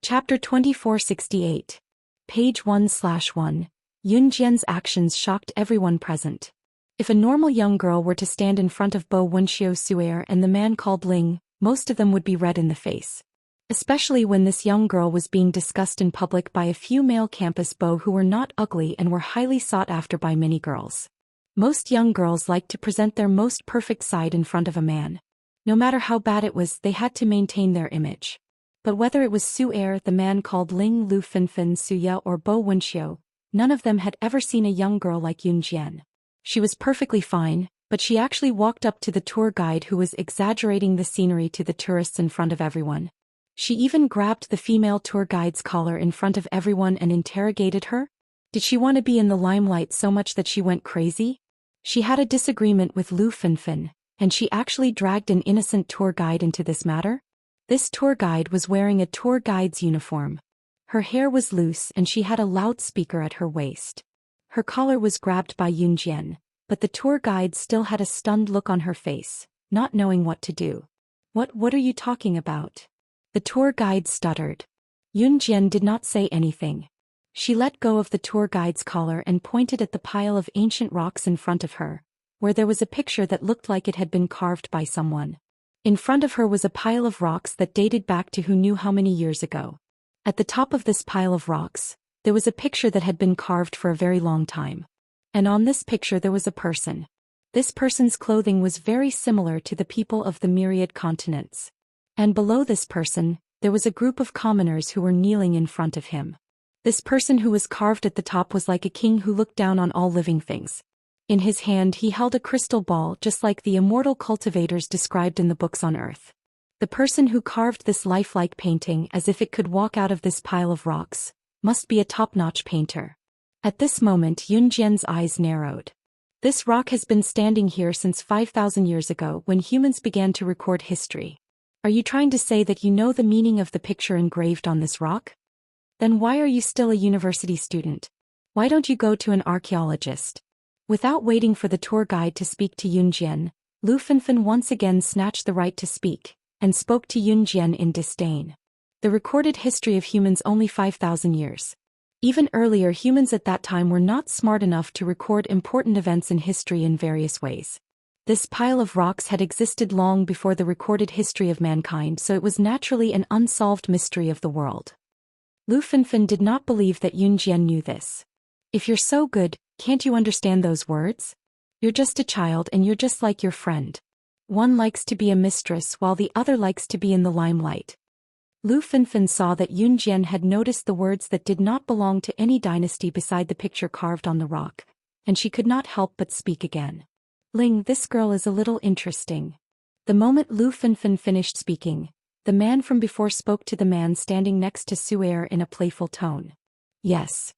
Chapter 2468. Page 1/1. Yunjian's actions shocked everyone present. If a normal young girl were to stand in front of Bo Wenxiu Suer and the man called Ling, most of them would be red in the face. Especially when this young girl was being discussed in public by a few male campus beaux who were not ugly and were highly sought after by many girls. Most young girls liked to present their most perfect side in front of a man. No matter how bad it was, they had to maintain their image. But whether it was Suer, the man called Ling, Lu Finfin, Suya, or Bo Wenxiu, none of them had ever seen a young girl like Yunjian. She was perfectly fine, but she actually walked up to the tour guide who was exaggerating the scenery to the tourists in front of everyone. She even grabbed the female tour guide's collar in front of everyone and interrogated her. Did she want to be in the limelight so much that she went crazy? She had a disagreement with Lu Finfin, and she actually dragged an innocent tour guide into this matter? This tour guide was wearing a tour guide's uniform. Her hair was loose and she had a loudspeaker at her waist. Her collar was grabbed by Yunjian, but the tour guide still had a stunned look on her face, not knowing what to do. What are you talking about? The tour guide stuttered. Yunjian did not say anything. She let go of the tour guide's collar and pointed at the pile of ancient rocks in front of her, where there was a picture that looked like it had been carved by someone. In front of her was a pile of rocks that dated back to who knew how many years ago. At the top of this pile of rocks, there was a picture that had been carved for a very long time. And on this picture there was a person. This person's clothing was very similar to the people of the myriad continents. And below this person, there was a group of commoners who were kneeling in front of him. This person who was carved at the top was like a king who looked down on all living things. In his hand he held a crystal ball just like the immortal cultivators described in the books on earth. The person who carved this lifelike painting as if it could walk out of this pile of rocks must be a top-notch painter. At this moment Yunjian's eyes narrowed. This rock has been standing here since 5,000 years ago when humans began to record history. Are you trying to say that you know the meaning of the picture engraved on this rock? Then why are you still a university student? Why don't you go to an archaeologist? Without waiting for the tour guide to speak to Yunjian, Lu Finfin once again snatched the right to speak, and spoke to Yunjian in disdain. The recorded history of humans only 5,000 years. Even earlier humans at that time were not smart enough to record important events in history in various ways. This pile of rocks had existed long before the recorded history of mankind, so it was naturally an unsolved mystery of the world. Lu Finfin did not believe that Yunjian knew this. If you're so good, can't you understand those words? You're just a child and you're just like your friend. One likes to be a mistress while the other likes to be in the limelight. Lu Finfin saw that Yunjian had noticed the words that did not belong to any dynasty beside the picture carved on the rock, and she could not help but speak again. Ling, this girl is a little interesting. The moment Lu Finfin finished speaking, the man from before spoke to the man standing next to Suer in a playful tone. Yes.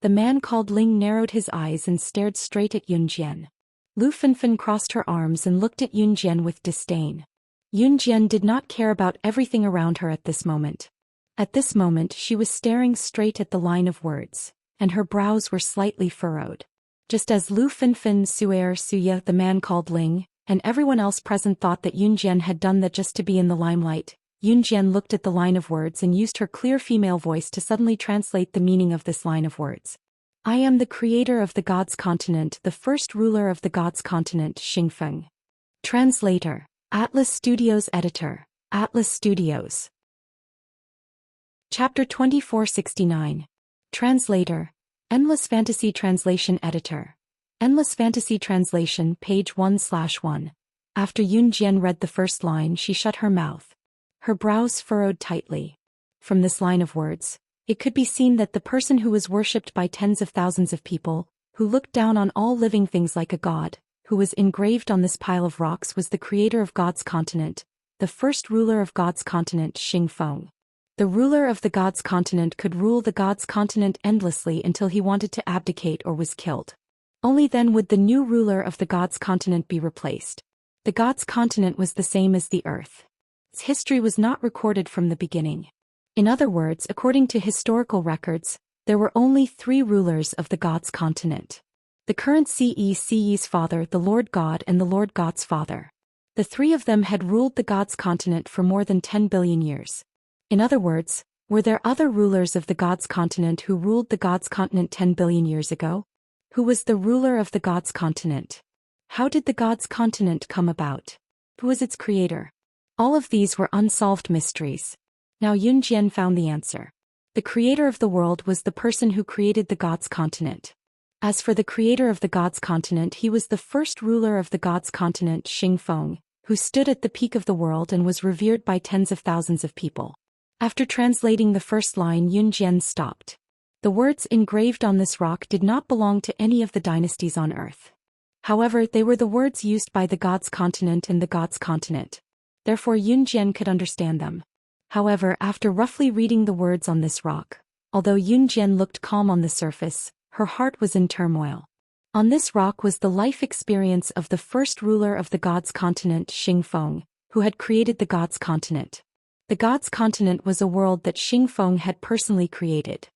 The man called Ling narrowed his eyes and stared straight at Yunjian. Lu Finfin crossed her arms and looked at Yunjian with disdain. Yunjian did not care about everything around her at this moment. At this moment she was staring straight at the line of words, and her brows were slightly furrowed. Just as Lu Finfin, Suer, Suya, the man called Ling, and everyone else present thought that Yunjian had done that just to be in the limelight, Yunjian looked at the line of words and used her clear female voice to suddenly translate the meaning of this line of words. I am the creator of the gods' continent, the first ruler of the gods' continent, Xingfeng. Translator. Atlas Studios Editor. Atlas Studios. Chapter 2469. Translator. Endless Fantasy Translation Editor. Endless Fantasy Translation, page 1/1. After Yunjian read the first line, she shut her mouth. Her brows furrowed tightly. From this line of words, it could be seen that the person who was worshipped by tens of thousands of people, who looked down on all living things like a god, who was engraved on this pile of rocks was the creator of God's continent, the first ruler of God's continent, Xingfeng. The ruler of the God's continent could rule the God's continent endlessly until he wanted to abdicate or was killed. Only then would the new ruler of the God's continent be replaced. The God's continent was the same as the earth. Its history was not recorded from the beginning. In other words, according to historical records, there were only 3 rulers of the God's continent. The current CE's father, the Lord God, and the Lord God's father. The 3 of them had ruled the God's continent for more than 10 billion years. In other words, Were there other rulers of the gods' continent who ruled the gods' continent 10 billion years ago? Who was the ruler of the gods' continent? How did the gods' continent come about? Who was its creator? All of these were unsolved mysteries. Now Yunjian found the answer. The creator of the world was the person who created the gods' continent. As for the creator of the gods' continent, he was the first ruler of the gods' continent, Xingfeng, who stood at the peak of the world and was revered by tens of thousands of people. After translating the first line, Yunjian stopped. The words engraved on this rock did not belong to any of the dynasties on Earth. However, they were the words used by the gods' continent and the gods' continent. Therefore Yunjian could understand them. However, after roughly reading the words on this rock, although Yunjian looked calm on the surface, her heart was in turmoil. On this rock was the life experience of the first ruler of the gods' continent, Xingfeng, who had created the gods' continent. The gods' continent was a world that Xingfeng had personally created.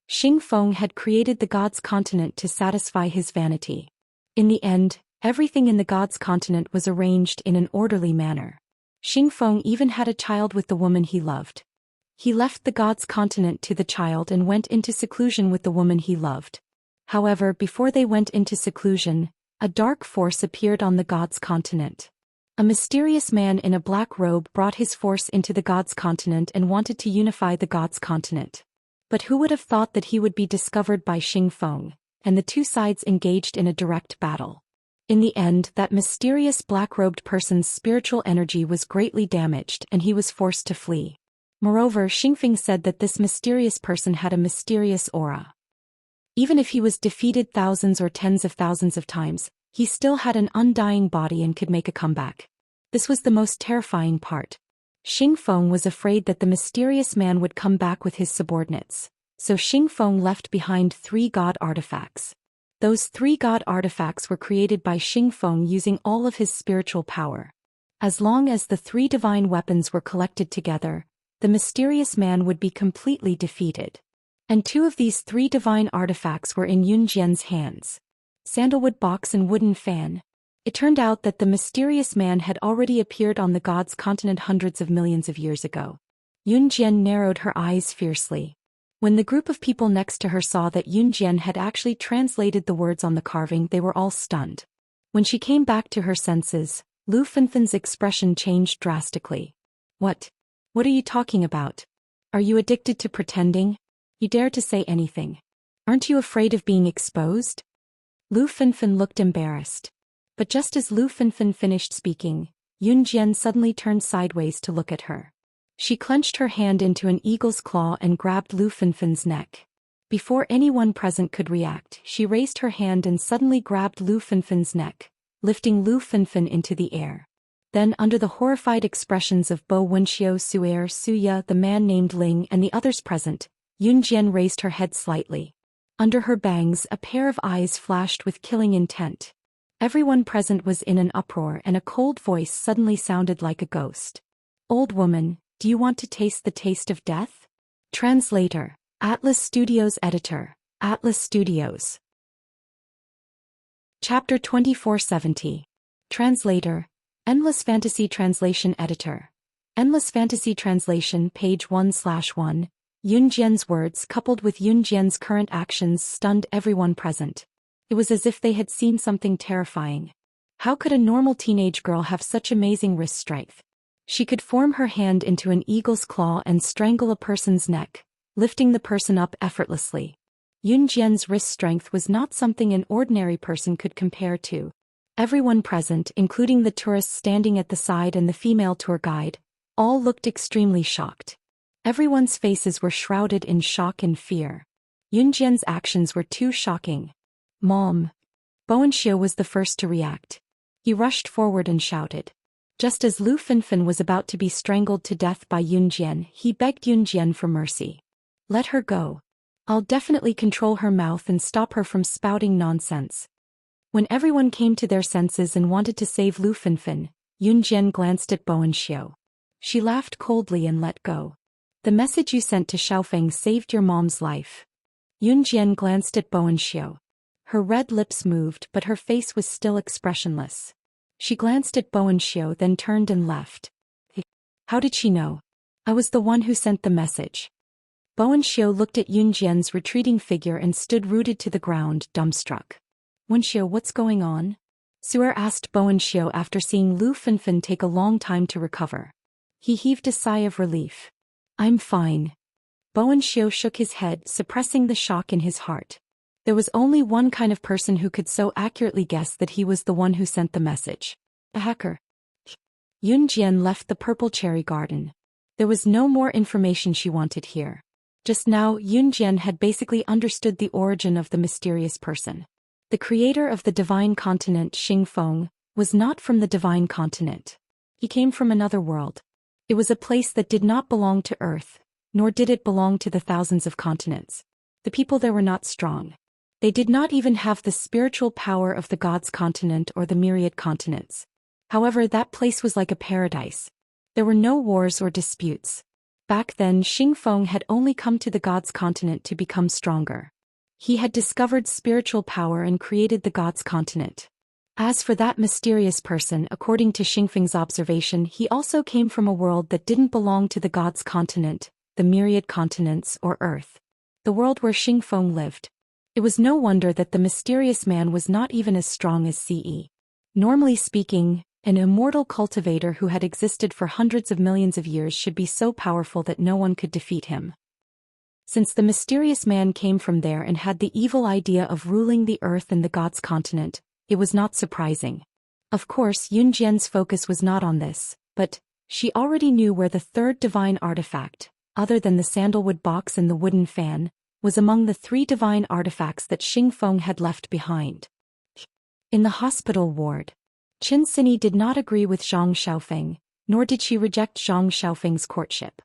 Xingfeng had created the gods' continent to satisfy his vanity. In the end, everything in the gods' continent was arranged in an orderly manner. Xingfeng even had a child with the woman he loved. He left the gods' continent to the child and went into seclusion with the woman he loved. However, before they went into seclusion, a dark force appeared on the gods' continent. A mysterious man in a black robe brought his force into the gods' continent and wanted to unify the gods' continent. But who would have thought that he would be discovered by Xingfeng, and the two sides engaged in a direct battle. In the end, that mysterious black-robed person's spiritual energy was greatly damaged and he was forced to flee. Moreover, Xingfeng said that this mysterious person had a mysterious aura. Even if he was defeated thousands or tens of thousands of times, he still had an undying body and could make a comeback. This was the most terrifying part. Xingfeng was afraid that the mysterious man would come back with his subordinates, so Xingfeng left behind 3 god artifacts. Those 3 god artifacts were created by Xingfeng using all of his spiritual power. As long as the 3 divine weapons were collected together, the mysterious man would be completely defeated. And 2 of these 3 divine artifacts were in Yunjian's hands. Sandalwood box and wooden fan. It turned out that the mysterious man had already appeared on the gods' continent hundreds of millions of years ago. Yunjian narrowed her eyes fiercely. When the group of people next to her saw that Yunjian had actually translated the words on the carving, they were all stunned. When she came back to her senses, Lu Fenfen's expression changed drastically. What are you talking about? Are you addicted to pretending? You dare to say anything. Aren't you afraid of being exposed? Lu Fenfen looked embarrassed. But just as Lu Fenfen finished speaking, Yunjian suddenly turned sideways to look at her. She clenched her hand into an eagle's claw and grabbed Lu Fenfen's neck. Before anyone present could react, she raised her hand and suddenly grabbed Lu Fenfen's neck, lifting Lu Fenfen into the air. Then, under the horrified expressions of Bo Wenxiu, Su'er, Suya, the man named Ling, and the others present, Yunjian raised her head slightly. Under her bangs, a pair of eyes flashed with killing intent. Everyone present was in an uproar and a cold voice suddenly sounded like a ghost. Old woman, do you want to taste the taste of death? Translator, Atlas Studios Editor, Atlas Studios. Chapter 2470. Translator, Endless Fantasy Translation Editor. Endless Fantasy Translation, page 1/1. Yunjian's words coupled with Yunjian's current actions stunned everyone present. It was as if they had seen something terrifying. How could a normal teenage girl have such amazing wrist strength? She could form her hand into an eagle's claw and strangle a person's neck, lifting the person up effortlessly. Yunjian's wrist strength was not something an ordinary person could compare to. Everyone present, including the tourists standing at the side and the female tour guide, all looked extremely shocked. Everyone's faces were shrouded in shock and fear. Yunjian's actions were too shocking. Mom! Bowenshio was the first to react. He rushed forward and shouted. Just as Lu Fenfen was about to be strangled to death by Yunjian, he begged Yunjian for mercy. Let her go. I'll definitely control her mouth and stop her from spouting nonsense. When everyone came to their senses and wanted to save Lu Fenfen, Yunjian glanced at Bowenshio. She laughed coldly and let go. The message you sent to Xiaofeng saved your mom's life. Yunjian glanced at Bowenshio. Her red lips moved, but her face was still expressionless. She glanced at Bowenshio, then turned and left. How did she know? I was the one who sent the message. Bo and Xiao looked at Yun Jian's retreating figure and stood rooted to the ground, dumbstruck. Wenxiao, what's going on? Su'er asked Bo and Xiao after seeing Lu Finfin take a long time to recover. He heaved a sigh of relief. I'm fine. Bo and Xiao shook his head, suppressing the shock in his heart. There was only one kind of person who could so accurately guess that he was the one who sent the message. A hacker. Yun Jian left the purple cherry garden. There was no more information she wanted here. Just now, Yun Jian had basically understood the origin of the mysterious person. The creator of the divine continent, Xing Feng, was not from the divine continent. He came from another world. It was a place that did not belong to Earth, nor did it belong to the thousands of continents. The people there were not strong. They did not even have the spiritual power of the gods' continent or the myriad continents. However, that place was like a paradise. There were no wars or disputes. Back then, Xing Feng had only come to the gods' continent to become stronger. He had discovered spiritual power and created the gods' continent. As for that mysterious person, according to Xing Feng's observation, he also came from a world that didn't belong to the gods' continent, the myriad continents, or Earth. The world where Xing Feng lived. It was no wonder that the mysterious man was not even as strong as Ce. Normally speaking, an immortal cultivator who had existed for hundreds of millions of years should be so powerful that no one could defeat him. Since the mysterious man came from there and had the evil idea of ruling the Earth and the gods' continent, it was not surprising. Of course, Yun Jian's focus was not on this, but she already knew where the third divine artifact, other than the sandalwood box and the wooden fan, was among the 3 divine artifacts that Xing Feng had left behind. In the hospital ward, Qin Sini did not agree with Zhang Xiaofeng, nor did she reject Zhang Xiaofeng's courtship.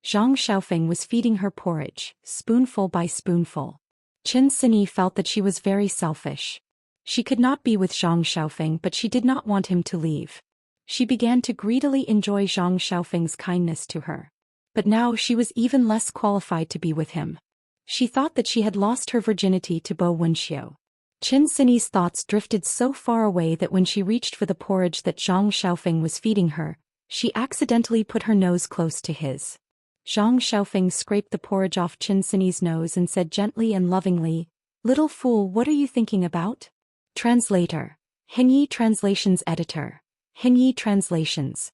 Zhang Xiaofeng was feeding her porridge, spoonful by spoonful. Qin Sini felt that she was very selfish. She could not be with Zhang Xiaofeng, but she did not want him to leave. She began to greedily enjoy Zhang Xiaofeng's kindness to her. But now she was even less qualified to be with him. She thought that she had lost her virginity to Bo Wenxiao. Qin Sini's thoughts drifted so far away that when she reached for the porridge that Zhang Xiaofeng was feeding her, she accidentally put her nose close to his. Zhang Xiaofeng scraped the porridge off Qin Sini's nose and said gently and lovingly, "Little fool, what are you thinking about?" Translator. Hengyi Translations Editor. Hengyi Translations.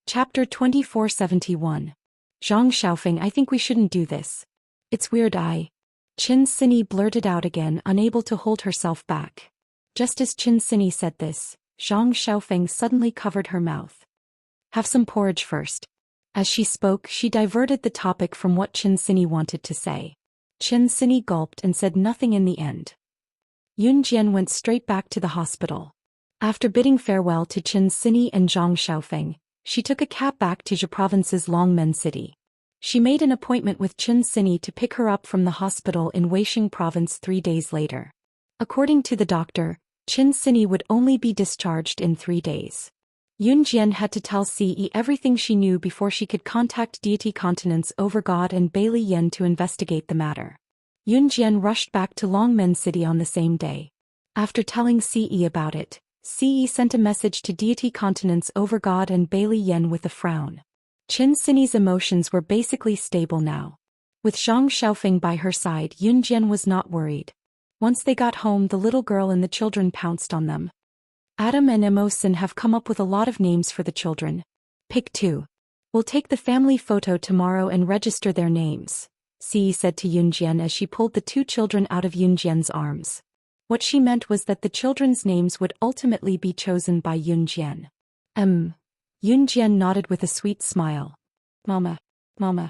Chapter 2471. Zhang Xiaofeng, I think we shouldn't do this. It's weird. Qin Sini blurted out again, unable to hold herself back. Just as Qin Sini said this, Zhang Xiaofeng suddenly covered her mouth. Have some porridge first. As she spoke, she diverted the topic from what Qin Sini wanted to say. Qin Sini gulped and said nothing in the end. Yun Jian went straight back to the hospital. After bidding farewell to Qin Sini and Zhang Xiaofeng, she took a cab back to Zhe Province's Longmen City. She made an appointment with Qin Sini to pick her up from the hospital in Weixing Province 3 days later. According to the doctor, Qin Sini would only be discharged in 3 days. Yun Jian had to tell Ce everything she knew before she could contact deity continents Overgod and Bailey Yen to investigate the matter. Yun Jian rushed back to Longmen City on the same day. After telling Ce about it, Ce sent a message to deity continents Overgod and Bailey Yen with a frown. Qin Sini's emotions were basically stable now. With Zhang Xiaofeng by her side, Yun Jian was not worried. Once they got home, the little girl and the children pounced on them. Adam and Emosin have come up with a lot of names for the children. Pick 2. We'll take the family photo tomorrow and register their names, Ce said to Yun Jian as she pulled the 2 children out of Yun Jian's arms. What she meant was that the children's names would ultimately be chosen by Yun Jian. Yun Jian nodded with a sweet smile. Mama. Mama.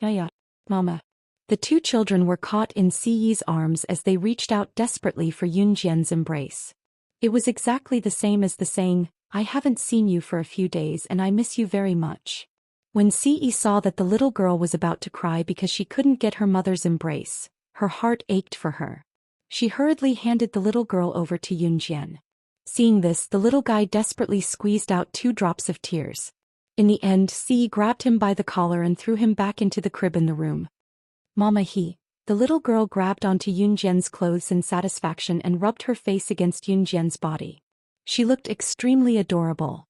Yeah, Mama. The 2 children were caught in Ce's arms as they reached out desperately for Yun Jian's embrace. It was exactly the same as the saying, "I haven't seen you for a few days and I miss you very much." When Ce saw that the little girl was about to cry because she couldn't get her mother's embrace, her heart ached for her. She hurriedly handed the little girl over to Yun Jian. Seeing this, the little guy desperately squeezed out 2 drops of tears. In the end, Ce grabbed him by the collar and threw him back into the crib in the room. Mama, The little girl grabbed onto Yun Jian's clothes in satisfaction and rubbed her face against Yun Jian's body. She looked extremely adorable.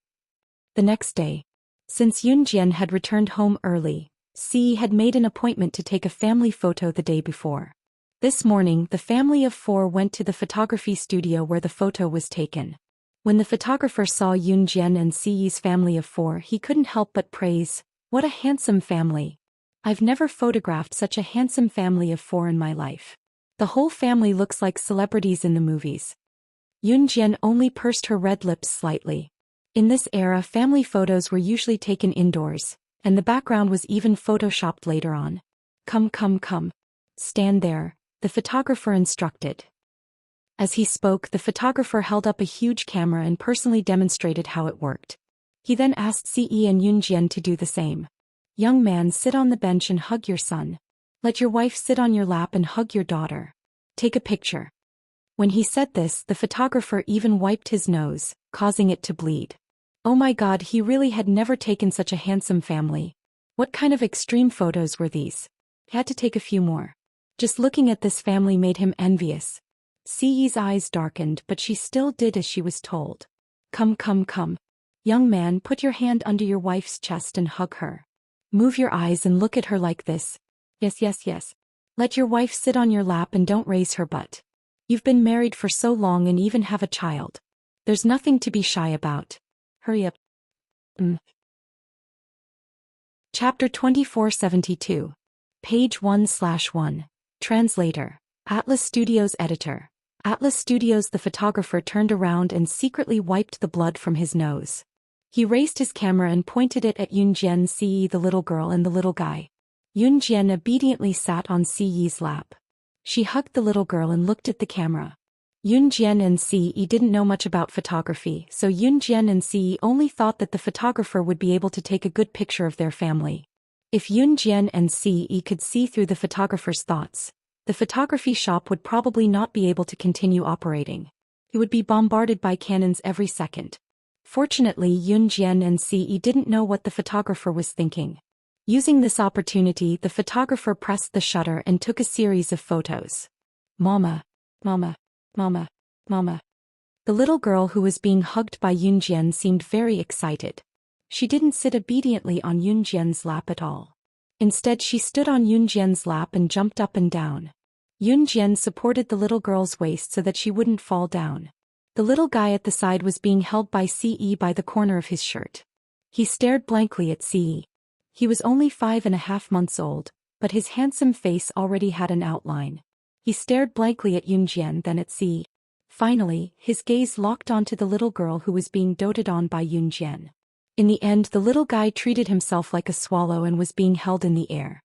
The next day, since Yun Jian had returned home early, C had made an appointment to take a family photo the day before. This morning, the family of 4 went to the photography studio where the photo was taken. When the photographer saw Yunjian and Ci's family of 4, he couldn't help but praise, "What a handsome family. I've never photographed such a handsome family of 4 in my life. The whole family looks like celebrities in the movies." Yunjian only pursed her red lips slightly. In this era, family photos were usually taken indoors, and the background was even photoshopped later on. Come. Stand there," the photographer instructed. As he spoke, the photographer held up a huge camera and personally demonstrated how it worked. He then asked Ce and Yunjian to do the same. "Young man, sit on the bench and hug your son. Let your wife sit on your lap and hug your daughter. Take a picture." When he said this, the photographer even wiped his nose, causing it to bleed. Oh my God, he really had never taken such a handsome family. What kind of extreme photos were these? He had to take a few more. Just looking at this family made him envious. Ce's eyes darkened, but she still did as she was told. Come. Young man, put your hand under your wife's chest and hug her. Move your eyes and look at her like this. Yes. Let your wife sit on your lap and don't raise her butt. You've been married for so long and even have a child. There's nothing to be shy about. Hurry up. Chapter 2472. Page 1/1. Translator. Atlas Studios Editor. Atlas Studios. The photographer turned around and secretly wiped the blood from his nose. He raised his camera and pointed it at Yunjian, Ce, the little girl and the little guy. Yunjian obediently sat on Ce's lap. She hugged the little girl and looked at the camera. Yunjian and Ce didn't know much about photography, so Yunjian and Ce only thought that the photographer would be able to take a good picture of their family. If Yunjian and Ce could see through the photographer's thoughts, the photography shop would probably not be able to continue operating. It would be bombarded by cannons every second. Fortunately, Yunjian and Ce didn't know what the photographer was thinking. Using this opportunity, the photographer pressed the shutter and took a series of photos. Mama. The little girl who was being hugged by Yunjian seemed very excited. She didn't sit obediently on Yunjian's lap at all. Instead, she stood on Yunjian's lap and jumped up and down. Yunjian supported the little girl's waist so that she wouldn't fall down. The little guy at the side was being held by Ce by the corner of his shirt. He stared blankly at Ce. He was only 5.5 months old, but his handsome face already had an outline. He stared blankly at Yunjian, then at Ce. Finally, his gaze locked onto the little girl who was being doted on by Yunjian. In the end, the little guy treated himself like a swallow and was being held in the air.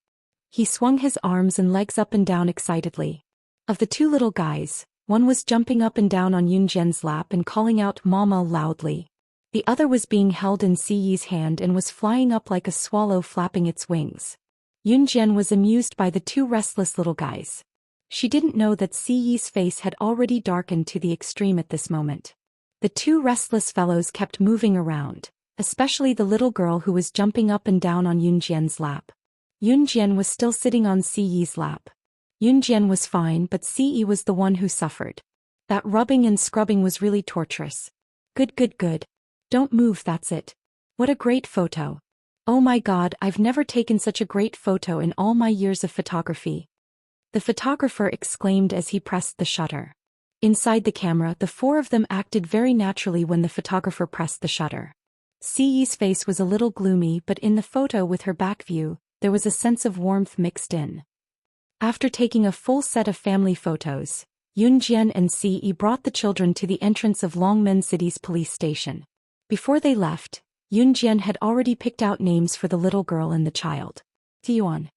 He swung his arms and legs up and down excitedly. Of the 2 little guys, one was jumping up and down on Yunjian's lap and calling out "Mama" loudly. The other was being held in Ce's hand and was flying up like a swallow flapping its wings. Yunjian was amused by the 2 restless little guys. She didn't know that Ce's face had already darkened to the extreme at this moment. The 2 restless fellows kept moving around, especially the little girl who was jumping up and down on Yunjian's lap. Yunjian was still sitting on Ce's lap. Yunjian was fine, but Ce was the one who suffered. That rubbing and scrubbing was really torturous. Good. Don't move, that's it. What a great photo. Oh my God, I've never taken such a great photo in all my years of photography. The photographer exclaimed as he pressed the shutter. Inside the camera, the 4 of them acted very naturally when the photographer pressed the shutter. Ce's face was a little gloomy, but in the photo with her back view, there was a sense of warmth mixed in. After taking a full set of family photos, Yunjian and Ce brought the children to the entrance of Longmen City's police station. Before they left, Yunjian had already picked out names for the little girl and the child. Yuan.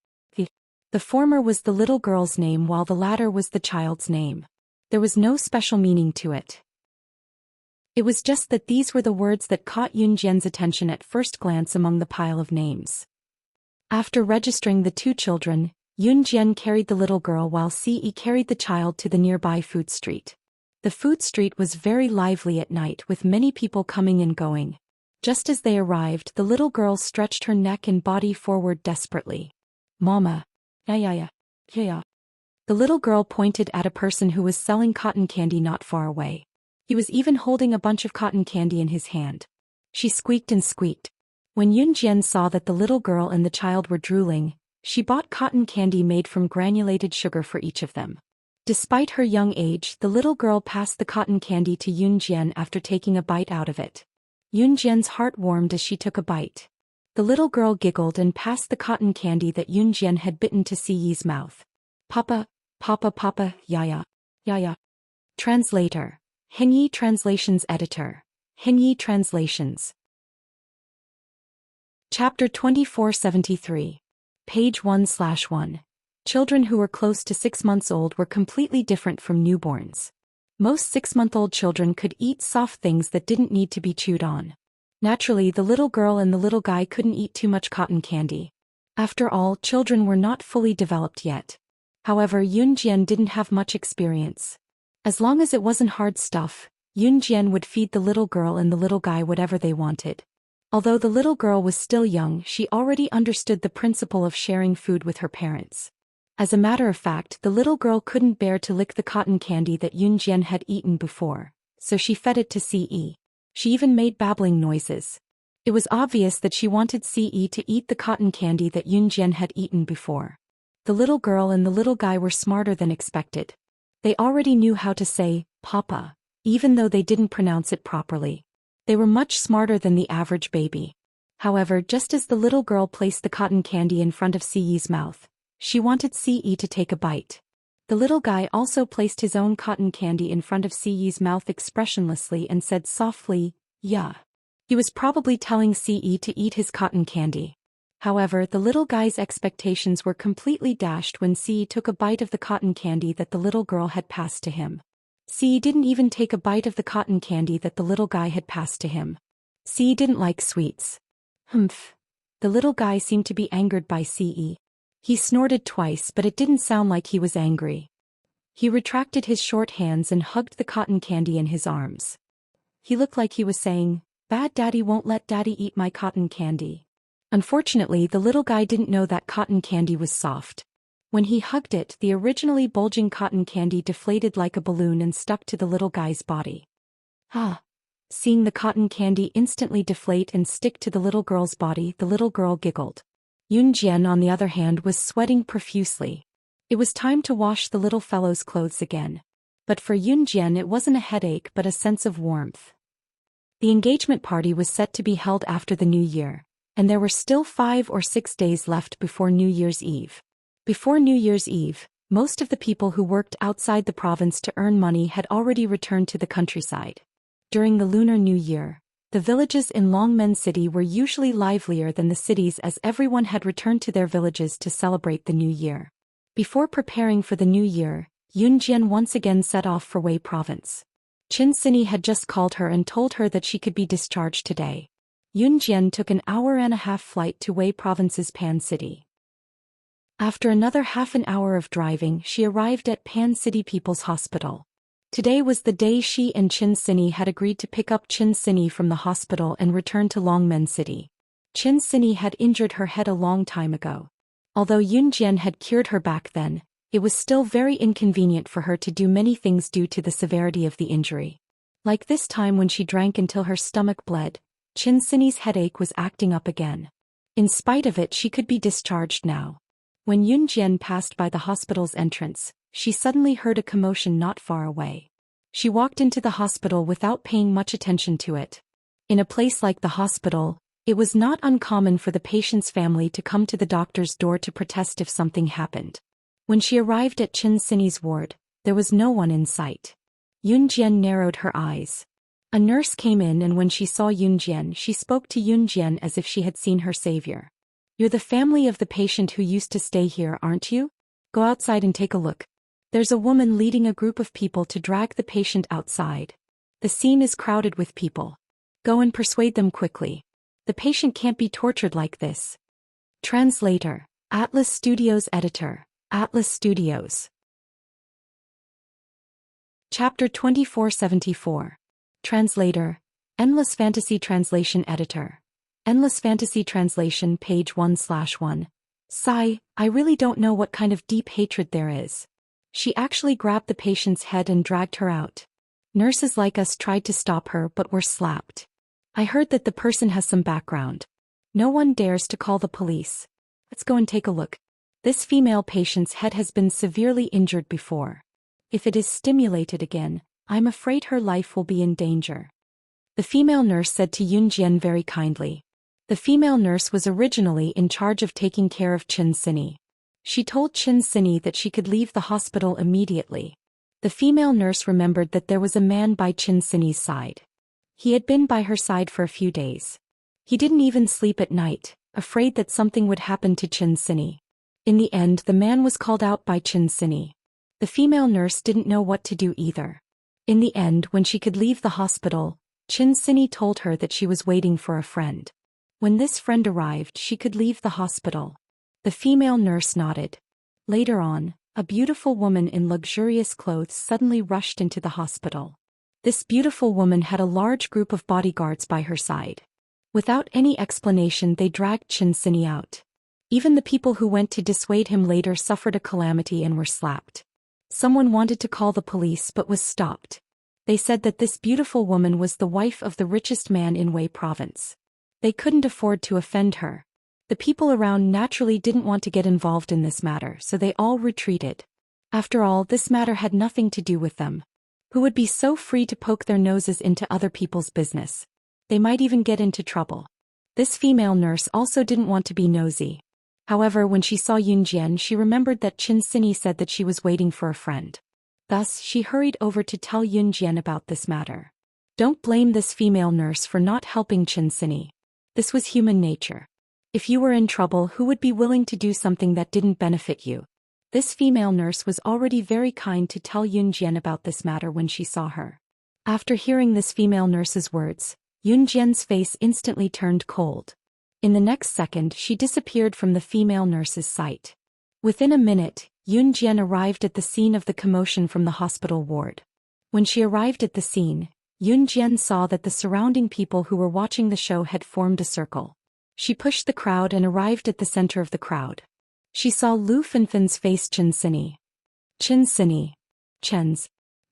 The former was the little girl's name while the latter was the child's name. There was no special meaning to it. It was just that these were the words that caught Yunjian's attention at first glance among the pile of names. After registering the 2 children, Yunjian carried the little girl while Ce carried the child to the nearby food street. The food street was very lively at night with many people coming and going. Just as they arrived, the little girl stretched her neck and body forward desperately. Mama. Yeah. The little girl pointed at a person who was selling cotton candy not far away. He was even holding a bunch of cotton candy in his hand. She squeaked and squeaked. When Yunjian saw that the little girl and the child were drooling, she bought cotton candy made from granulated sugar for each of them. Despite her young age, the little girl passed the cotton candy to Yunjian after taking a bite out of it. Yunjian's heart warmed as she took a bite. The little girl giggled and passed the cotton candy that Yunjian had bitten to Siyi's mouth. Papa, Papa, Papa, Yaya, Yaya. Translator. Hengyi Translations Editor. Hengyi Translations. Chapter 2473. Page 1/1. Children who were close to 6 months old were completely different from newborns. Most 6-month-old children could eat soft things that didn't need to be chewed on. Naturally, the little girl and the little guy couldn't eat too much cotton candy. After all, children were not fully developed yet. However, Yunjian didn't have much experience. As long as it wasn't hard stuff, Yunjian would feed the little girl and the little guy whatever they wanted. Although the little girl was still young, she already understood the principle of sharing food with her parents. As a matter of fact, the little girl couldn't bear to lick the cotton candy that Yunjian had eaten before, so she fed it to Ce. She even made babbling noises. It was obvious that she wanted Ce to eat the cotton candy that Yunjian had eaten before. The little girl and the little guy were smarter than expected. They already knew how to say, Papa, even though they didn't pronounce it properly. They were much smarter than the average baby. However, just as the little girl placed the cotton candy in front of Ci's mouth, she wanted Ce to take a bite. The little guy also placed his own cotton candy in front of Ci's mouth expressionlessly and said softly, "Yeah." He was probably telling Ce to eat his cotton candy. However, the little guy's expectations were completely dashed when Ce took a bite of the cotton candy that the little girl had passed to him. Ce didn't even take a bite of the cotton candy that the little guy had passed to him. Ce didn't like sweets. Humph. The little guy seemed to be angered by Ce. He snorted twice, but it didn't sound like he was angry. He retracted his short hands and hugged the cotton candy in his arms. He looked like he was saying, "Bad daddy won't let daddy eat my cotton candy." Unfortunately, the little guy didn't know that cotton candy was soft. When he hugged it, the originally bulging cotton candy deflated like a balloon and stuck to the little guy's body. Ah! Seeing the cotton candy instantly deflate and stick to the little girl's body, the little girl giggled. Yunjian, on the other hand, was sweating profusely. It was time to wash the little fellow's clothes again. But for Yunjian it wasn't a headache but a sense of warmth. The engagement party was set to be held after the New Year, and there were still 5 or 6 days left before New Year's Eve. Before New Year's Eve, most of the people who worked outside the province to earn money had already returned to the countryside. During the Lunar New Year, the villages in Longmen City were usually livelier than the cities as everyone had returned to their villages to celebrate the New Year. Before preparing for the New Year, Yunjian once again set off for Wei Province. Sini had just called her and told her that she could be discharged today. Yunjian took an hour-and-a-half flight to Wei Province's Pan City. After another half an hour of driving, she arrived at Pan City People's Hospital. Today was the day she and Sini had agreed to pick up Sini from the hospital and return to Longmen City. Sini had injured her head a long time ago. Although Yunjian had cured her back then, it was still very inconvenient for her to do many things due to the severity of the injury. Like this time when she drank until her stomach bled, Sini's headache was acting up again. In spite of it, she could be discharged now. When Yunjian passed by the hospital's entrance, she suddenly heard a commotion not far away. She walked into the hospital without paying much attention to it. In a place like the hospital, it was not uncommon for the patient's family to come to the doctor's door to protest if something happened. When she arrived at Sini's ward, there was no one in sight. Yunjian narrowed her eyes. A nurse came in, and when she saw Yunjian, she spoke to Yunjian as if she had seen her savior. "You're the family of the patient who used to stay here, aren't you? Go outside and take a look. There's a woman leading a group of people to drag the patient outside. The scene is crowded with people. Go and persuade them quickly. The patient can't be tortured like this." Translator. Atlas Studios Editor. Atlas Studios. Chapter 2474. Translator. Endless Fantasy Translation Editor. Endless Fantasy Translation, page 1/1. Sigh, I really don't know what kind of deep hatred there is. She actually grabbed the patient's head and dragged her out. Nurses like us tried to stop her but were slapped. I heard that the person has some background. No one dares to call the police. Let's go and take a look. This female patient's head has been severely injured before. If it is stimulated again, I'm afraid her life will be in danger. The female nurse said to Yunjian very kindly. The female nurse was originally in charge of taking care of Chin Sini. She told Chin Sini that she could leave the hospital immediately. The female nurse remembered that there was a man by Chin Sini's side. He had been by her side for a few days. He didn't even sleep at night, afraid that something would happen to Chin Sini. In the end, the man was called out by Chin Sini. The female nurse didn't know what to do either. In the end, when she could leave the hospital, Chin Sini told her that she was waiting for a friend. When this friend arrived, she could leave the hospital. The female nurse nodded. Later on, a beautiful woman in luxurious clothes suddenly rushed into the hospital. This beautiful woman had a large group of bodyguards by her side. Without any explanation, they dragged Chin Sini out. Even the people who went to dissuade him later suffered a calamity and were slapped. Someone wanted to call the police but was stopped. They said that this beautiful woman was the wife of the richest man in Wei province. They couldn't afford to offend her. The people around naturally didn't want to get involved in this matter, so they all retreated. After all, this matter had nothing to do with them. Who would be so free to poke their noses into other people's business? They might even get into trouble. This female nurse also didn't want to be nosy. However, when she saw Yunjian, she remembered that Chin Sini said that she was waiting for a friend. Thus, she hurried over to tell Yunjian about this matter. Don't blame this female nurse for not helping Chin Sini. This was human nature. If you were in trouble, who would be willing to do something that didn't benefit you? This female nurse was already very kind to tell Yunjian about this matter when she saw her. After hearing this female nurse's words, Yunjian's face instantly turned cold. In the next second, she disappeared from the female nurse's sight. Within a minute, Yunjian arrived at the scene of the commotion from the hospital ward. When she arrived at the scene, Yunjian saw that the surrounding people who were watching the show had formed a circle. She pushed the crowd and arrived at the center of the crowd. She saw Lu Finfin's face. Chin Sini. Chin Sini. Chin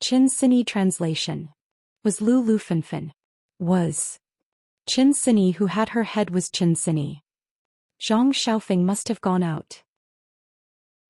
Sini translation. Was Lu Finfin. Was. Chin Sini who had her head was Chin Sini. Zhang Xiaofeng must have gone out.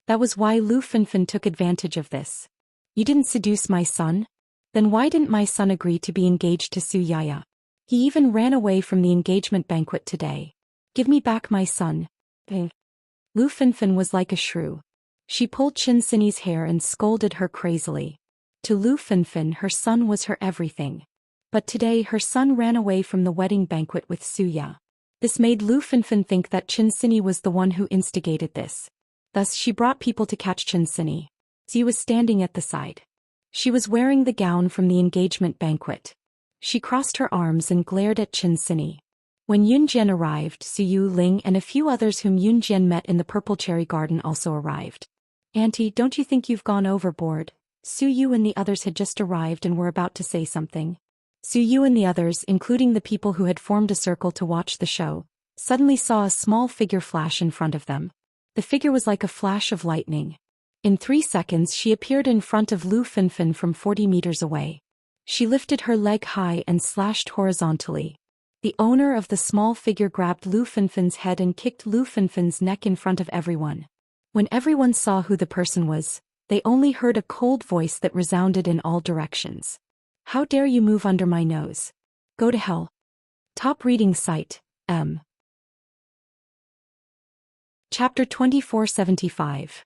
That was why Lu Finfin took advantage of this. You didn't seduce my son? Then why didn't my son agree to be engaged to Su Yaya? He even ran away from the engagement banquet today. Give me back my son. Lu Finfin was like a shrew. She pulled Chin Sini's hair and scolded her crazily. To Lu Finfin, her son was her everything. But today her son ran away from the wedding banquet with Suya. This made Lu Finfin think that Chin Sini was the one who instigated this. Thus she brought people to catch Chin Sini. Xi was standing at the side. She was wearing the gown from the engagement banquet. She crossed her arms and glared at Chin Sini. When Yunjian arrived, Su Yu Ling and a few others whom Yunjian met in the Purple Cherry Garden also arrived. Auntie, don't you think you've gone overboard? Su Yu and the others had just arrived and were about to say something. Su Yu and the others, including the people who had formed a circle to watch the show, suddenly saw a small figure flash in front of them. The figure was like a flash of lightning. In 3 seconds she appeared in front of Lu Finfin from 40 meters away. She lifted her leg high and slashed horizontally. The owner of the small figure grabbed Lu Finfin's head and kicked Lu Finfin's neck in front of everyone. When everyone saw who the person was, they only heard a cold voice that resounded in all directions. How dare you move under my nose? Go to hell. Top reading site, M. Chapter 2475.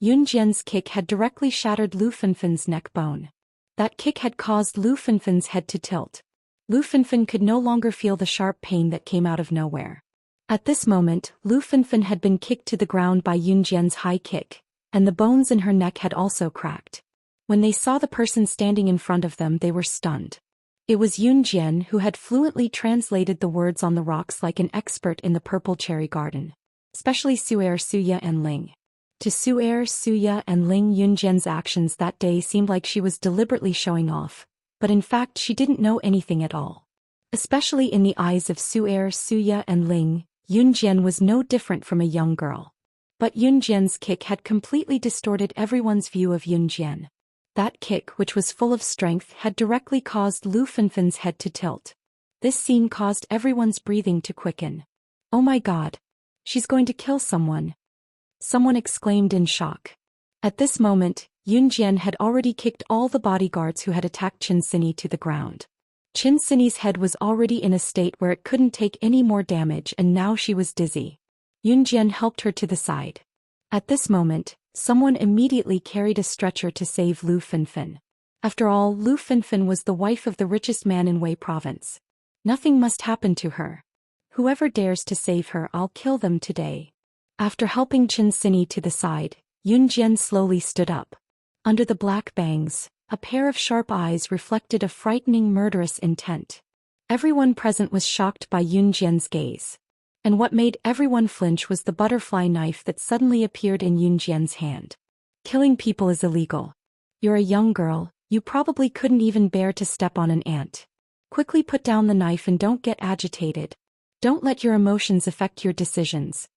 Yunjian's kick had directly shattered Lu Finfin's neck bone. That kick had caused Lu Finfin's head to tilt. Lu Finfin could no longer feel the sharp pain that came out of nowhere. At this moment, Lu Finfin had been kicked to the ground by Yunjian's high kick, and the bones in her neck had also cracked. When they saw the person standing in front of them, they were stunned. It was Yunjian who had fluently translated the words on the rocks like an expert in the Purple Cherry Garden. Especially Su'er, Suya and Ling. To Su'er, Suya and Ling, Yunjian's actions that day seemed like she was deliberately showing off, but in fact she didn't know anything at all. Especially in the eyes of Su'er, Suya and Ling, Yunjian was no different from a young girl. But Yunjian's kick had completely distorted everyone's view of Yunjian. That kick, which was full of strength, had directly caused Lu Finfin's head to tilt. This scene caused everyone's breathing to quicken. Oh my god. She's going to kill someone. Someone exclaimed in shock. At this moment, Yunjian had already kicked all the bodyguards who had attacked Chinsini to the ground. Chinsini's head was already in a state where it couldn't take any more damage and now she was dizzy. Yunjian helped her to the side. At this moment, someone immediately carried a stretcher to save Lu Finfin. After all, Lu Finfin was the wife of the richest man in Wei province. Nothing must happen to her. Whoever dares to save her, I'll kill them today. After helping Chinsini to the side, Yunjian slowly stood up. Under the black bangs, a pair of sharp eyes reflected a frightening murderous intent. Everyone present was shocked by Yunjian's gaze. And what made everyone flinch was the butterfly knife that suddenly appeared in Yunjian's hand. Killing people is illegal. You're a young girl, you probably couldn't even bear to step on an ant. Quickly put down the knife and don't get agitated. Don't let your emotions affect your decisions.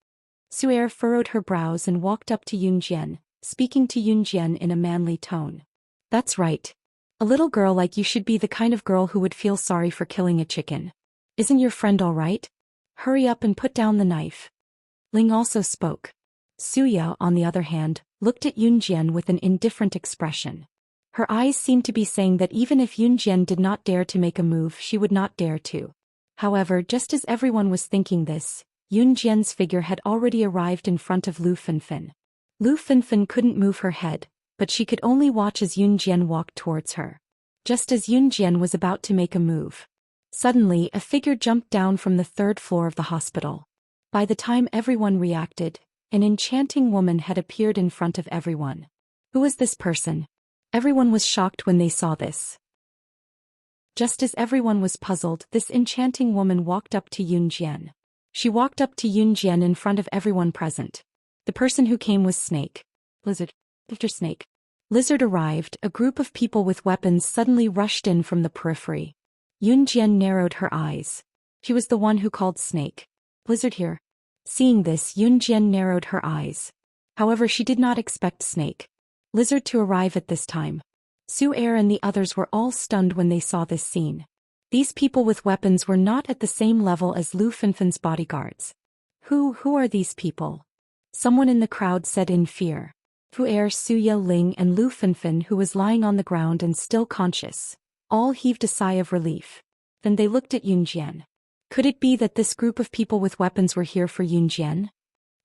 Su'er furrowed her brows and walked up to Yunjian, speaking to Yunjian in a manly tone. That's right. A little girl like you should be the kind of girl who would feel sorry for killing a chicken. Isn't your friend all right? Hurry up and put down the knife. Ling also spoke. Suya, on the other hand, looked at Yunjian with an indifferent expression. Her eyes seemed to be saying that even if Yunjian did not dare to make a move, she would not dare to. However, just as everyone was thinking this, Yunjian's figure had already arrived in front of Lu Finfin. Lu Finfin couldn't move her head, but she could only watch as Yunjian walked towards her. Just as Yunjian was about to make a move, suddenly a figure jumped down from the third floor of the hospital. By the time everyone reacted, an enchanting woman had appeared in front of everyone. Who was this person? Everyone was shocked when they saw this. Just as everyone was puzzled, this enchanting woman walked up to Yunjian. She walked up to Yunjian in front of everyone present. The person who came was Snake. Lizard. After Snake. Lizard arrived, a group of people with weapons suddenly rushed in from the periphery. Yunjian narrowed her eyes. She was the one who called Snake. Lizard here. Seeing this, Yunjian narrowed her eyes. However, she did not expect Snake. Lizard to arrive at this time. Su'er and the others were all stunned when they saw this scene. These people with weapons were not at the same level as Lu Finfin's bodyguards. Who are these people? Someone in the crowd said in fear. Su'er, Suya, Ling and Lu Finfin, who was lying on the ground and still conscious, all heaved a sigh of relief. Then they looked at Yunjian. Could it be that this group of people with weapons were here for Yunjian?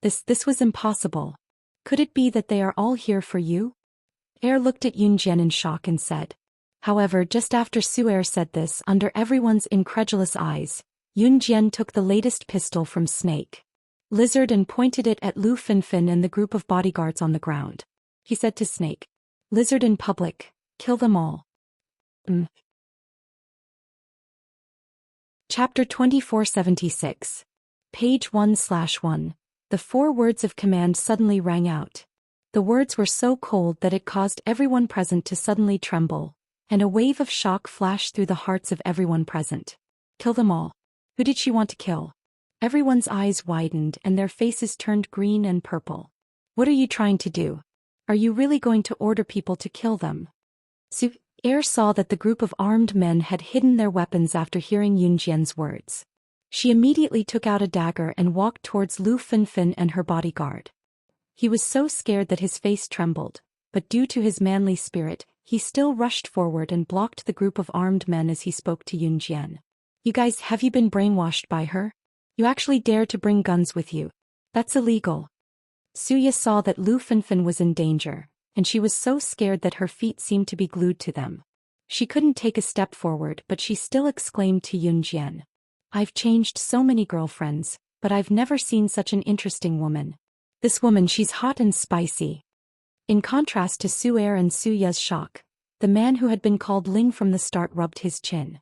This was impossible. Could it be that they are all here for you? Air looked at Yunjian in shock and said. However, just after Su'er said this, under everyone's incredulous eyes, Yunjian took the latest pistol from Snake. Lizard and pointed it at Lu Finfin and the group of bodyguards on the ground. He said to Snake. Lizard in public, kill them all. Chapter 2476. Page 1/1. The 4 words of command suddenly rang out. The words were so cold that it caused everyone present to suddenly tremble, and a wave of shock flashed through the hearts of everyone present. Kill them all. Who did she want to kill? Everyone's eyes widened and their faces turned green and purple. What are you trying to do? Are you really going to order people to kill them? Su'er saw that the group of armed men had hidden their weapons after hearing Yunjian's words. She immediately took out a dagger and walked towards Lu Finfin and her bodyguard. He was so scared that his face trembled, but due to his manly spirit, he still rushed forward and blocked the group of armed men as he spoke to Yunjian. You guys, have you been brainwashed by her? You actually dare to bring guns with you? That's illegal. Suya saw that Lu Finfin was in danger, and she was so scared that her feet seemed to be glued to them. She couldn't take a step forward, but she still exclaimed to Yunjian. I've changed so many girlfriends, but I've never seen such an interesting woman. This woman, she's hot and spicy. In contrast to Su'er and Suya's shock, the man who had been called Ling from the start rubbed his chin.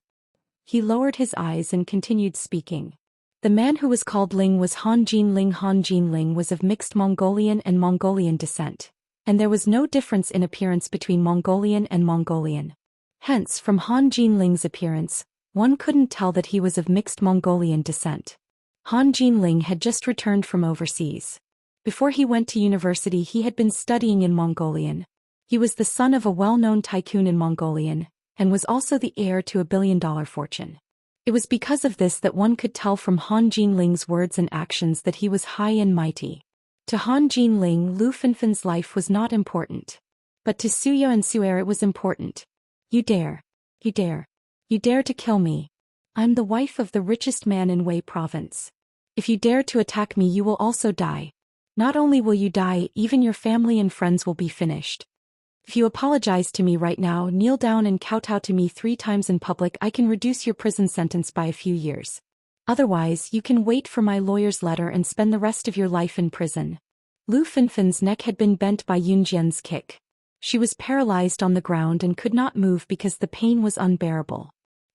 He lowered his eyes and continued speaking. The man who was called Ling was Han Jinling. Han Jinling was of mixed Mongolian and Mongolian descent, and there was no difference in appearance between Mongolian and Mongolian. Hence, from Han Jinling's appearance, one couldn't tell that he was of mixed Mongolian descent. Han Jinling had just returned from overseas. Before he went to university, he had been studying in Mongolian. He was the son of a well-known tycoon in Mongolian, and was also the heir to a billion-dollar fortune. It was because of this that one could tell from Han Jinling's words and actions that he was high and mighty. To Han Jinling, Lu Fenfen's life was not important. But to Suya and Su'er it was important. You dare to kill me. I'm the wife of the richest man in Wei province. If you dare to attack me, you will also die. Not only will you die, even your family and friends will be finished. If you apologize to me right now, kneel down and kowtow to me 3 times in public, I can reduce your prison sentence by a few years. Otherwise, you can wait for my lawyer's letter and spend the rest of your life in prison. Lu Fenfen's neck had been bent by Yun Jian's kick. She was paralyzed on the ground and could not move because the pain was unbearable.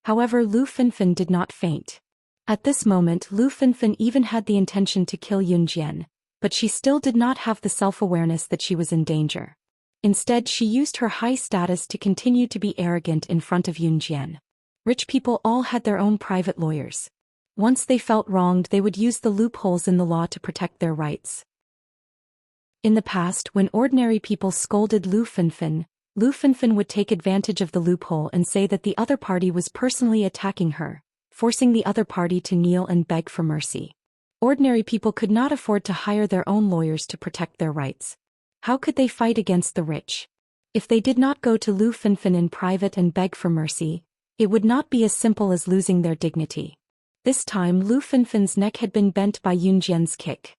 However, Lu Fenfen did not faint. At this moment, Lu Fenfen even had the intention to kill Yun Jian, but she still did not have the self-awareness that she was in danger. Instead, she used her high status to continue to be arrogant in front of Yun Jian. Rich people all had their own private lawyers. Once they felt wronged, they would use the loopholes in the law to protect their rights. In the past, when ordinary people scolded Lu Fenfen would take advantage of the loophole and say that the other party was personally attacking her, forcing the other party to kneel and beg for mercy. Ordinary people could not afford to hire their own lawyers to protect their rights. How could they fight against the rich? If they did not go to Lu Fenfen in private and beg for mercy, it would not be as simple as losing their dignity. This time Lu Fenfen's neck had been bent by Yun Jian's kick.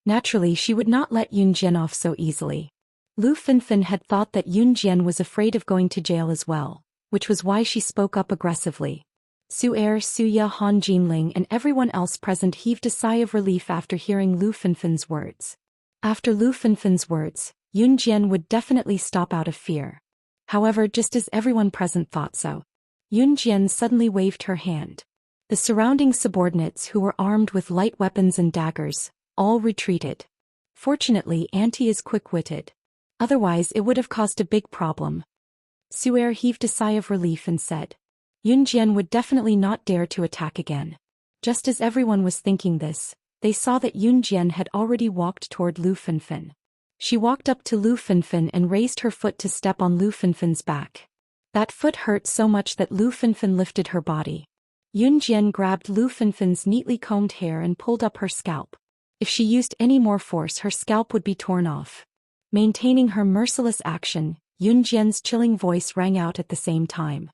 Naturally, she would not let Yun Jian off so easily. Lu Fenfen had thought that Yun Jian was afraid of going to jail as well, which was why she spoke up aggressively. Su'er, Suya, Han Jinling and everyone else present heaved a sigh of relief after hearing Lu Fenfen's words. After Lu Fenfen's words, Yun Jian would definitely stop out of fear. However, just as everyone present thought so, Yun Jian suddenly waved her hand. The surrounding subordinates who were armed with light weapons and daggers, all retreated. Fortunately, Auntie is quick-witted. Otherwise it would have caused a big problem. Su'er heaved a sigh of relief and said, Yun Jian would definitely not dare to attack again. Just as everyone was thinking this, they saw that Yun Jian had already walked toward Lu Fenfen. She walked up to Lu Fenfen and raised her foot to step on Lu Fenfen's back. That foot hurt so much that Lu Fenfen lifted her body. Yun Jian grabbed Lu Fenfen's neatly combed hair and pulled up her scalp. If she used any more force, her scalp would be torn off. Maintaining her merciless action, Yun Jian's chilling voice rang out at the same time.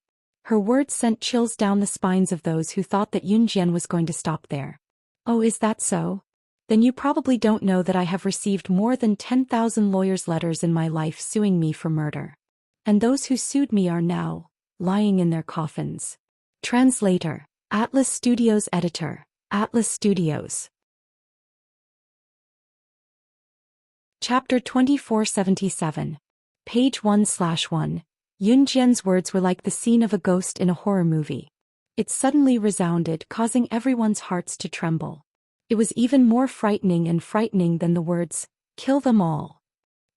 Her words sent chills down the spines of those who thought that Yun Jian was going to stop there. Oh, is that so? Then you probably don't know that I have received more than 10,000 lawyers' letters in my life suing me for murder. And those who sued me are now lying in their coffins. Translator, Atlas Studios Editor, Atlas Studios. Chapter 2477. Page 1/1. Yun Jian's words were like the scene of a ghost in a horror movie. It suddenly resounded, causing everyone's hearts to tremble. It was even more frightening than the words, "Kill them all."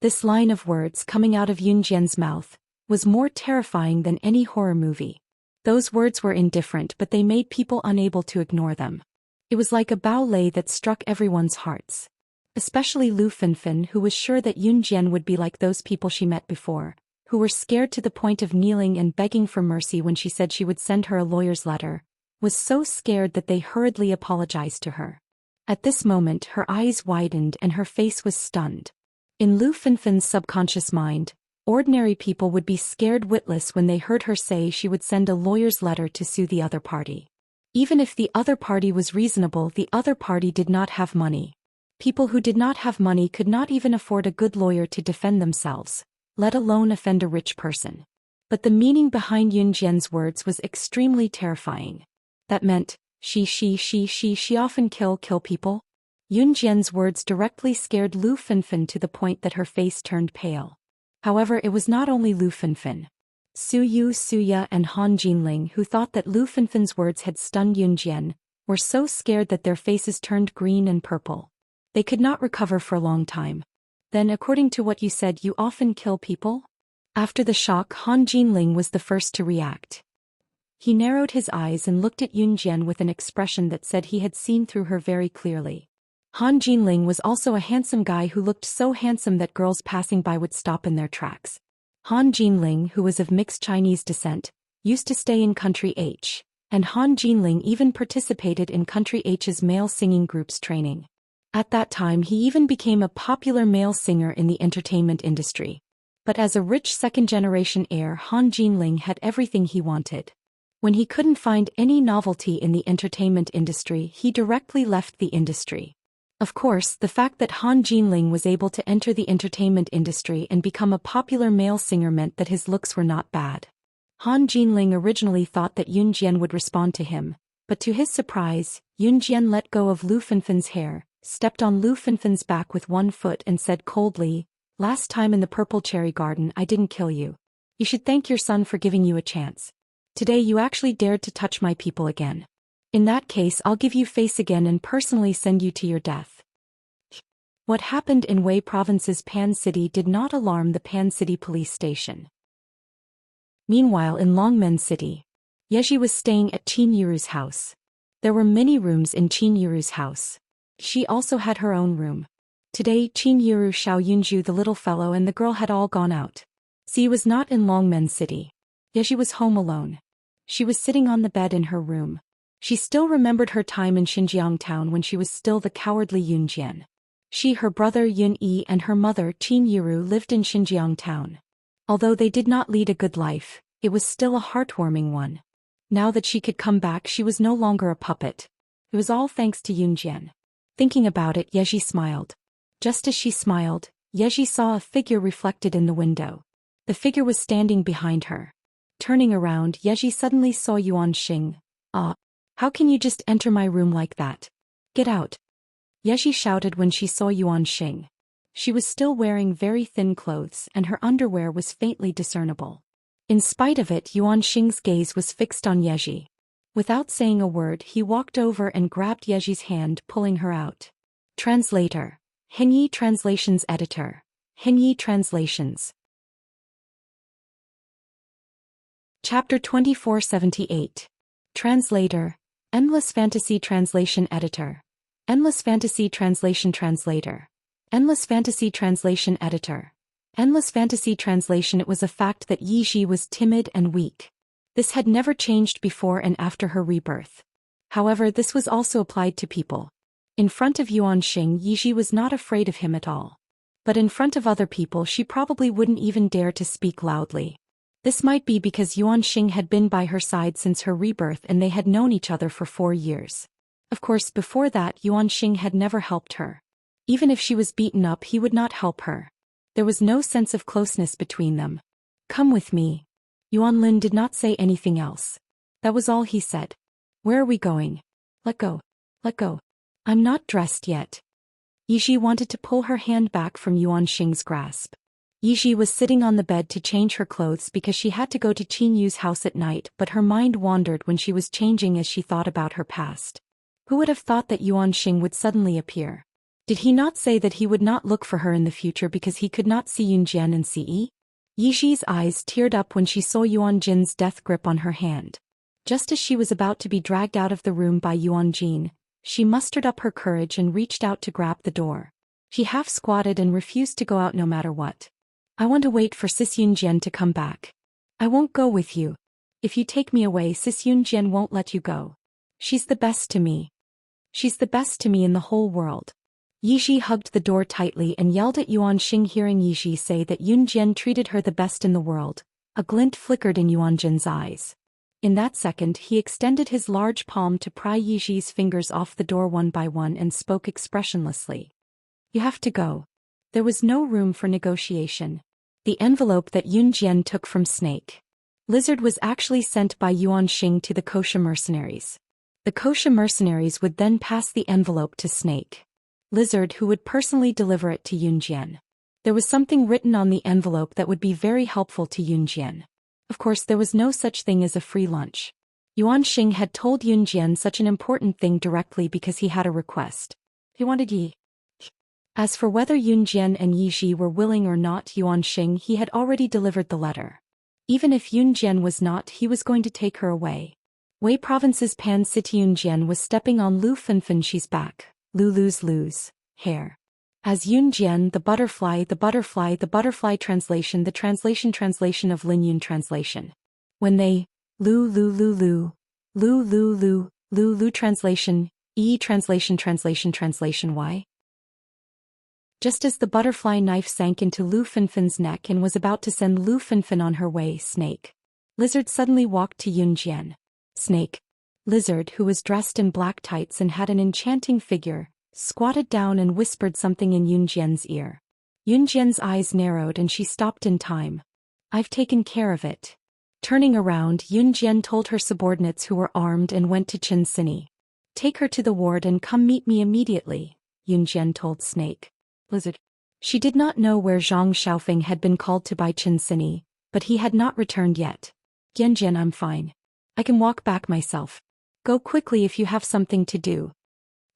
This line of words coming out of Yun Jian's mouth was more terrifying than any horror movie. Those words were indifferent, but they made people unable to ignore them. It was like a ballet that struck everyone's hearts. Especially Lu Fenfen, who was sure that Yun Jian would be like those people she met before, who were scared to the point of kneeling and begging for mercy when she said she would send her a lawyer's letter, was so scared that they hurriedly apologized to her. At this moment her eyes widened and her face was stunned. In Lu Fenfen's subconscious mind, ordinary people would be scared witless when they heard her say she would send a lawyer's letter to sue the other party. Even if the other party was reasonable, the other party did not have money. People who did not have money could not even afford a good lawyer to defend themselves, let alone offend a rich person. But the meaning behind Yun Jian's words was extremely terrifying. That meant, she often kill people? Yun Jian's words directly scared Lu Fenfen to the point that her face turned pale. However, it was not only Lu Fenfen. Suya and Han Jinling, who thought that Lu Fenfen's words had stunned Yun Jian, were so scared that their faces turned green and purple. They could not recover for a long time. Then, according to what you said, you often kill people? After the shock, Han Jinling was the first to react. He narrowed his eyes and looked at Yun Jian with an expression that said he had seen through her very clearly. Han Jinling was also a handsome guy who looked so handsome that girls passing by would stop in their tracks. Han Jinling, who was of mixed Chinese descent, used to stay in country H, And Han Jinling even participated in Country H's male singing group's training. At that time he even became a popular male singer in the entertainment industry. But as a rich second-generation heir, Han Jinling had everything he wanted. When he couldn't find any novelty in the entertainment industry, he directly left the industry. Of course, the fact that Han Jinling was able to enter the entertainment industry and become a popular male singer meant that his looks were not bad. Han Jinling originally thought that Yun Jian would respond to him, but to his surprise, Yun Jian let go of Lu Fenfen's hair, stepped on Lu Fenfen's back with one foot and said coldly, "Last time in the Purple Cherry Garden I didn't kill you. You should thank your son for giving you a chance. Today you actually dared to touch my people again. In that case I'll give you face again and personally send you to your death." What happened in Wei Province's Pan City did not alarm the Pan City police station. Meanwhile in Longmen City, Yeji was staying at Qin Yuru's house. There were many rooms in Qin Yuru's house. She also had her own room. Today Qin Yuru, Xiao Yunju, the little fellow, and the girl had all gone out. Xi was not in Longmen City. Yeji was home alone. She was sitting on the bed in her room. She still remembered her time in Xinjiang town when she was still the cowardly Yun Jian. She, her brother Yun Yi, and her mother Qin Yuru lived in Xinjiang town. Although they did not lead a good life, it was still a heartwarming one. Now that she could come back, she was no longer a puppet. It was all thanks to Yun Jian. Thinking about it, Yeji smiled. Just as she smiled, Yeji saw a figure reflected in the window. The figure was standing behind her. Turning around, Yeji suddenly saw Yuan Xing. "Ah, how can you just enter my room like that? Get out!" Yeji shouted when she saw Yuan Xing. She was still wearing very thin clothes and her underwear was faintly discernible. In spite of it, Yuan Xing's gaze was fixed on Yeji. Without saying a word, he walked over and grabbed Yeji's hand, pulling her out. Translator. Hengyi Translations Editor. Hengyi Translations. Chapter 2478. Translator. Endless Fantasy Translation Editor. Endless Fantasy Translation Translator. Endless Fantasy Translation Editor. Endless Fantasy Translation. It was a fact that Yi Ji was timid and weak. This had never changed before and after her rebirth. However, this was also applied to people. In front of Yuan Xing, Yi Ji was not afraid of him at all. But in front of other people she probably wouldn't even dare to speak loudly. This might be because Yuan Xing had been by her side since her rebirth and they had known each other for 4 years. Of course, before that Yuan Xing had never helped her. Even if she was beaten up, he would not help her. There was no sense of closeness between them. "Come with me." Yuan Lin did not say anything else. That was all he said. "Where are we going?" "Let go. Let go. I'm not dressed yet." Yi Ji wanted to pull her hand back from Yuan Xing's grasp. Yi Ji was sitting on the bed to change her clothes because she had to go to Qin Yu's house at night, but her mind wandered when she was changing as she thought about her past. Who would have thought that Yuan Xing would suddenly appear? Did he not say that he would not look for her in the future because he could not see Yun Jian and Ce? Yi Ji's eyes teared up when she saw Yuan Jin's death grip on her hand. Just as she was about to be dragged out of the room by Yuan Jin, she mustered up her courage and reached out to grab the door. She half squatted and refused to go out no matter what. "I want to wait for Sis Yun Jian to come back. I won't go with you. If you take me away, Sis Yun Jian won't let you go. She's the best to me. She's the best to me in the whole world." Yi Ji hugged the door tightly and yelled at Yuan Xing. Hearing Yi Ji say that Yun Jian treated her the best in the world, a glint flickered in Yuan Jin's eyes. In that second he extended his large palm to pry Yi Ji's fingers off the door one by one and spoke expressionlessly. "You have to go." There was no room for negotiation. The envelope that Yun Jian took from Snake Lizard was actually sent by Yuan Xing to the Kosha mercenaries. The Kosha mercenaries would then pass the envelope to Snake Lizard, who would personally deliver it to Yun Jian. There was something written on the envelope that would be very helpful to Yun Jian. Of course, there was no such thing as a free lunch. Yuan Xing had told Yun Jian such an important thing directly because he had a request. He wanted Yi. As for whether Yun Jian and Yi Ji were willing or not, Yuan Xing, he had already delivered the letter. Even if Yun Jian was not, he was going to take her away. Wei Province's Pan City. Yun Jian was stepping on Lu Fenfen's back, Lu's hair. As Yun Jian, the butterfly translation, the translation of Lin Yun translation. When they, Lu, Lu Lu Lu, Lu Lu translation, translation Y. Just as the butterfly knife sank into Lu Finfin's neck and was about to send Lu Finfin on her way, Snake Lizard suddenly walked to Yunjian. Snake Lizard, who was dressed in black tights and had an enchanting figure, squatted down and whispered something in Yunjian's ear. Yunjian's eyes narrowed and she stopped in time. I've taken care of it. Turning around, Yunjian told her subordinates who were armed and went to Qin Sini. Take her to the ward and come meet me immediately, Yunjian told Snake Lizard. She did not know where Zhang Xiaofeng had been called to by Qin Sini, but he had not returned yet. Yunjian, I'm fine. I can walk back myself. Go quickly if you have something to do.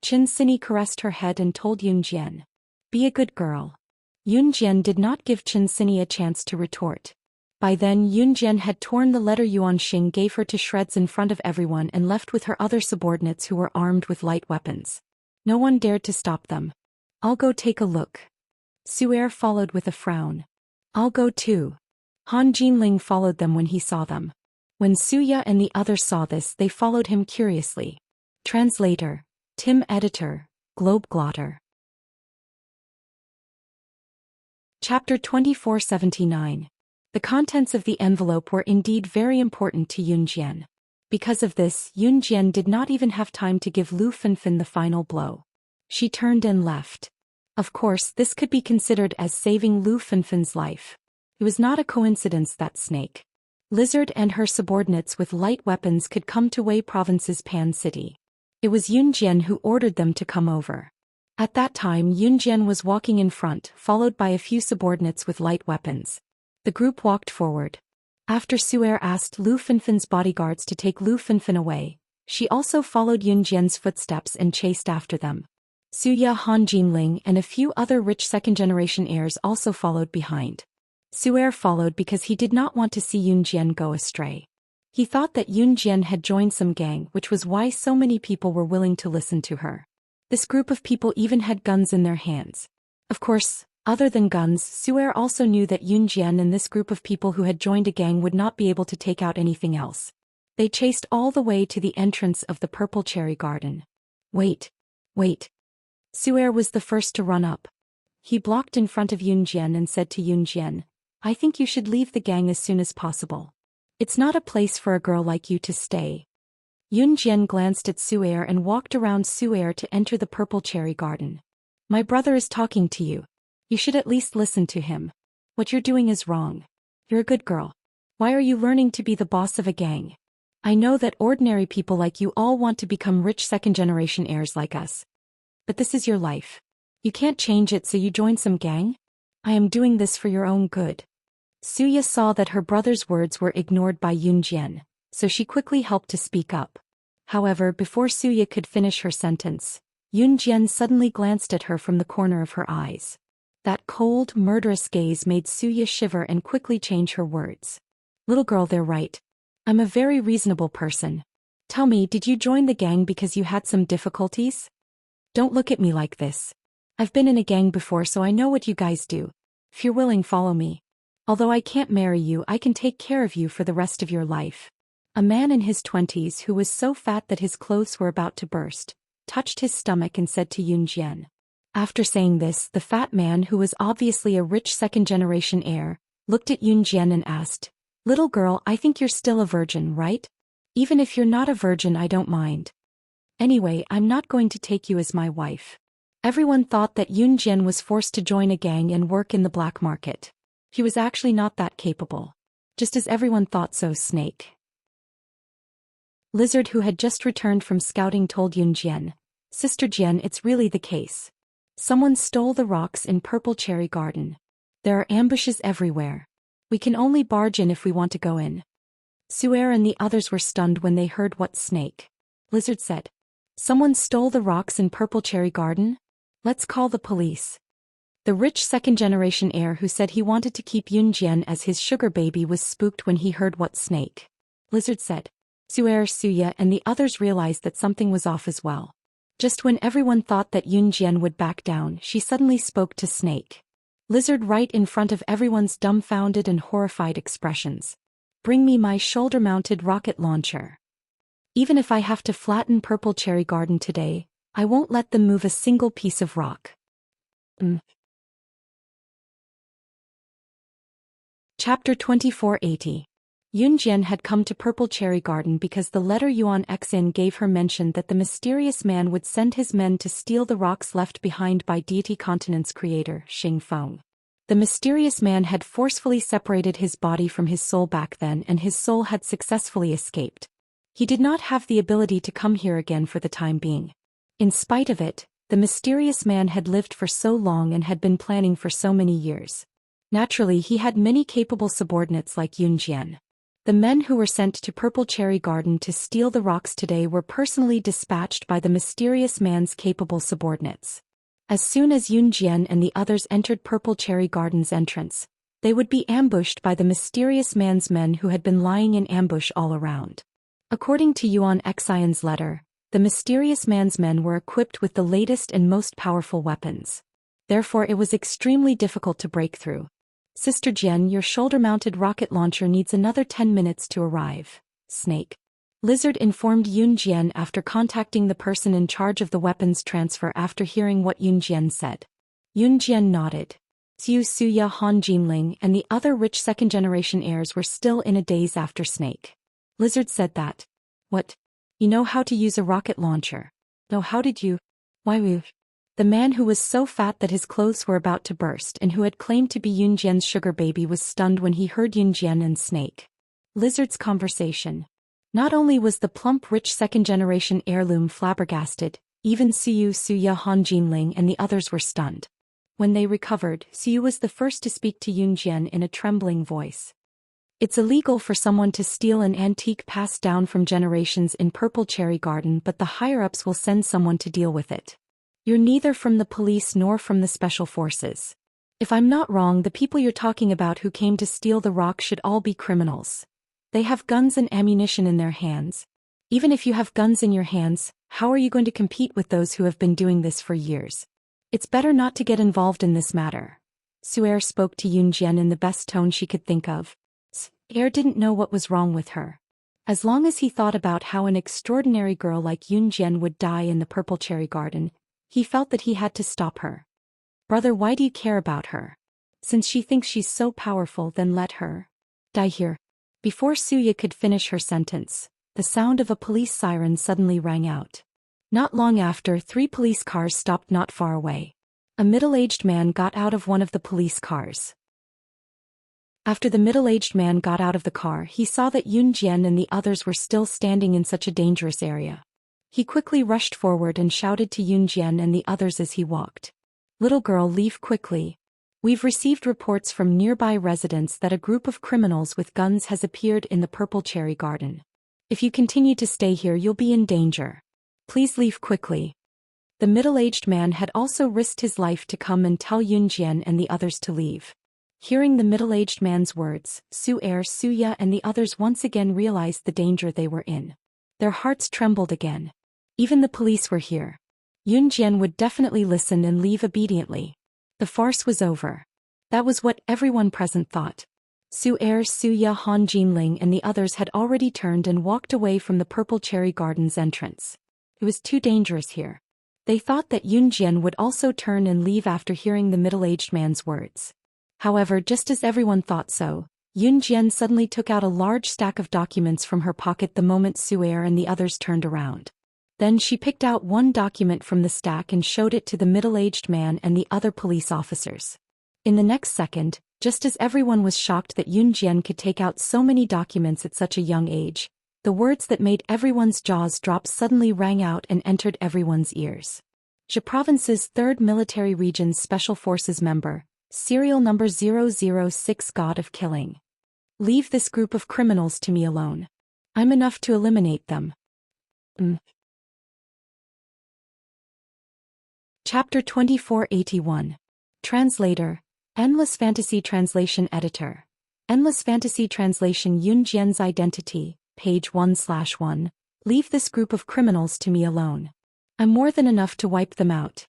Qin Sini caressed her head and told Yunjian. Be a good girl. Yunjian did not give Qin Sini a chance to retort. By then Yunjian had torn the letter Yuan Xing gave her to shreds in front of everyone and left with her other subordinates who were armed with light weapons. No one dared to stop them. I'll go take a look. Su'er followed with a frown. I'll go too. Han Jinling followed them when he saw them. When Suya and the others saw this, they followed him curiously. Translator, Tim Editor, Globeglotter. Chapter 2479. The contents of the envelope were indeed very important to Yunjian. Because of this, Yunjian did not even have time to give Lu Finfin the final blow. She turned and left. Of course, this could be considered as saving Lu Finfin's life. It was not a coincidence that Snake Lizard and her subordinates with light weapons could come to Wei Province's Pan City. It was Yunjian who ordered them to come over. At that time Yunjian was walking in front, followed by a few subordinates with light weapons. The group walked forward. After Su'er asked Lu Finfin's bodyguards to take Lu Finfin away, she also followed Yunjian's footsteps and chased after them. Suya, Han Jinling and a few other rich second-generation heirs also followed behind. Su'er followed because he did not want to see Yunjian go astray. He thought that Yunjian had joined some gang, which was why so many people were willing to listen to her. This group of people even had guns in their hands. Of course, other than guns, Su'er also knew that Yunjian and this group of people who had joined a gang would not be able to take out anything else. They chased all the way to the entrance of the Purple Cherry Garden. Wait. Su'er was the first to run up. He blocked in front of Yunjian and said to Yunjian, I think you should leave the gang as soon as possible. It's not a place for a girl like you to stay. Yunjian glanced at Su'er and walked around Su'er to enter the Purple Cherry Garden. My brother is talking to you. You should at least listen to him. What you're doing is wrong. You're a good girl. Why are you learning to be the boss of a gang? I know that ordinary people like you all want to become rich second-generation heirs like us. But this is your life. You can't change it, so you join some gang? I am doing this for your own good. Suya saw that her brother's words were ignored by Yunjian, so she quickly helped to speak up. However, before Suya could finish her sentence, Yunjian suddenly glanced at her from the corner of her eyes. That cold, murderous gaze made Suya shiver and quickly change her words. Little girl, they're right. I'm a very reasonable person. Tell me, did you join the gang because you had some difficulties? Don't look at me like this. I've been in a gang before, so I know what you guys do. If you're willing, follow me. Although I can't marry you, I can take care of you for the rest of your life. A man in his 20s who was so fat that his clothes were about to burst, touched his stomach and said to Yunjian. After saying this, the fat man, who was obviously a rich second-generation heir, looked at Yunjian and asked, Little girl, I think you're still a virgin, right? Even if you're not a virgin, I don't mind. Anyway, I'm not going to take you as my wife. Everyone thought that Yunjian was forced to join a gang and work in the black market. He was actually not that capable. Just as everyone thought so. Snake Lizard, who had just returned from scouting, told Yunjian, Sister Jian, it's really the case. Someone stole the rocks in Purple Cherry Garden. There are ambushes everywhere. We can only barge in if we want to go in. Su'er and the others were stunned when they heard what Snake Lizard said. Someone stole the rocks in Purple Cherry Garden? Let's call the police. The rich second-generation heir who said he wanted to keep Yunjian as his sugar baby was spooked when he heard what Snake Lizard said. Su'er, Suya and the others realized that something was off as well. Just when everyone thought that Yunjian would back down, she suddenly spoke to Snake Lizard right in front of everyone's dumbfounded and horrified expressions. Bring me my shoulder-mounted rocket launcher. Even if I have to flatten Purple Cherry Garden today, I won't let them move a single piece of rock. Chapter 2480. Yunjian had come to Purple Cherry Garden because the letter Yuan Xin gave her mentioned that the mysterious man would send his men to steal the rocks left behind by Deity Continent's creator, Xing Feng. The mysterious man had forcefully separated his body from his soul back then, and his soul had successfully escaped. He did not have the ability to come here again for the time being. In spite of it, the mysterious man had lived for so long and had been planning for so many years. Naturally, he had many capable subordinates like Yunjian. The men who were sent to Purple Cherry Garden to steal the rocks today were personally dispatched by the mysterious man's capable subordinates. As soon as Yunjian and the others entered Purple Cherry Garden's entrance, they would be ambushed by the mysterious man's men who had been lying in ambush all around. According to Yuan Xian's letter, the mysterious man's men were equipped with the latest and most powerful weapons. Therefore, it was extremely difficult to break through. Sister Jian, your shoulder-mounted rocket launcher needs another 10 minutes to arrive. Snake. Lizard informed Yunjian after contacting the person in charge of the weapons transfer after hearing what Yunjian said. Yunjian nodded. Xiu Suya, Han Jinling, and the other rich second-generation heirs were still in a daze after Snake. Lizard said that. What? You know how to use a rocket launcher? No, how did you? Why? The man who was so fat that his clothes were about to burst and who had claimed to be Yunjian's sugar baby was stunned when he heard Yunjian and Snake. Lizard's conversation. Not only was the plump rich second-generation heirloom flabbergasted, even Xiu Suya, Han Jinling, and the others were stunned. When they recovered, Xiu was the first to speak to Yunjian in a trembling voice. It's illegal for someone to steal an antique passed down from generations in Purple Cherry Garden, but the higher-ups will send someone to deal with it. You're neither from the police nor from the special forces. If I'm not wrong, the people you're talking about who came to steal the rock should all be criminals. They have guns and ammunition in their hands. Even if you have guns in your hands, how are you going to compete with those who have been doing this for years? It's better not to get involved in this matter. Su'er spoke to Yunjian in the best tone she could think of. Su'er didn't know what was wrong with her. As long as he thought about how an extraordinary girl like Yunjian would die in the Purple Cherry Garden, he felt that he had to stop her. Brother, why do you care about her? Since she thinks she's so powerful, then let her die here. Before Suya could finish her sentence, the sound of a police siren suddenly rang out. Not long after, 3 police cars stopped not far away. A middle-aged man got out of one of the police cars. After the middle-aged man got out of the car, he saw that Yunjian and the others were still standing in such a dangerous area. He quickly rushed forward and shouted to Yunjian and the others as he walked. Little girl, leave quickly. We've received reports from nearby residents that a group of criminals with guns has appeared in the Purple Cherry Garden. If you continue to stay here, you'll be in danger. Please leave quickly. The middle-aged man had also risked his life to come and tell Yunjian and the others to leave. Hearing the middle-aged man's words, Su'er, Suya, and the others once again realized the danger they were in. Their hearts trembled again. Even the police were here. Yunjian would definitely listen and leave obediently. The farce was over. That was what everyone present thought. Su'er, Suya, Han Jinling, and the others had already turned and walked away from the Purple Cherry Garden's entrance. It was too dangerous here. They thought that Yunjian would also turn and leave after hearing the middle-aged man's words. However, just as everyone thought so, Yunjian suddenly took out a large stack of documents from her pocket the moment Su'er and the others turned around. Then she picked out one document from the stack and showed it to the middle-aged man and the other police officers. In the next second, just as everyone was shocked that Yunjian could take out so many documents at such a young age, the words that made everyone's jaws drop suddenly rang out and entered everyone's ears. Zhe Province's 3rd Military Region's Special Forces member, serial number 006, God of Killing. Leave this group of criminals to me alone. I'm enough to eliminate them. Chapter 2481. Translator. Endless Fantasy Translation Editor. Endless Fantasy Translation. Yunjian's Identity, page 1/1. Leave this group of criminals to me alone. I'm more than enough to wipe them out.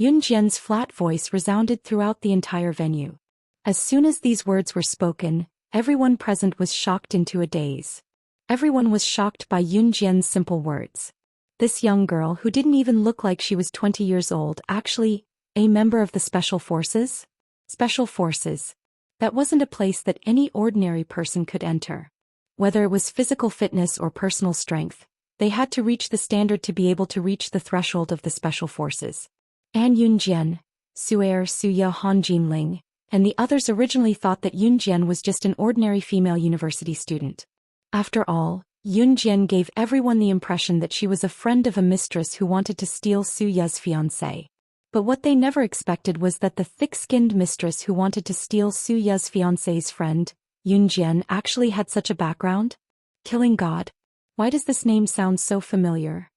Yunjian's flat voice resounded throughout the entire venue. As soon as these words were spoken, everyone present was shocked into a daze. Everyone was shocked by Yun Jian's simple words. This young girl who didn't even look like she was 20 years old actually, a member of the Special Forces? Special Forces. That wasn't a place that any ordinary person could enter. Whether it was physical fitness or personal strength, they had to reach the standard to be able to reach the threshold of the Special Forces. An Yunjian, Su'er Suya Han Jinling, and the others originally thought that Yun Jian was just an ordinary female university student. After all, Yun Jian gave everyone the impression that she was a friend of a mistress who wanted to steal Su Ya's fiancé. But what they never expected was that the thick-skinned mistress who wanted to steal Su Ya's fiancé's friend, Yun Jian, actually had such a background? Killing God? Why does this name sound so familiar?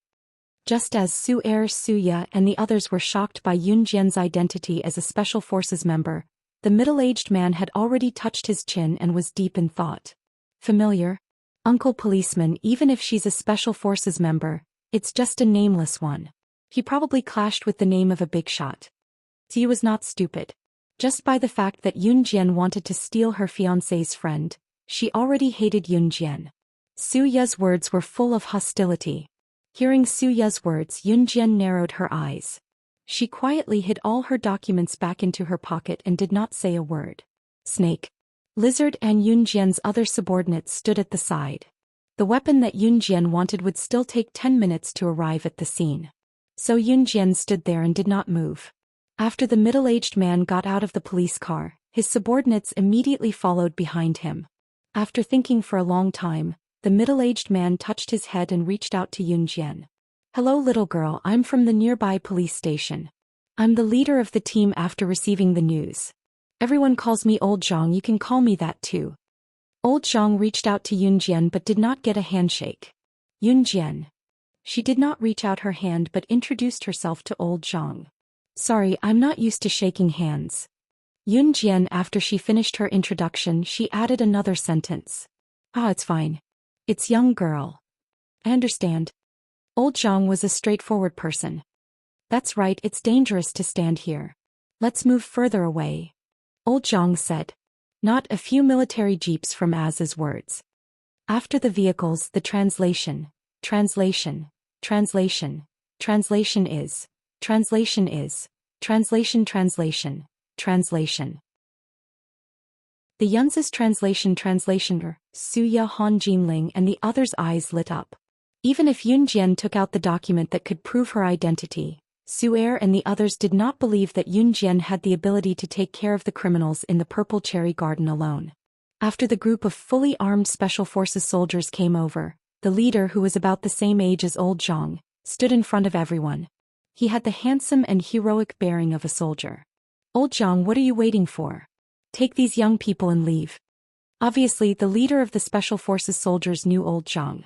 Just as Su'er Suya and the others were shocked by Yun Jian's identity as a Special Forces member, the middle-aged man had already touched his chin and was deep in thought. Familiar? Uncle Policeman, even if she's a Special Forces member, it's just a nameless one. He probably clashed with the name of a big shot. He was not stupid. Just by the fact that Yun Jian wanted to steal her fiancé's friend, she already hated Yun Jian. Su Ya's words were full of hostility. Hearing Su Ya's words, Yun Jian narrowed her eyes. She quietly hid all her documents back into her pocket and did not say a word. Snake. Lizard and Yun Jian's other subordinates stood at the side. The weapon that Yun Jian wanted would still take 10 minutes to arrive at the scene. So Yun Jian stood there and did not move. After the middle-aged man got out of the police car, his subordinates immediately followed behind him. After thinking for a long time, the middle-aged man touched his head and reached out to Yun Jian. Hello little girl, I'm from the nearby police station. I'm the leader of the team after receiving the news. Everyone calls me Old Zhang, you can call me that too. Old Zhang reached out to Yun Jian but did not get a handshake. Yun Jian. She did not reach out her hand but introduced herself to Old Zhang. Sorry, I'm not used to shaking hands. Yun Jian, after she finished her introduction, she added another sentence. It's fine. It's young girl. I understand. Old Zhang was a straightforward person. That's right, it's dangerous to stand here. Let's move further away. Old Zhang said. Not a few military jeeps from Az's words. After the vehicles, the translation is, translation, translation. The Yun's translationer, Suya Han Jinling and the others' eyes lit up. Even if Yun Jian took out the document that could prove her identity, Su'er and the others did not believe that Yun Jian had the ability to take care of the criminals in the Purple Cherry Garden alone. After the group of fully armed Special Forces soldiers came over, the leader, who was about the same age as Old Zhang, stood in front of everyone. He had the handsome and heroic bearing of a soldier. Old Zhang, what are you waiting for? Take these young people and leave. Obviously, the leader of the Special Forces soldiers knew Old Zhang.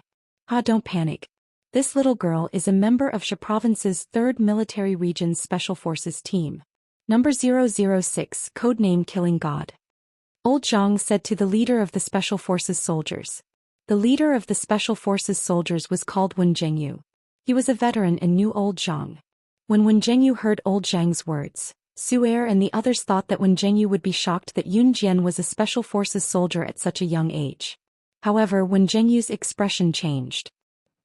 Don't panic. This little girl is a member of Sha Province's 3rd Military Region's Special Forces team. Number 006, codename Killing God. Old Zhang said to the leader of the Special Forces soldiers. The leader of the Special Forces soldiers was called Wen Zhengyu. He was a veteran and knew Old Zhang. When Wen Zhengyu heard Old Zhang's words, Su'er and the others thought that Wen Zhengyu would be shocked that Yun Jian was a Special Forces soldier at such a young age. However, Wen Zhengyu's expression changed.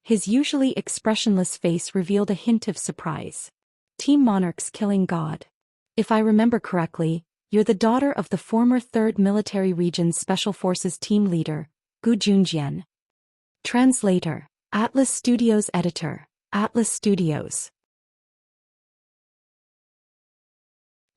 His usually expressionless face revealed a hint of surprise. Team Monarch's Killing God. If I remember correctly, you're the daughter of the former 3rd Military Region's Special Forces team leader, Gu Junjian. Translator, Atlas Studios Editor, Atlas Studios.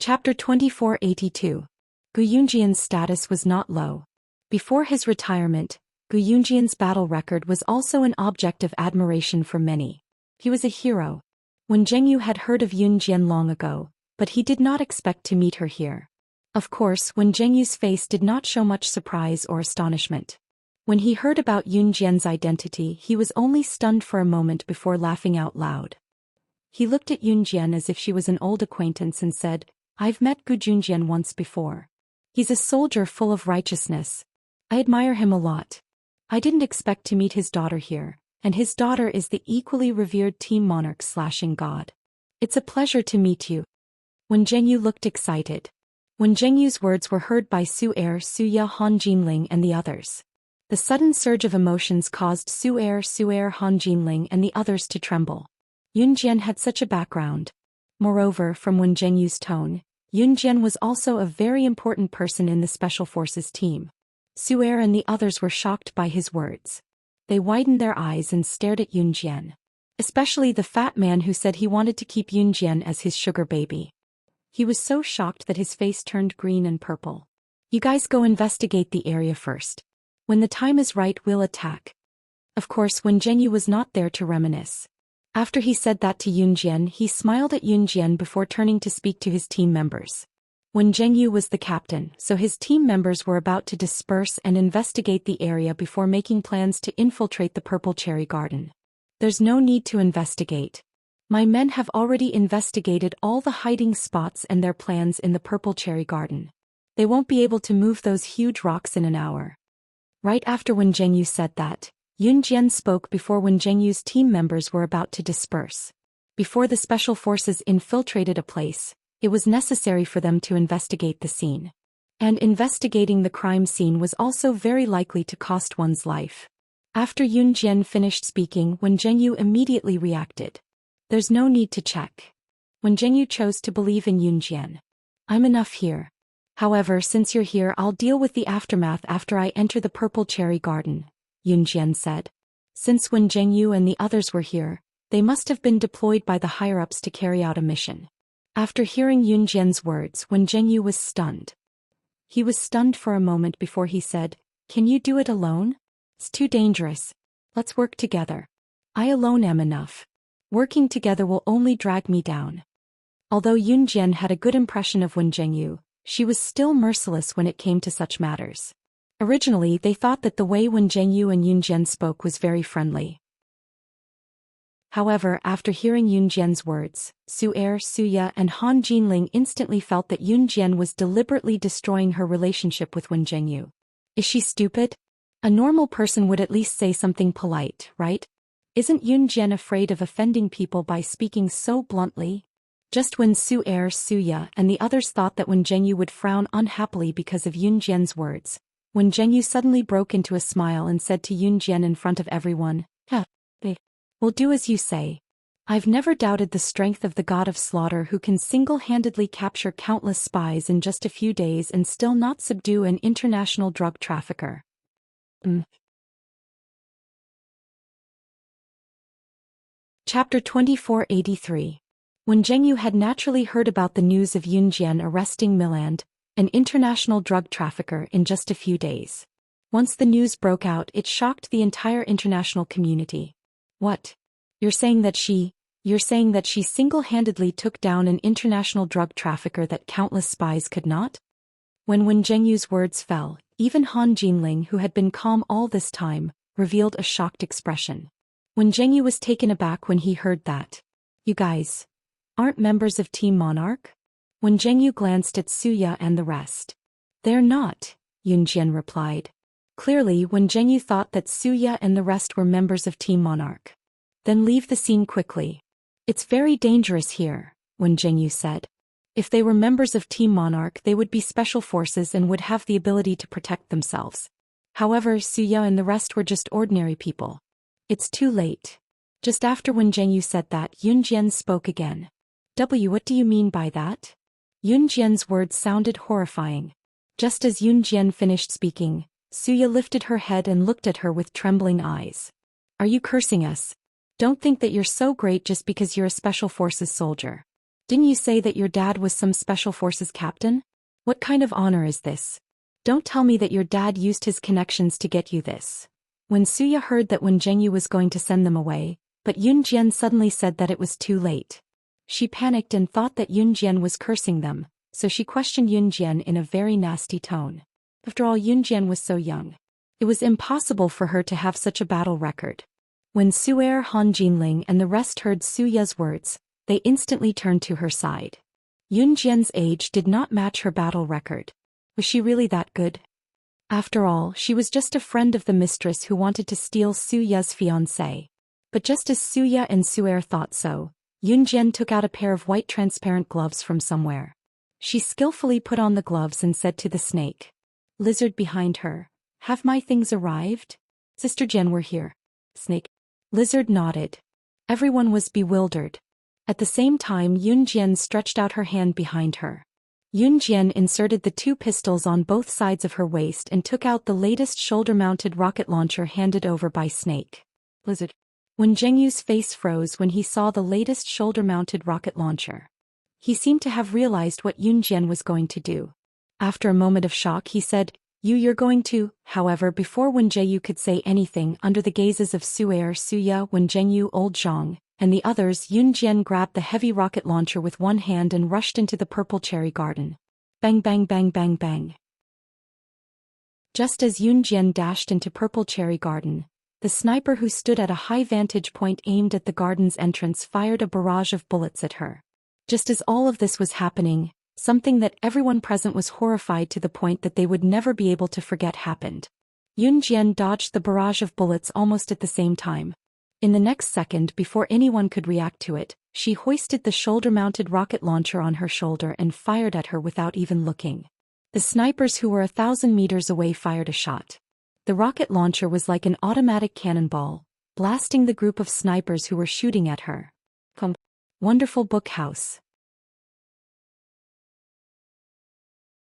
Chapter 2482. Gu Yunjian's status was not low. Before his retirement, Gu Yunjian's battle record was also an object of admiration for many. He was a hero. Wen Zhengyu had heard of Yun Jian long ago, but he did not expect to meet her here. Of course, Wen Zhengyu's face did not show much surprise or astonishment. When he heard about Yun Jian's identity, he was only stunned for a moment before laughing out loud. He looked at Yun Jian as if she was an old acquaintance and said, I've met Gu Junjian once before. He's a soldier full of righteousness. I admire him a lot. I didn't expect to meet his daughter here, and his daughter is the equally revered Team Monarch / God. It's a pleasure to meet you. Wen Zhengyu looked excited. Wen Zhengyu's words were heard by Su'er Suya Han Jinling and the others. The sudden surge of emotions caused Su'er, Han Jinling and the others to tremble. Yunjian had such a background. Moreover, from Wen Zhengyu's tone, Yunjian was also a very important person in the Special Forces team. Su'er and the others were shocked by his words. They widened their eyes and stared at Yunjian. Especially the fat man who said he wanted to keep Yunjian as his sugar baby. He was so shocked that his face turned green and purple. You guys go investigate the area first. When the time is right, we'll attack. Of course, Wen Zhenyu was not there to reminisce. After he said that to Yunjian, he smiled at Yunjian before turning to speak to his team members. Wen Zhenyu was the captain, so his team members were about to disperse and investigate the area before making plans to infiltrate the Purple Cherry Garden. There's no need to investigate. My men have already investigated all the hiding spots and their plans in the Purple Cherry Garden. They won't be able to move those huge rocks in an hour. Right after Wen Zhenyu said that, Yunjian spoke before Wen Zhenyu's team members were about to disperse. Before the special forces infiltrated a place, it was necessary for them to investigate the scene. And investigating the crime scene was also very likely to cost one's life. After Yunjian finished speaking, Wen Zhenyu immediately reacted. There's no need to check. Wen Zhenyu chose to believe in Yunjian. I'm enough here. However, since you're here, I'll deal with the aftermath after I enter the Purple Cherry Garden, Yunjian said. Since Wen Zhenyu and the others were here, they must have been deployed by the higher-ups to carry out a mission. After hearing Yunjian's words, Wen Zhenyu was stunned. He was stunned for a moment before he said, "Can you do it alone? It's too dangerous. Let's work together. I alone am enough. Working together will only drag me down." Although Yunjian had a good impression of Wen Zhenyu, she was still merciless when it came to such matters. Originally, they thought that the way Wen Zhenyu and Yunjian spoke was very friendly. However, after hearing Yunjian's words, Su'er, Suya and Han Jinling instantly felt that Yunjian was deliberately destroying her relationship with Wen Zhenyu. Is she stupid? A normal person would at least say something polite, right? Isn't Yunjian afraid of offending people by speaking so bluntly? Just when Su'er, Suya and the others thought that Wen Zhenyu would frown unhappily because of Yunjian's words, Wen Zhenyu suddenly broke into a smile and said to Yunjian in front of everyone, "They will do as you say. I've never doubted the strength of the god of slaughter who can single-handedly capture countless spies in just a few days and still not subdue an international drug trafficker." Chapter 2483. Wen Zhenyu had naturally heard about the news of Yunjian arresting Miland, an international drug trafficker, in just a few days. Once the news broke out, it shocked the entire international community. What? You're saying that she single-handedly took down an international drug trafficker that countless spies could not? When Wen Zhenyu's words fell, even Han Jinling, who had been calm all this time, revealed a shocked expression. Wen Zhenyu was taken aback when he heard that. You guys aren't members of Team Monarch? Wen Zhenyu glanced at Suya and the rest. They're not, Yunjian replied. Clearly, Wen Zhenyu thought that Suya and the rest were members of Team Monarch. Then leave the scene quickly. It's very dangerous here, Wen Zhenyu said. If they were members of Team Monarch, they would be special forces and would have the ability to protect themselves. However, Suya and the rest were just ordinary people. It's too late. Just after Wen Zhenyu said that, Yunjian spoke again. What do you mean by that? Yunjian's words sounded horrifying. Just as Yunjian finished speaking, Suya lifted her head and looked at her with trembling eyes. Are you cursing us? Don't think that you're so great just because you're a Special Forces soldier. Didn't you say that your dad was some Special Forces captain? What kind of honor is this? Don't tell me that your dad used his connections to get you this. When Suya heard that Wen Zhenyu was going to send them away, but Yunjian suddenly said that it was too late. She panicked and thought that Yunjian was cursing them, so she questioned Yunjian in a very nasty tone. After all, Yunjian was so young. It was impossible for her to have such a battle record. When Su'er, Han Jinling and the rest heard Suya's words, they instantly turned to her side. Yunjian's age did not match her battle record. Was she really that good? After all, she was just a friend of the mistress who wanted to steal Suya's fiancé. But just as Suya and Su'er thought so, Yunjian took out a pair of white transparent gloves from somewhere. She skillfully put on the gloves and said to the snake, lizard behind her, Have my things arrived? Sister Jen, we're here. Snake. Lizard nodded. Everyone was bewildered. At the same time, Yun Jian stretched out her hand behind her. Yun Jian inserted the 2 pistols on both sides of her waist and took out the latest shoulder-mounted rocket launcher handed over by Snake. Lizard. When Zhengyu's face froze when he saw the latest shoulder-mounted rocket launcher. He seemed to have realized what Yun Jian was going to do. After a moment of shock, he said, You're going to. However, before Wen Zheyu could say anything, under the gazes of Su'er, Suya, Wen Zhengyu, Old Zhang, and the others, Yun Jian grabbed the heavy rocket launcher with one hand and rushed into the purple cherry garden. Bang bang bang bang bang. Just as Yun Jian dashed into purple cherry garden, the sniper who stood at a high vantage point aimed at the garden's entrance fired a barrage of bullets at her. Just as all of this was happening, something that everyone present was horrified to the point that they would never be able to forget happened. Yun Jian dodged the barrage of bullets almost at the same time. In the next second, before anyone could react to it, she hoisted the shoulder-mounted rocket launcher on her shoulder and fired at her without even looking. The snipers who were 1,000 meters away fired a shot. The rocket launcher was like an automatic cannonball, blasting the group of snipers who were shooting at her. Wonderful Book House.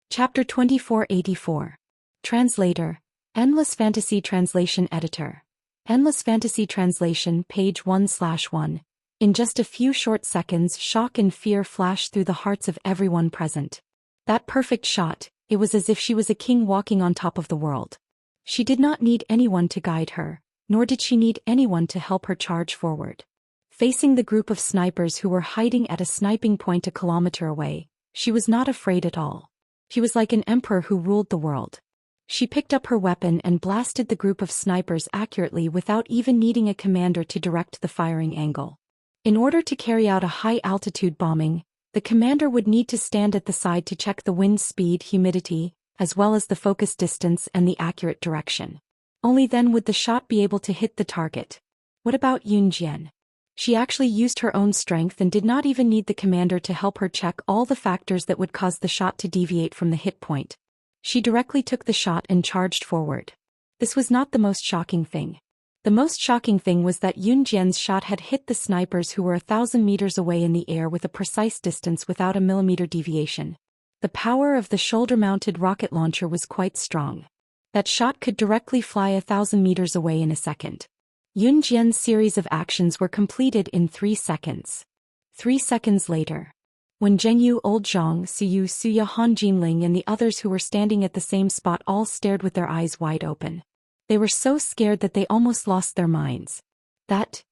Chapter 2484. Translator. Endless Fantasy Translation Editor. Endless Fantasy Translation, page 1/1. In just a few short seconds, shock and fear flashed through the hearts of everyone present. That perfect shot, it was as if she was a king walking on top of the world. She did not need anyone to guide her, nor did she need anyone to help her charge forward. Facing the group of snipers who were hiding at a sniping point a kilometer away, she was not afraid at all. She was like an emperor who ruled the world. She picked up her weapon and blasted the group of snipers accurately without even needing a commander to direct the firing angle. In order to carry out a high-altitude bombing, the commander would need to stand at the side to check the wind speed, humidity, as well as the focus distance and the accurate direction. Only then would the shot be able to hit the target. What about Yun Jian? She actually used her own strength and did not even need the commander to help her check all the factors that would cause the shot to deviate from the hit point. She directly took the shot and charged forward. This was not the most shocking thing. The most shocking thing was that Yun Jian's shot had hit the snipers who were 1,000 meters away in the air with a precise distance without a millimeter deviation. The power of the shoulder-mounted rocket launcher was quite strong. That shot could directly fly 1,000 meters away in a second. Yun Jian's series of actions were completed in 3 seconds. 3 seconds later, when Zhengyu, Old Zhang, Suyu, Suya, Han Jinling and the others who were standing at the same spot all stared with their eyes wide open. They were so scared that they almost lost their minds. That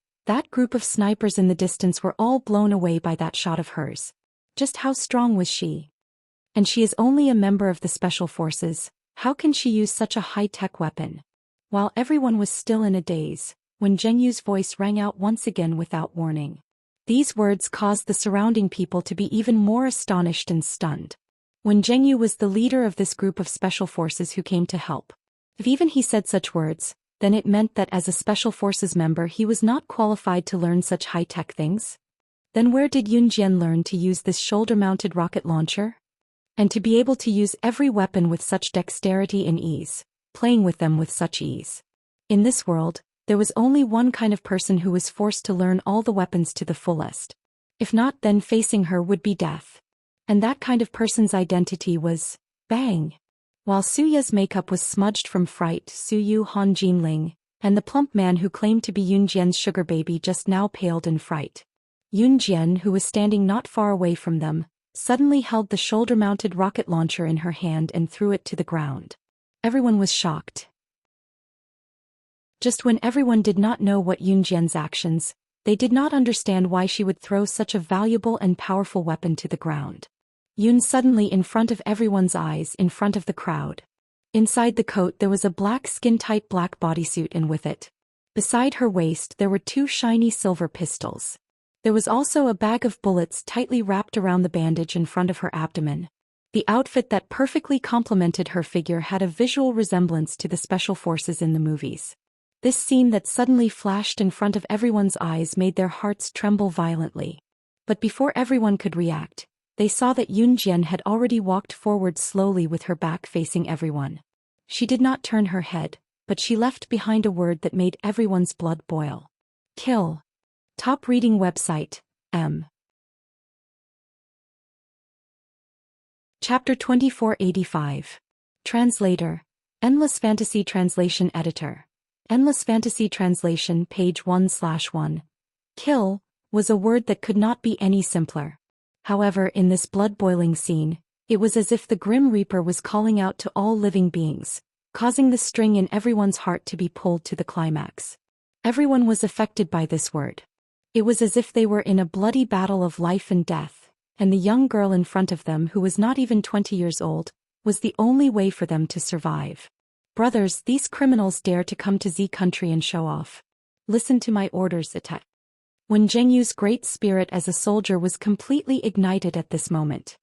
group of snipers in the distance were all blown away by that shot of hers. Just how strong was she? And she is only a member of the Special Forces. How can she use such a high-tech weapon? While everyone was still in a daze, when Zhengyu's voice rang out once again without warning. These words caused the surrounding people to be even more astonished and stunned. When Zhengyu was the leader of this group of special forces who came to help. If even he said such words, then it meant that as a special forces member he was not qualified to learn such high-tech things. Then where did Yun Jian learn to use this shoulder-mounted rocket launcher? And to be able to use every weapon with such dexterity and ease, playing with them with such ease. In this world, there was only one kind of person who was forced to learn all the weapons to the fullest. If not, then facing her would be death. And that kind of person's identity was Bang. While Suya's makeup was smudged from fright, Suyu, Han Jinling, and the plump man who claimed to be Yun Jian's sugar baby just now paled in fright. Yun Jian, who was standing not far away from them, suddenly held the shoulder-mounted rocket launcher in her hand and threw it to the ground. Everyone was shocked. Just when everyone did not know what Yun Jian's actions, they did not understand why she would throw such a valuable and powerful weapon to the ground. Yun suddenly in front of everyone's eyes, in front of the crowd. Inside the coat there was a black skin-tight black bodysuit and with it, beside her waist there were 2 shiny silver pistols. There was also a bag of bullets tightly wrapped around the bandage in front of her abdomen. The outfit that perfectly complemented her figure had a visual resemblance to the special forces in the movies. This scene that suddenly flashed in front of everyone's eyes made their hearts tremble violently. But before everyone could react, they saw that Yun Jian had already walked forward slowly with her back facing everyone. She did not turn her head, but she left behind a word that made everyone's blood boil. Kill. Top reading website, M. Chapter 2485. Translator. Endless Fantasy Translation Editor. Endless Fantasy Translation page 1/1. Kill was a word that could not be any simpler. However, in this blood-boiling scene, it was as if the Grim Reaper was calling out to all living beings, causing the string in everyone's heart to be pulled to the climax. Everyone was affected by this word. It was as if they were in a bloody battle of life and death, and the young girl in front of them, who was not even 20 years old, was the only way for them to survive. Brothers, these criminals dare to come to Z country and show off. Listen to my orders, attack. When Zhengyu's great spirit as a soldier was completely ignited at this moment.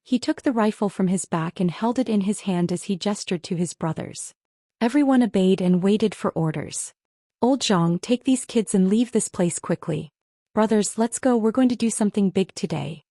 He took the rifle from his back and held it in his hand as he gestured to his brothers. Everyone obeyed and waited for orders. Old Zhang, take these kids and leave this place quickly. Brothers, let's go, we're going to do something big today.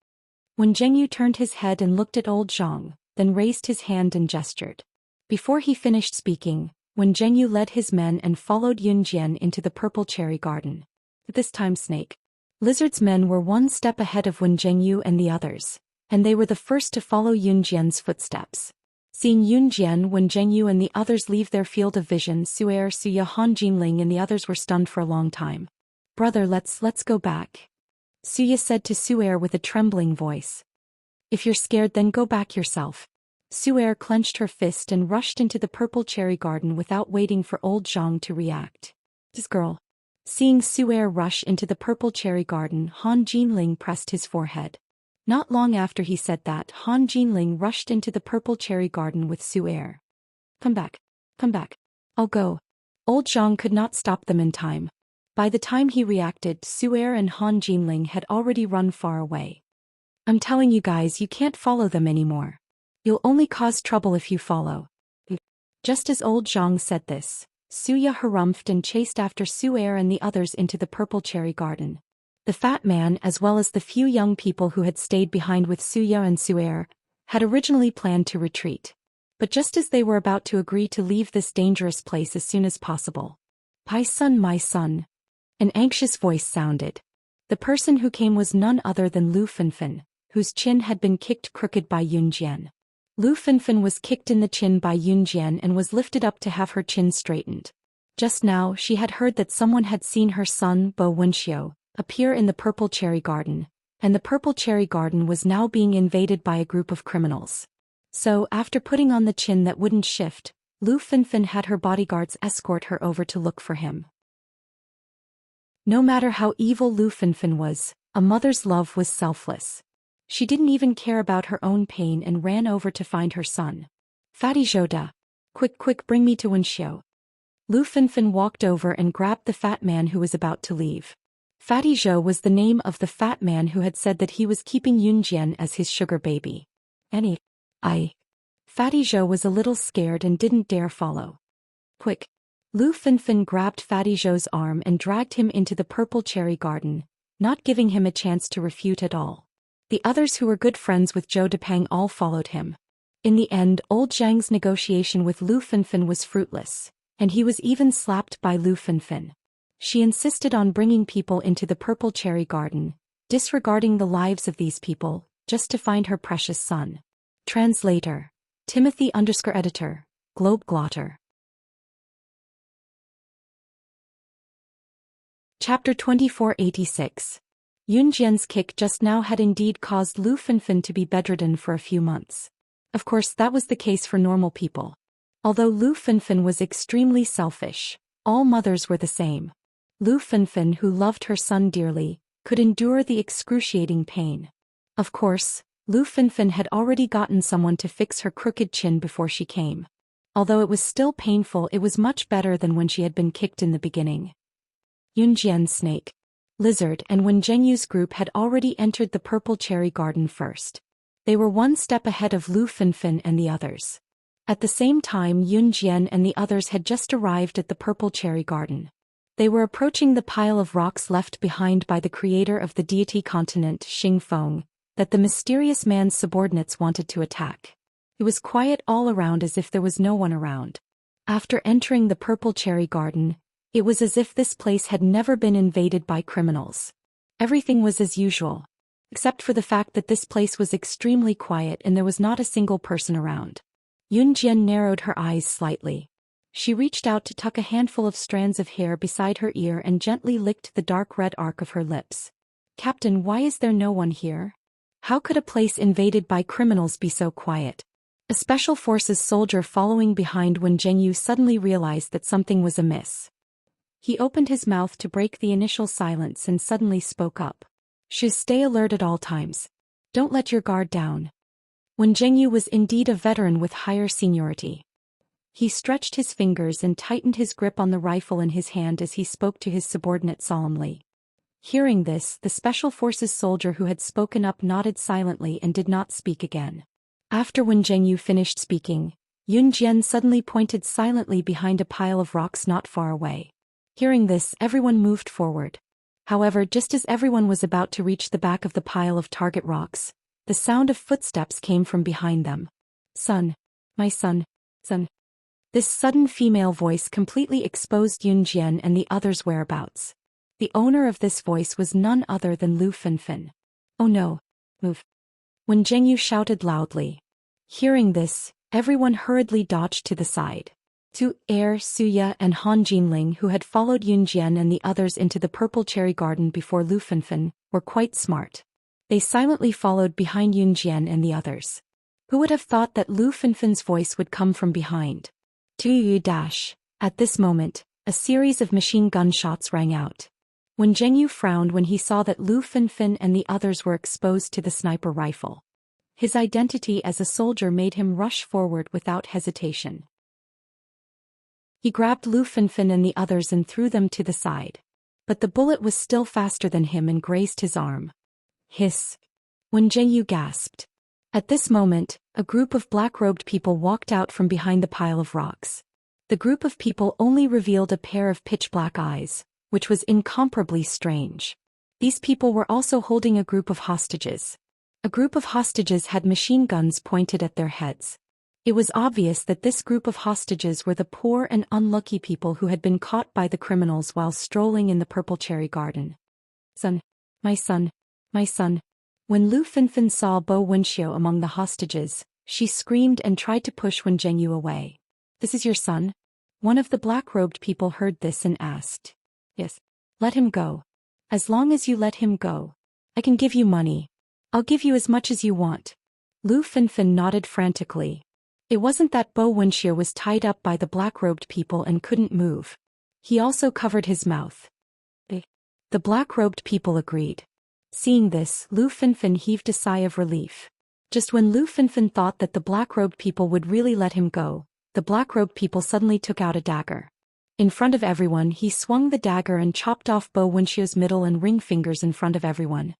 When Zhengyu turned his head and looked at old Zhang, then raised his hand and gestured. Before he finished speaking, when Zhengyu led his men and followed Yunjian into the purple cherry garden. At this time Snake Lizard's men were one step ahead of Wen Zhengyu and the others, and they were the first to follow Yunjian's footsteps. Seeing Yunjian, Wen Zhengyu and the others leave their field of vision, Su'er, Suya, Han Jinling and the others were stunned for a long time. Brother, let's go back. Suya said to Su'er with a trembling voice. If you're scared, then go back yourself. Su'er clenched her fist and rushed into the purple cherry garden without waiting for old Zhang to react. This girl. Seeing Su'er rush into the purple cherry garden, Han Jinling pressed his forehead. Not long after he said that, Han Jinling rushed into the purple cherry garden with Su'er. Come back. Come back. I'll go. Old Zhang could not stop them in time. By the time he reacted, Su'er and Han Jinling had already run far away. I'm telling you guys, you can't follow them anymore. You'll only cause trouble if you follow. Just as old Zhang said this, Suya harumphed and chased after Su'er and the others into the purple cherry garden. The fat man, as well as the few young people who had stayed behind with Suya and Su'er, had originally planned to retreat. But just as they were about to agree to leave this dangerous place as soon as possible. My son. An anxious voice sounded. The person who came was none other than Lu Fenfen, whose chin had been kicked crooked by Yunjian. Lu Fenfen was kicked in the chin by Yunjian and was lifted up to have her chin straightened. Just now, she had heard that someone had seen her son, Bo Wenxiu, appear in the purple cherry garden, and the purple cherry garden was now being invaded by a group of criminals. So, after putting on the chin that wouldn't shift, Lu Fenfen had her bodyguards escort her over to look for him. No matter how evil Lu Fenfen was, a mother's love was selfless. She didn't even care about her own pain and ran over to find her son. Fatty Zhouda. Quick, bring me to Wenxiu. Lu Fenfen walked over and grabbed the fat man who was about to leave. Fatty Zhou was the name of the fat man who had said that he was keeping Yunjian as his sugar baby. Fatty Zhou was a little scared and didn't dare follow. Quick. Lu Fenfen grabbed Fatty Zhou's arm and dragged him into the purple cherry garden, not giving him a chance to refute at all. The others who were good friends with Zhou Depeng all followed him. In the end, old Zhang's negotiation with Lu Fenfen was fruitless, and he was even slapped by Lu Fenfen. She insisted on bringing people into the purple cherry garden, disregarding the lives of these people, just to find her precious son. Translator. Timothy_editor, Globeglotter. Chapter 2486. Yunjian's kick just now had indeed caused Lu Fenfen to be bedridden for a few months. Of course, that was the case for normal people. Although Lu Fenfen was extremely selfish, all mothers were the same. Lu Fenfen, who loved her son dearly, could endure the excruciating pain. Of course, Lu Fenfen had already gotten someone to fix her crooked chin before she came. Although it was still painful, it was much better than when she had been kicked in the beginning. Yunjian, Snake, Lizard and Wen Zhengyu's group had already entered the purple cherry garden first. They were one step ahead of Lu Fenfen and the others. At the same time, Yunjian and the others had just arrived at the purple cherry garden. They were approaching the pile of rocks left behind by the creator of the deity continent, Xing Feng, that the mysterious man's subordinates wanted to attack. It was quiet all around as if there was no one around. After entering the purple cherry garden, it was as if this place had never been invaded by criminals. Everything was as usual, except for the fact that this place was extremely quiet and there was not a single person around. Yunjian narrowed her eyes slightly. She reached out to tuck a handful of strands of hair beside her ear and gently licked the dark red arc of her lips. Captain, why is there no one here? How could a place invaded by criminals be so quiet? A special forces soldier following behind Wen Zhengyu suddenly realized that something was amiss. He opened his mouth to break the initial silence and suddenly spoke up. Stay alert at all times. Don't let your guard down. Wen Zhengyu was indeed a veteran with higher seniority. He stretched his fingers and tightened his grip on the rifle in his hand as he spoke to his subordinate solemnly. Hearing this, the special forces soldier who had spoken up nodded silently and did not speak again. After Wen Zhengyu finished speaking, Yun Jian suddenly pointed silently behind a pile of rocks not far away. Hearing this, everyone moved forward. However, just as everyone was about to reach the back of the pile of target rocks, the sound of footsteps came from behind them. Son. My son. Son. This sudden female voice completely exposed Yun Jian and the others' whereabouts. The owner of this voice was none other than Lu Finfin. Oh no. Move. When Zhengyu shouted loudly. Hearing this, everyone hurriedly dodged to the side. Tu, Suya and Han Jinling, who had followed Yun Jian and the others into the purple cherry garden before Lu Finfin, were quite smart. They silently followed behind Yun Jian and the others. Who would have thought that Lu Finfin's voice would come from behind? Tu dash. At this moment, a series of machine gun shots rang out. When Zhengyu frowned when he saw that Lu Finfin and the others were exposed to the sniper rifle. His identity as a soldier made him rush forward without hesitation. He grabbed Lu Finfin and the others and threw them to the side. But the bullet was still faster than him and grazed his arm. Hiss. When Zhengyu gasped. At this moment, a group of black-robed people walked out from behind the pile of rocks. The group of people only revealed a pair of pitch-black eyes, which was incomparably strange. These people were also holding a group of hostages. A group of hostages had machine guns pointed at their heads. It was obvious that this group of hostages were the poor and unlucky people who had been caught by the criminals while strolling in the purple cherry garden. Son. My son. My son. When Lu Finfin saw Bo Wenxiu among the hostages, she screamed and tried to push Wen Zhengyu away. This is your son? One of the black-robed people heard this and asked. Yes. Let him go. As long as you let him go, I can give you money. I'll give you as much as you want. Lu Finfin nodded frantically. It wasn't that Bo Wenxiu was tied up by the black-robed people and couldn't move. He also covered his mouth. The black-robed people agreed. Seeing this, Lu Finfin heaved a sigh of relief. Just when Lu Finfin thought that the black-robed people would really let him go, the black-robed people suddenly took out a dagger. In front of everyone, he swung the dagger and chopped off Bo Wenxiu's middle and ring fingers in front of everyone.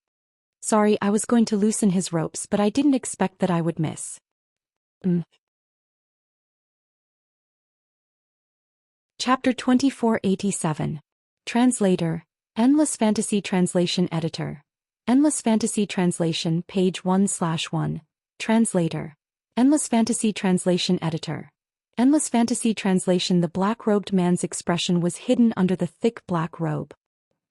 Sorry, I was going to loosen his ropes, but I didn't expect that I would miss. Chapter 2487. Translator, Endless Fantasy Translation Editor. Endless Fantasy Translation, page 1/1. Translator. Endless Fantasy Translation Editor. Endless Fantasy Translation. The black-robed man's expression was hidden under the thick black robe.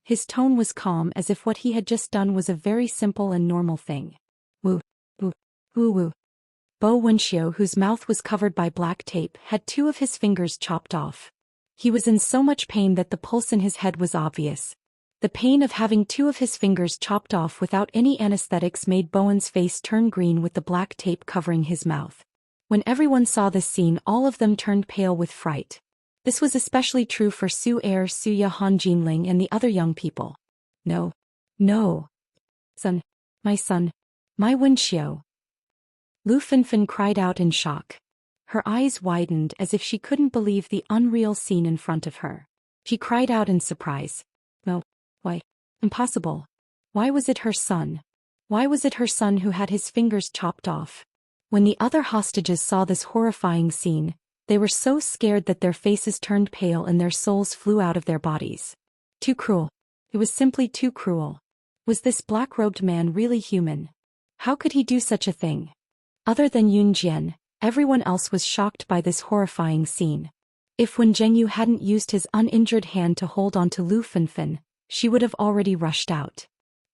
His tone was calm as if what he had just done was a very simple and normal thing. Woo. Woo. Woo woo. Bo Wenxiu, whose mouth was covered by black tape, had 2 of his fingers chopped off. He was in so much pain that the pulse in his head was obvious. The pain of having 2 of his fingers chopped off without any anesthetics made Bowen's face turn green with the black tape covering his mouth. When everyone saw this scene, all of them turned pale with fright. This was especially true for Suya, Han Jinling and the other young people. No. No. Son. My Wenxiu. Lu Finfin cried out in shock. Her eyes widened as if she couldn't believe the unreal scene in front of her. She cried out in surprise. No. Why? Impossible. Why was it her son? Why was it her son who had his fingers chopped off? When the other hostages saw this horrifying scene, they were so scared that their faces turned pale and their souls flew out of their bodies. Too cruel. It was simply too cruel. Was this black-robed man really human? How could he do such a thing? Other than Yun Jian, Everyone else was shocked by this horrifying scene. If Wen Zhengyu hadn't used his uninjured hand to hold onto Lu Fenfen, she would have already rushed out.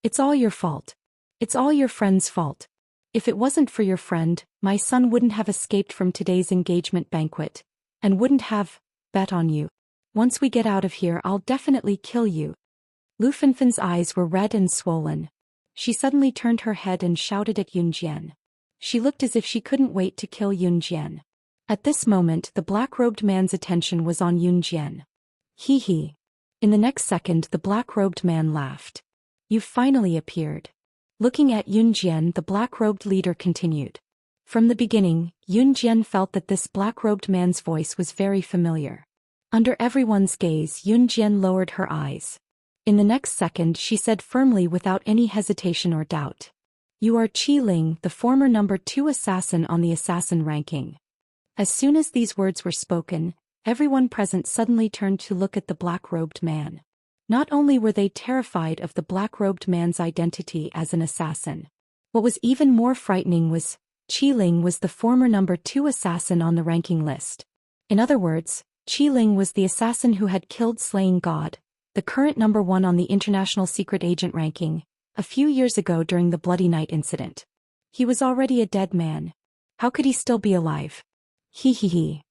It's all your fault. It's all your friend's fault. If it wasn't for your friend, my son wouldn't have escaped from today's engagement banquet, and wouldn't have bet on you. Once we get out of here, I'll definitely kill you. Lu Fenfen's eyes were red and swollen. She suddenly turned her head and shouted at Yun Jian. She looked as if she couldn't wait to kill Yun Jian. At this moment, the black-robed man's attention was on Yun Jian. Hee hee. In the next second, the black-robed man laughed. You've finally appeared. Looking at Yun Jian, the black-robed leader continued. From the beginning, Yun Jian felt that this black-robed man's voice was very familiar. Under everyone's gaze, Yun Jian lowered her eyes. In the next second, she said firmly without any hesitation or doubt. You are Qi Ling, the former number 2 assassin on the assassin ranking. As soon as these words were spoken, everyone present suddenly turned to look at the black-robed man. Not only were they terrified of the black-robed man's identity as an assassin. What was even more frightening was, Qi Ling was the former number 2 assassin on the ranking list. In other words, Qi Ling was the assassin who had killed Slaying God, the current number 1 on the international secret agent ranking, a few years ago during the Bloody Night incident. He was already a dead man. How could he still be alive? Hee hee hee.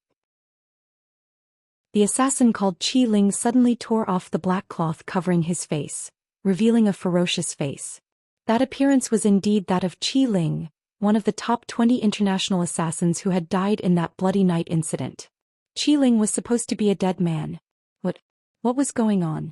The assassin called Qi Ling suddenly tore off the black cloth covering his face, revealing a ferocious face. That appearance was indeed that of Qi Ling, one of the top 20 international assassins who had died in that Bloody Night incident. Qi Ling was supposed to be a dead man. What was going on?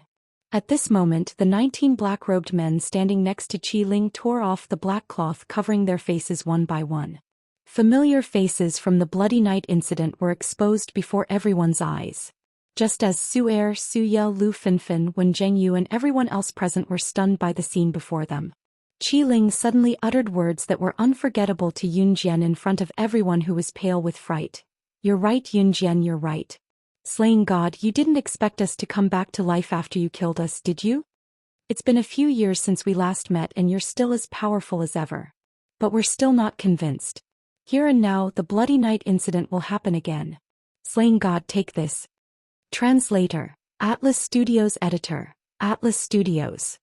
At this moment, the 19 black-robed men standing next to Qi Ling tore off the black cloth covering their faces one by one. Familiar faces from the Bloody Night incident were exposed before everyone's eyes. Just as Su Er, Su Ye, Lu Fenfen, Wen Zhengyu and everyone else present were stunned by the scene before them. Qi Ling suddenly uttered words that were unforgettable to Yun Jian in front of everyone who was pale with fright. You're right, Yun Jian, you're right. Slaying God, you didn't expect us to come back to life after you killed us, did you? It's been a few years since we last met and you're still as powerful as ever. But we're still not convinced. Here and now, the Bloody Night incident will happen again. Slaying God, take this. Translator, Atlas Studios Editor, Atlas Studios.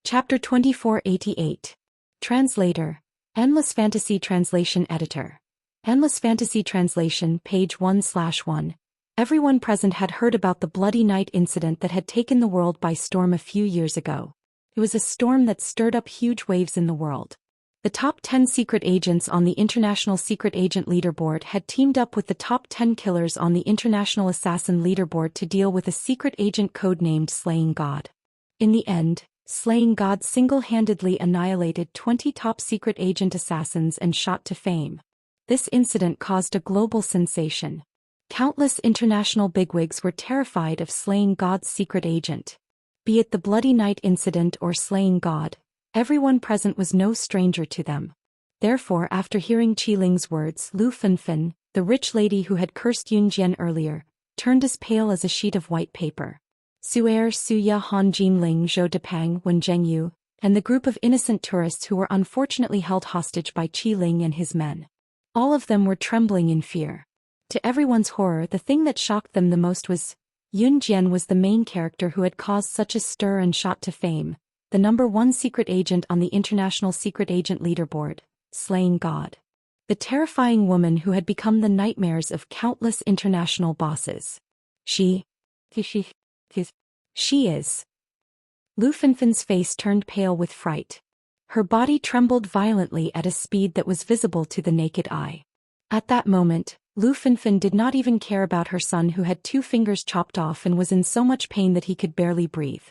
Chapter 2488. Translator, Endless Fantasy Translation Editor. Endless Fantasy Translation, page 1/1. Everyone present had heard about the Bloody Night incident that had taken the world by storm a few years ago. It was a storm that stirred up huge waves in the world. The top 10 secret agents on the International Secret Agent Leaderboard had teamed up with the top 10 killers on the International Assassin Leaderboard to deal with a secret agent codenamed Slaying God. In the end, Slaying God single-handedly annihilated 20 top secret agent assassins and shot to fame. This incident caused a global sensation. Countless international bigwigs were terrified of Slaying God's secret agent. Be it the Bloody Night incident or Slaying God, everyone present was no stranger to them. Therefore, after hearing Qi Ling's words, Lu Fenfen, the rich lady who had cursed Yun Jian earlier, turned as pale as a sheet of white paper. Su Er, Su Ye, Han Jinling, Zhou Depang, Wen Zhengyu, and the group of innocent tourists who were unfortunately held hostage by Qi Ling and his men. All of them were trembling in fear. To everyone's horror, the thing that shocked them the most was Yun Jian was the main character who had caused such a stir and shot to fame, the number 1 secret agent on the International Secret Agent Leaderboard, Slaying God. The terrifying woman who had become the nightmares of countless international bosses. She is. Lu Fenfen's face turned pale with fright. Her body trembled violently at a speed that was visible to the naked eye. At that moment, Lu Fenfen did not even care about her son who had 2 fingers chopped off and was in so much pain that he could barely breathe.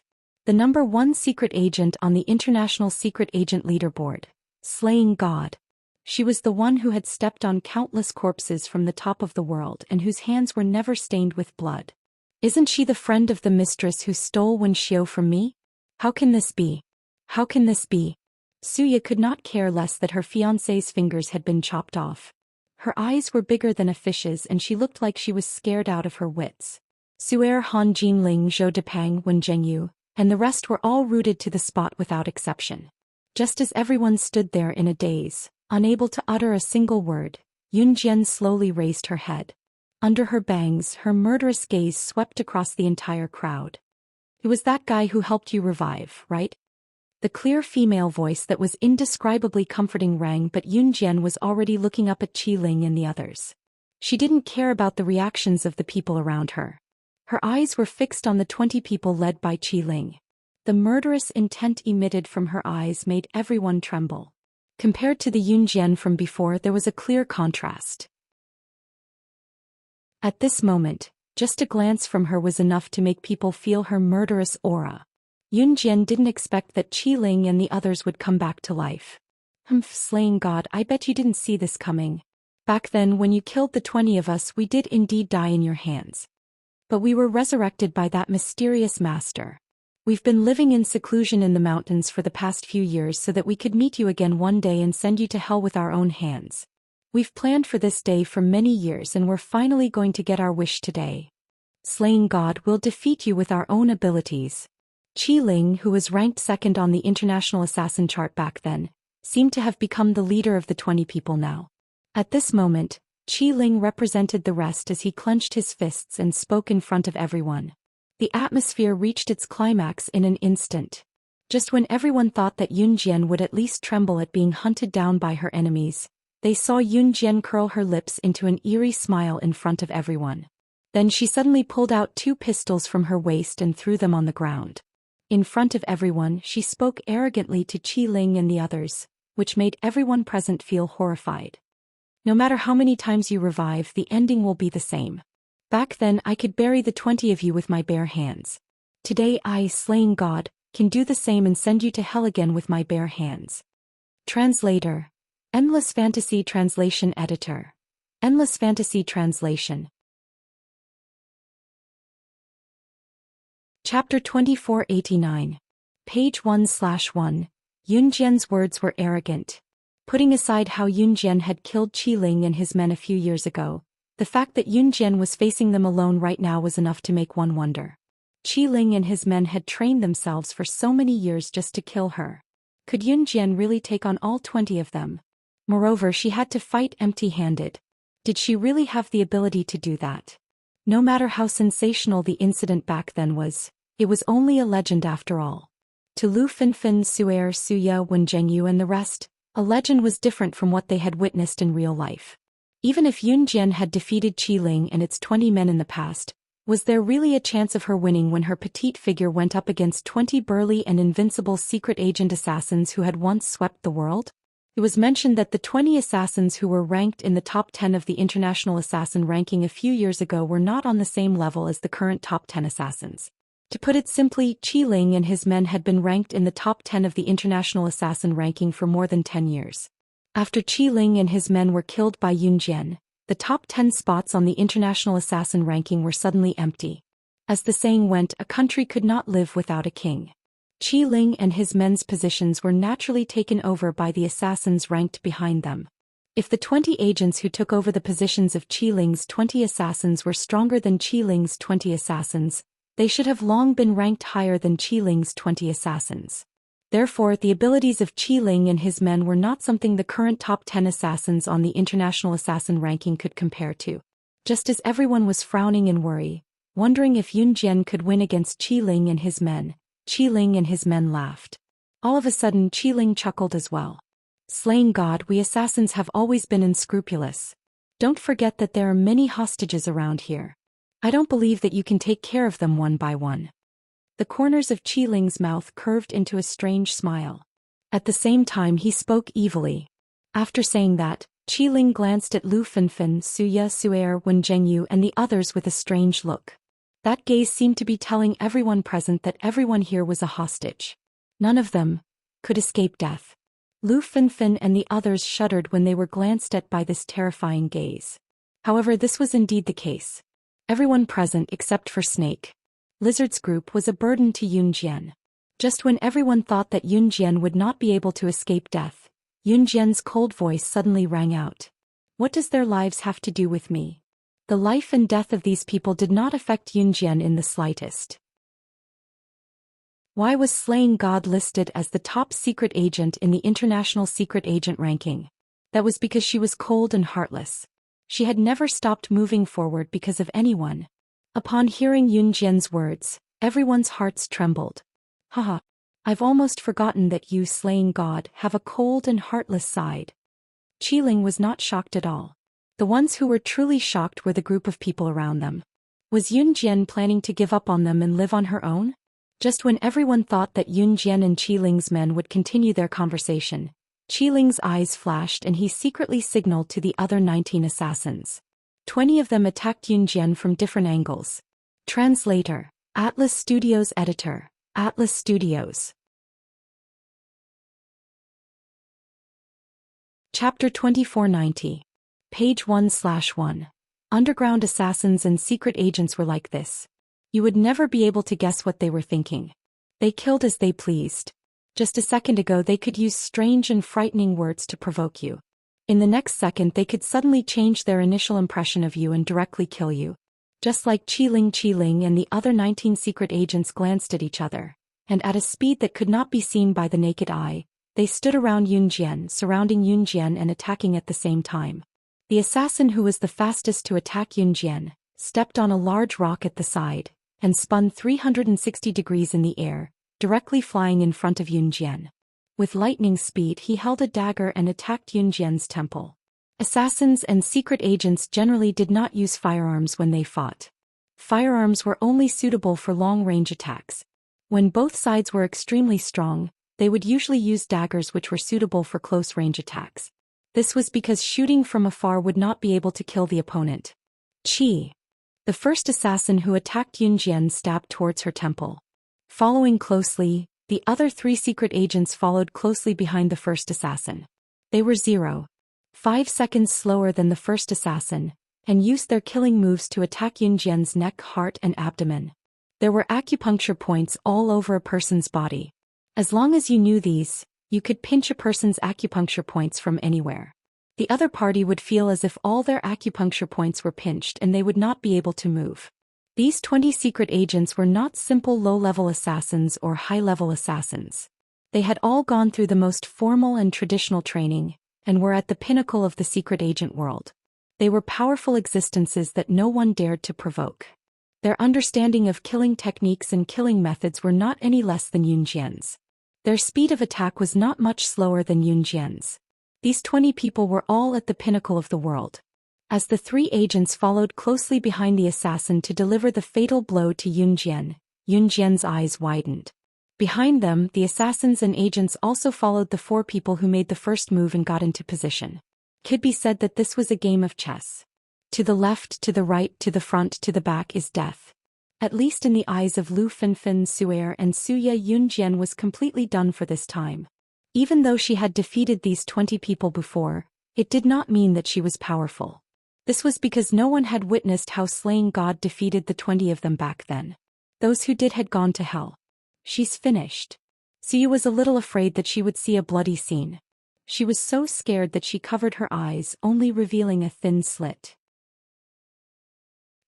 The number 1 secret agent on the International Secret Agent Leaderboard, Slaying God. She was the one who had stepped on countless corpses from the top of the world and whose hands were never stained with blood. Isn't she the friend of the mistress who stole Wen Xiao from me? How can this be? How can this be? Suya could not care less that her fiancé's fingers had been chopped off. Her eyes were bigger than a fish's and she looked like she was scared out of her wits. Suer, Han Jinling, Zhou Depang, Wen Zhengyu, and the rest were all rooted to the spot without exception. Just as everyone stood there in a daze, unable to utter a single word, Yunjian slowly raised her head. Under her bangs, her murderous gaze swept across the entire crowd. "It was that guy who helped you revive, right?" The clear female voice that was indescribably comforting rang, but Yunjian was already looking up at Qiling and the others. She didn't care about the reactions of the people around her. Her eyes were fixed on the 20 people led by Qiling. The murderous intent emitted from her eyes made everyone tremble. Compared to the Yunjian from before, there was a clear contrast. At this moment, just a glance from her was enough to make people feel her murderous aura. Yunjian didn't expect that Qiling and the others would come back to life. Slaying God, I bet you didn't see this coming. Back then when you killed the 20 of us, we did indeed die in your hands. But we were resurrected by that mysterious master. We've been living in seclusion in the mountains for the past few years so that we could meet you again one day and send you to hell with our own hands. We've planned for this day for many years and we're finally going to get our wish today. Slaying God will defeat you with our own abilities. Qiling, who was ranked second on the international assassin chart back then, seemed to have become the leader of the 20 people now. At this moment, Qiling represented the rest as he clenched his fists and spoke in front of everyone. The atmosphere reached its climax in an instant. Just when everyone thought that Yunjian would at least tremble at being hunted down by her enemies, they saw Yunjian curl her lips into an eerie smile in front of everyone. Then she suddenly pulled out 2 pistols from her waist and threw them on the ground. In front of everyone, she spoke arrogantly to Qiling and the others, which made everyone present feel horrified. "No matter how many times you revive, the ending will be the same. Back then I could bury the 20 of you with my bare hands. Today I, Slaying God, can do the same and send you to hell again with my bare hands." Translator. Endless Fantasy Translation Editor. Endless Fantasy Translation. Chapter 2489. Page 1/1. Yunjian's words were arrogant. Putting aside how Yunjian had killed Qiling and his men a few years ago, the fact that Yunjian was facing them alone right now was enough to make one wonder. Qiling and his men had trained themselves for so many years just to kill her. Could Yunjian really take on all 20 of them? Moreover, she had to fight empty-handed. Did she really have the ability to do that? No matter how sensational the incident back then was, it was only a legend after all. To Lu Finfin, Su'er, Suya, Wenjengyu and the rest, a legend was different from what they had witnessed in real life. Even if Yunjian had defeated Qiling and its 20 men in the past, was there really a chance of her winning when her petite figure went up against 20 burly and invincible secret agent assassins who had once swept the world? It was mentioned that the 20 assassins who were ranked in the top 10 of the international assassin ranking a few years ago were not on the same level as the current top 10 assassins. To put it simply, Qiling and his men had been ranked in the top 10 of the international assassin ranking for more than 10 years. After Qiling and his men were killed by Yunjian, the top 10 spots on the international assassin ranking were suddenly empty. As the saying went, a country could not live without a king. Qiling and his men's positions were naturally taken over by the assassins ranked behind them. If the 20 agents who took over the positions of Qiling's 20 assassins were stronger than Qiling's 20 assassins, they should have long been ranked higher than Qiling's 20 assassins. Therefore, the abilities of Qiling and his men were not something the current top 10 assassins on the international assassin ranking could compare to. Just as everyone was frowning in worry, wondering if Yunjian could win against Qiling and his men, Qiling and his men laughed. All of a sudden Qiling chuckled as well. "Slaying God, we assassins have always been unscrupulous. Don't forget that there are many hostages around here. I don't believe that you can take care of them one by one." The corners of Qiling's mouth curved into a strange smile. At the same time he spoke evilly. After saying that, Qiling glanced at Lu Finfin, Suya, Su'er, Wenjengyu and the others with a strange look. That gaze seemed to be telling everyone present that everyone here was a hostage. None of them could escape death. Lu Finfin and the others shuddered when they were glanced at by this terrifying gaze. However, this was indeed the case. Everyone present except for Snake Lizard's group was a burden to Yunjian. Just when everyone thought that Yunjian would not be able to escape death, Yunjian's cold voice suddenly rang out. "What does their lives have to do with me?" The life and death of these people did not affect Yunjian in the slightest. Why was slaying God listed as the top secret agent in the International Secret Agent ranking? That was because she was cold and heartless. She had never stopped moving forward because of anyone. Upon hearing Yun Jian's words, everyone's hearts trembled. Haha. I've almost forgotten that you, slaying God, have a cold and heartless side. Qiling was not shocked at all. The ones who were truly shocked were the group of people around them. Was Yun Jian planning to give up on them and live on her own? Just when everyone thought that Yun Jian and Qiling's men would continue their conversation, Qiling's eyes flashed and he secretly signaled to the other 19 assassins. 20 of them attacked Yun Jian from different angles. Translator, Atlas Studios Editor, Atlas Studios. Chapter 2490. Page 1/1. Underground assassins and secret agents were like this. You would never be able to guess what they were thinking. They killed as they pleased. Just a second ago they could use strange and frightening words to provoke you. In the next second they could suddenly change their initial impression of you and directly kill you. Just like Qiling and the other 19 secret agents glanced at each other, and at a speed that could not be seen by the naked eye, they stood around Yun Jian, surrounding Yun Jian and attacking at the same time. The assassin who was the fastest to attack Yun Jian stepped on a large rock at the side and spun 360 degrees in the air, directly flying in front of Yun Jian. With lightning speed he held a dagger and attacked Yun Jian's temple. Assassins and secret agents generally did not use firearms when they fought. Firearms were only suitable for long-range attacks. When both sides were extremely strong, they would usually use daggers which were suitable for close-range attacks. This was because shooting from afar would not be able to kill the opponent. Qi. The first assassin who attacked Yun Jian stabbed towards her temple. Following closely, the other 3 secret agents followed closely behind the first assassin. They were 0.5 seconds slower than the first assassin, and used their killing moves to attack Yun Jian's neck, heart, and abdomen. There were acupuncture points all over a person's body. As long as you knew these, you could pinch a person's acupuncture points from anywhere. The other party would feel as if all their acupuncture points were pinched and they would not be able to move. These 20 secret agents were not simple low-level assassins or high-level assassins. They had all gone through the most formal and traditional training, and were at the pinnacle of the secret agent world. They were powerful existences that no one dared to provoke. Their understanding of killing techniques and killing methods were not any less than Yun Jian's. Their speed of attack was not much slower than Yun Jian's. These 20 people were all at the pinnacle of the world. As the 3 agents followed closely behind the assassin to deliver the fatal blow to Yun Jian's eyes widened. Behind them, the assassins and agents also followed the 4 people who made the first move and got into position. Could be said that this was a game of chess. To the left, to the right, to the front, to the back is death. At least in the eyes of Lu Finfin, Su'er and Suya, Yun Jian was completely done for this time. Even though she had defeated these 20 people before, it did not mean that she was powerful. This was because no one had witnessed how slaying God defeated the 20 of them back then. Those who did had gone to hell. She's finished. Suya was a little afraid that she would see a bloody scene. She was so scared that she covered her eyes, only revealing a thin slit.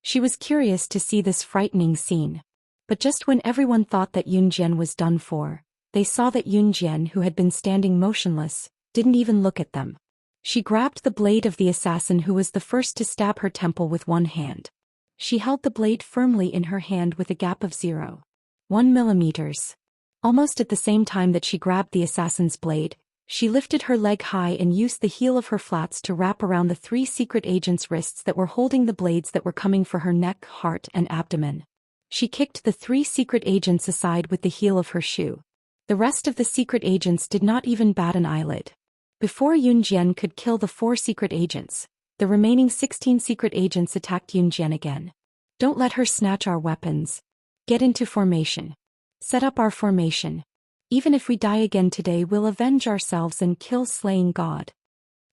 She was curious to see this frightening scene. But just when everyone thought that Yun Jian was done for, they saw that Yun Jian, who had been standing motionless, didn't even look at them. She grabbed the blade of the assassin who was the first to stab her temple with one hand. She held the blade firmly in her hand with a gap of 0.1 millimeters. Almost at the same time that she grabbed the assassin's blade, she lifted her leg high and used the heel of her flats to wrap around the 3 secret agents' wrists that were holding the blades that were coming for her neck, heart, and abdomen. She kicked the 3 secret agents aside with the heel of her shoe. The rest of the secret agents did not even bat an eyelid. Before Yun Jian could kill the 4 secret agents, the remaining 16 secret agents attacked Yun Jian again. Don't let her snatch our weapons. Get into formation. Set up our formation. Even if we die again today, we'll avenge ourselves and kill slaying God.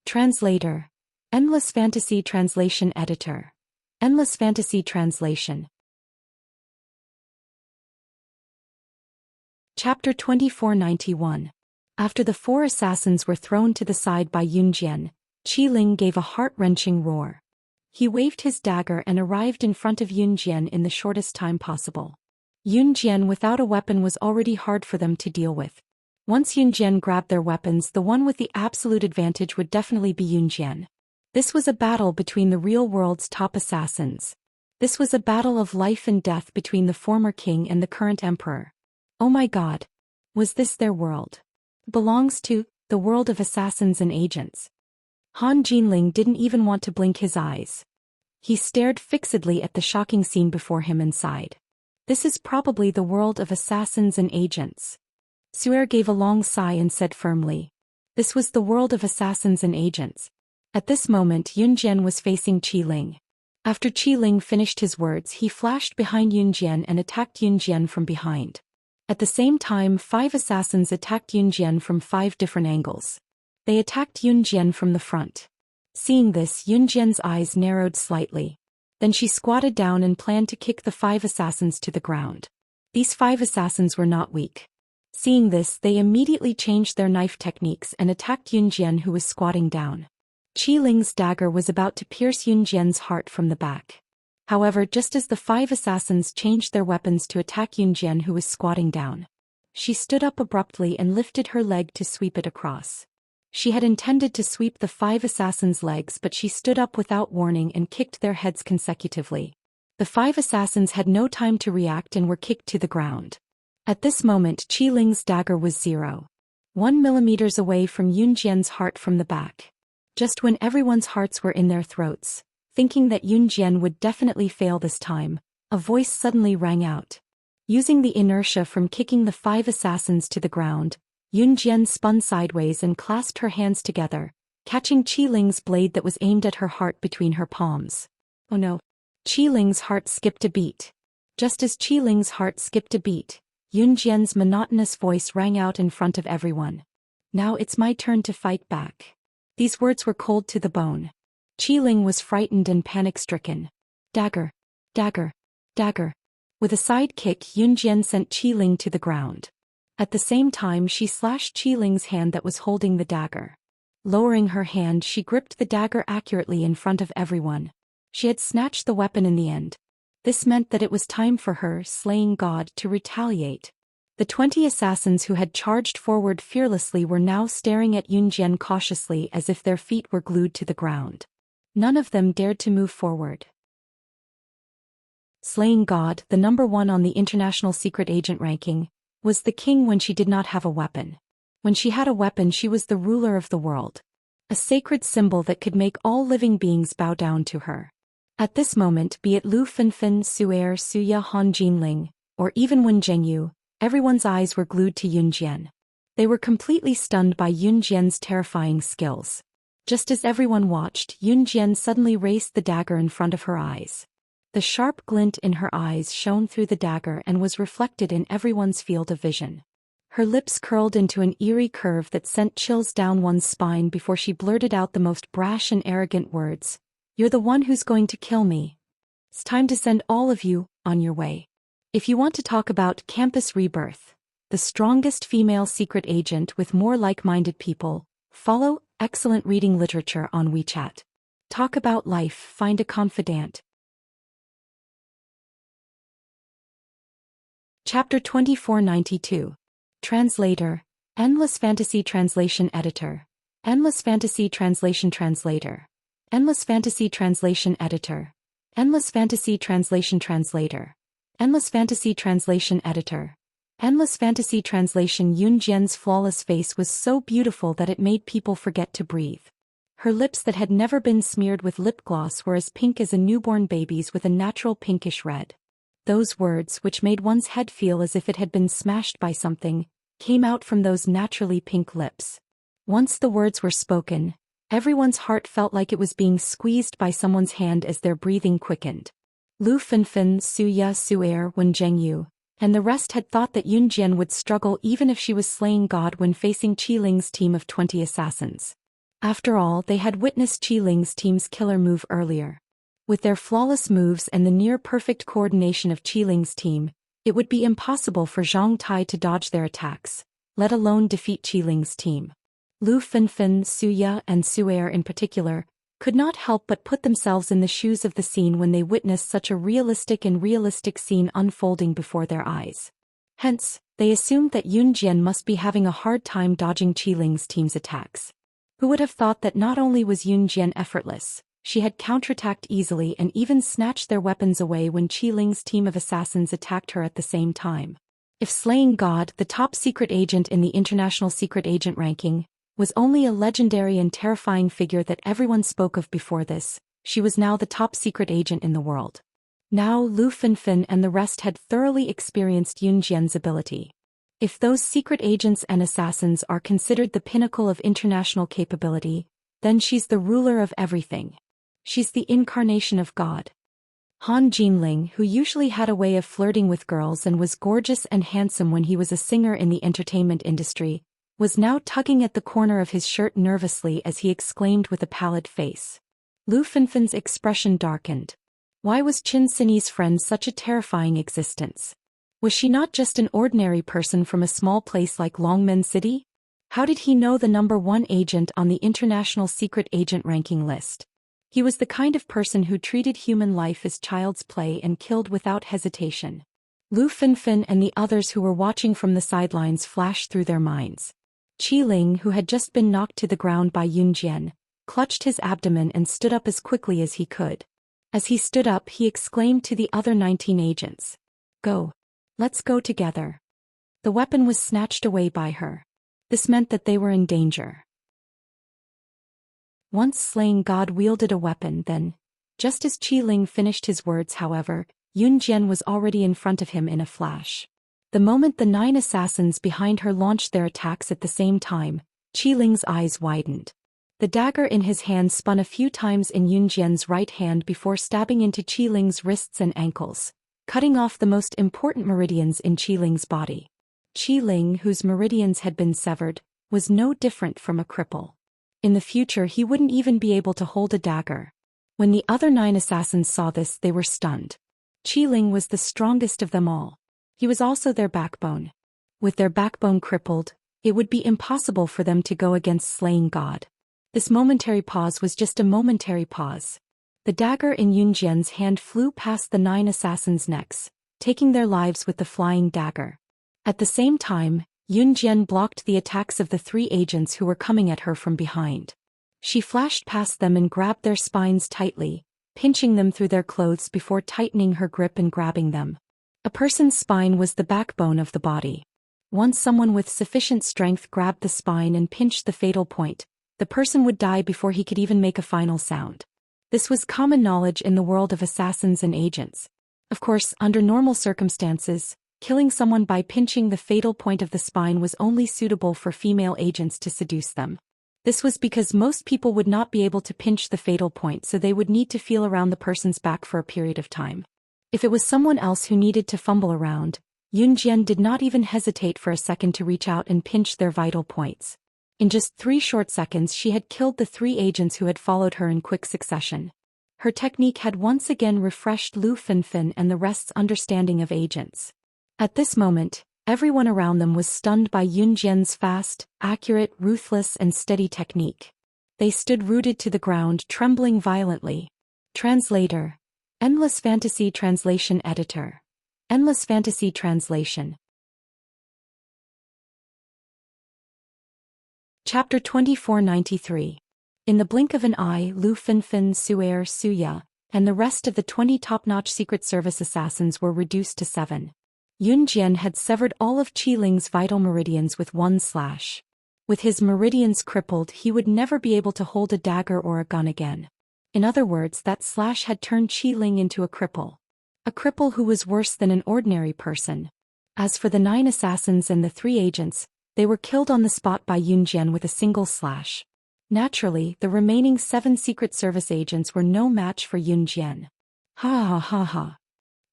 Translator. Endless Fantasy Translation Editor. Endless Fantasy Translation. Chapter 2491. After the 4 assassins were thrown to the side by Yun Jian, Qiling gave a heart-wrenching roar. He waved his dagger and arrived in front of Yun Jian in the shortest time possible. Yun Jian without a weapon was already hard for them to deal with. Once Yun Jian grabbed their weapons, the one with the absolute advantage would definitely be Yun Jian. This was a battle between the real world's top assassins. This was a battle of life and death between the former king and the current emperor. Oh my god. Was this their world? Belongs to the world of assassins and agents. Han Jinling didn't even want to blink his eyes. He stared fixedly at the shocking scene before him and sighed. This is probably the world of assassins and agents. Su'er gave a long sigh and said firmly. This was the world of assassins and agents. At this moment Yun Jian was facing Qi Ling. After Qi Ling finished his words, he flashed behind Yun Jian and attacked Yun Jian from behind. At the same time, 5 assassins attacked Yun Jian from 5 different angles. They attacked Yun Jian from the front. Seeing this, Yun Jian's eyes narrowed slightly. Then she squatted down and planned to kick the 5 assassins to the ground. These 5 assassins were not weak. Seeing this, they immediately changed their knife techniques and attacked Yun Jian, who was squatting down. Qi Ling's dagger was about to pierce Yun Jian's heart from the back. However, just as the 5 assassins changed their weapons to attack Yun Jian, who was squatting down, she stood up abruptly and lifted her leg to sweep it across. She had intended to sweep the 5 assassins' legs, but she stood up without warning and kicked their heads consecutively. The 5 assassins had no time to react and were kicked to the ground. At this moment, Qi Ling's dagger was 0.1 millimeters away from Yun Jian's heart from the back. Just when everyone's hearts were in their throats, thinking that Yun Jian would definitely fail this time, a voice suddenly rang out. Using the inertia from kicking the 5 assassins to the ground, Yun Jian spun sideways and clasped her hands together, catching Qi Ling's blade that was aimed at her heart between her palms. Oh no. Qi Ling's heart skipped a beat. Just as Qi Ling's heart skipped a beat, Yun Jian's monotonous voice rang out in front of everyone. Now it's my turn to fight back. These words were cold to the bone. Qi Ling was frightened and panic-stricken. Dagger. Dagger. Dagger. With a side kick, Yun Jian sent Qi Ling to the ground. At the same time, she slashed Qi Ling's hand that was holding the dagger. Lowering her hand, she gripped the dagger accurately in front of everyone. She had snatched the weapon in the end. This meant that it was time for her, slaying God, to retaliate. The 20 assassins who had charged forward fearlessly were now staring at Yun Jian cautiously, as if their feet were glued to the ground. None of them dared to move forward. Slaying God, the number 1 on the international secret agent ranking, was the king when she did not have a weapon. When she had a weapon, she was the ruler of the world. A sacred symbol that could make all living beings bow down to her. At this moment, be it Lu Fenfen, Su'er, Suya, Han Jinling, or even Wen Zhengyu, everyone's eyes were glued to Yun Jian. They were completely stunned by Yun Jian's terrifying skills. Just as everyone watched, Yun Jian suddenly raised the dagger in front of her eyes. The sharp glint in her eyes shone through the dagger and was reflected in everyone's field of vision. Her lips curled into an eerie curve that sent chills down one's spine before she blurted out the most brash and arrogant words. "You're the one who's going to kill me. It's time to send all of you on your way." If you want to talk about Campus Rebirth, the strongest female secret agent with more like-minded people, follow Excellent Reading Literature on WeChat. Talk about life, find a confidant. Chapter 2492. Translator. Endless Fantasy Translation Editor. Endless Fantasy Translation Translator. Endless Fantasy Translation Editor. Endless Fantasy Translation Translator. Endless Fantasy Translation Editor. Endless Fantasy Translation. Yun Jian's flawless face was so beautiful that it made people forget to breathe. Her lips that had never been smeared with lip gloss were as pink as a newborn baby's with a natural pinkish red. Those words, which made one's head feel as if it had been smashed by something, came out from those naturally pink lips. Once the words were spoken, everyone's heart felt like it was being squeezed by someone's hand as their breathing quickened. Lu Fenfen, Suya, Su'er, Wen Zhengyu, and the rest had thought that Yun Jian would struggle even if she was slaying God when facing Qi Ling's team of 20 assassins. After all, they had witnessed Qi Ling's team's killer move earlier. With their flawless moves and the near-perfect coordination of Qi Ling's team, it would be impossible for Zhang Tai to dodge their attacks, let alone defeat Qi Ling's team. Lu Fenfen, Suya, and Su'er in particular, could not help but put themselves in the shoes of the scene when they witnessed such a realistic scene unfolding before their eyes. Hence, they assumed that Yun Jian must be having a hard time dodging Qiling's team's attacks. Who would have thought that not only was Yun Jian effortless, she had counterattacked easily and even snatched their weapons away when Qiling's team of assassins attacked her at the same time. If slaying God, the top secret agent in the international secret agent ranking, was only a legendary and terrifying figure that everyone spoke of before this, she was now the top secret agent in the world. Now Lu Fenfen and the rest had thoroughly experienced Yun Jian's ability. If those secret agents and assassins are considered the pinnacle of international capability, then she's the ruler of everything. She's the incarnation of God. Han Jinling, who usually had a way of flirting with girls and was gorgeous and handsome when he was a singer in the entertainment industry, was now tugging at the corner of his shirt nervously as he exclaimed with a pallid face. Lu Fenfen's expression darkened. Why was Qin Sini's friend such a terrifying existence? Was she not just an ordinary person from a small place like Longmen City? How did he know the #1 agent on the international secret agent ranking list? He was the kind of person who treated human life as child's play and killed without hesitation. Lu Fenfen and the others who were watching from the sidelines flashed through their minds. Qiling, who had just been knocked to the ground by Yun Jian, clutched his abdomen and stood up as quickly as he could. As he stood up, he exclaimed to the other 19 agents, "Go. Let's go together." The weapon was snatched away by her. This meant that they were in danger. Once slaying God wielded a weapon, then, just as Qiling finished his words, however, Yun Jian was already in front of him in a flash. The moment the 9 assassins behind her launched their attacks at the same time, Qiling's eyes widened. The dagger in his hand spun a few times in Yun Jian's right hand before stabbing into Qiling's wrists and ankles, cutting off the most important meridians in Qiling's body. Qiling, whose meridians had been severed, was no different from a cripple. In the future he wouldn't even be able to hold a dagger. When the other 9 assassins saw this, they were stunned. Qiling was the strongest of them all. He was also their backbone. With their backbone crippled, it would be impossible for them to go against slaying God. This momentary pause was just a momentary pause. The dagger in Yun Jian's hand flew past the 9 assassins' necks, taking their lives with the flying dagger. At the same time, Yun Jian blocked the attacks of the 3 agents who were coming at her from behind. She flashed past them and grabbed their spines tightly, pinching them through their clothes before tightening her grip and grabbing them. A person's spine was the backbone of the body. Once someone with sufficient strength grabbed the spine and pinched the fatal point, the person would die before he could even make a final sound. This was common knowledge in the world of assassins and agents. Of course, under normal circumstances, killing someone by pinching the fatal point of the spine was only suitable for female agents to seduce them. This was because most people would not be able to pinch the fatal point, so they would need to feel around the person's back for a period of time. If it was someone else who needed to fumble around, Yun Jian did not even hesitate for a second to reach out and pinch their vital points. In just 3 short seconds she had killed the 3 agents who had followed her in quick succession. Her technique had once again refreshed Lu Fenfen and the rest's understanding of agents. At this moment, everyone around them was stunned by Yun Jian's fast, accurate, ruthless and steady technique. They stood rooted to the ground, trembling violently. Translator. Endless Fantasy Translation Editor. Endless Fantasy Translation. Chapter 2493. In the blink of an eye, Lu Fenfen, Su'er, Suya, and the rest of the 20 top-notch Secret Service assassins were reduced to 7. Yun Jian had severed all of Qiling's vital meridians with one slash. With his meridians crippled, he would never be able to hold a dagger or a gun again. In other words, that slash had turned Qiling into a cripple. A cripple who was worse than an ordinary person. As for the 9 assassins and the 3 agents, they were killed on the spot by Yun Jian with a single slash. Naturally, the remaining 7 Secret Service agents were no match for Yun Jian. Ha ha ha ha.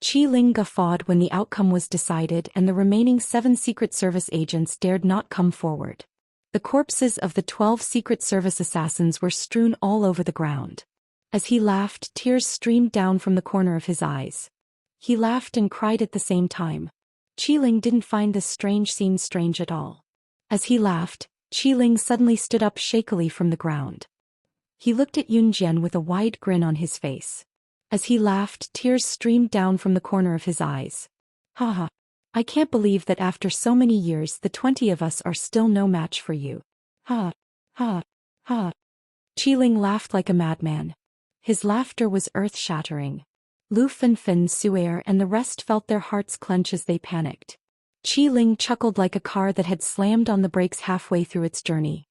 Qiling guffawed when the outcome was decided and the remaining 7 Secret Service agents dared not come forward. The corpses of the 12 Secret Service assassins were strewn all over the ground. As he laughed, tears streamed down from the corner of his eyes. He laughed and cried at the same time. Qiling didn't find this strange scene strange at all. As he laughed, Qiling suddenly stood up shakily from the ground. He looked at Yunjian with a wide grin on his face. As he laughed, tears streamed down from the corner of his eyes. Haha. I can't believe that after so many years the 20 of us are still no match for you. Ha. Ha. Ha. Qiling laughed like a madman. His laughter was earth-shattering. Lu Fenfen, Su'er and the rest felt their hearts clench as they panicked. Qiling chuckled like a car that had slammed on the brakes halfway through its journey.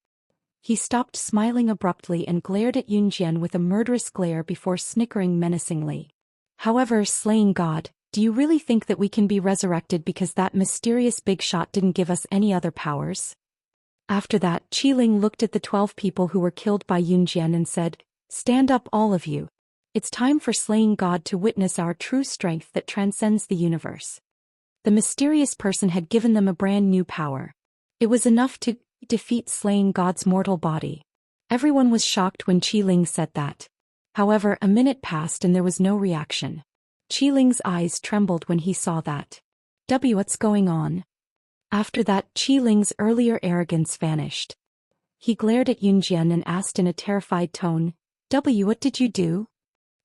He stopped smiling abruptly and glared at Yunjian with a murderous glare before snickering menacingly. However, slaying God, do you really think that we can be resurrected because that mysterious big shot didn't give us any other powers? After that, Qiling looked at the 12 people who were killed by Yunjian and said, "Stand up all of you. It's time for slaying God to witness our true strength that transcends the universe." The mysterious person had given them a brand new power. It was enough to defeat slaying God's mortal body. Everyone was shocked when Qiling said that. However, a minute passed and there was no reaction. Qiling's eyes trembled when he saw that. What's going on? After that, Qiling's earlier arrogance vanished. He glared at Yunjian and asked in a terrified tone, What did you do?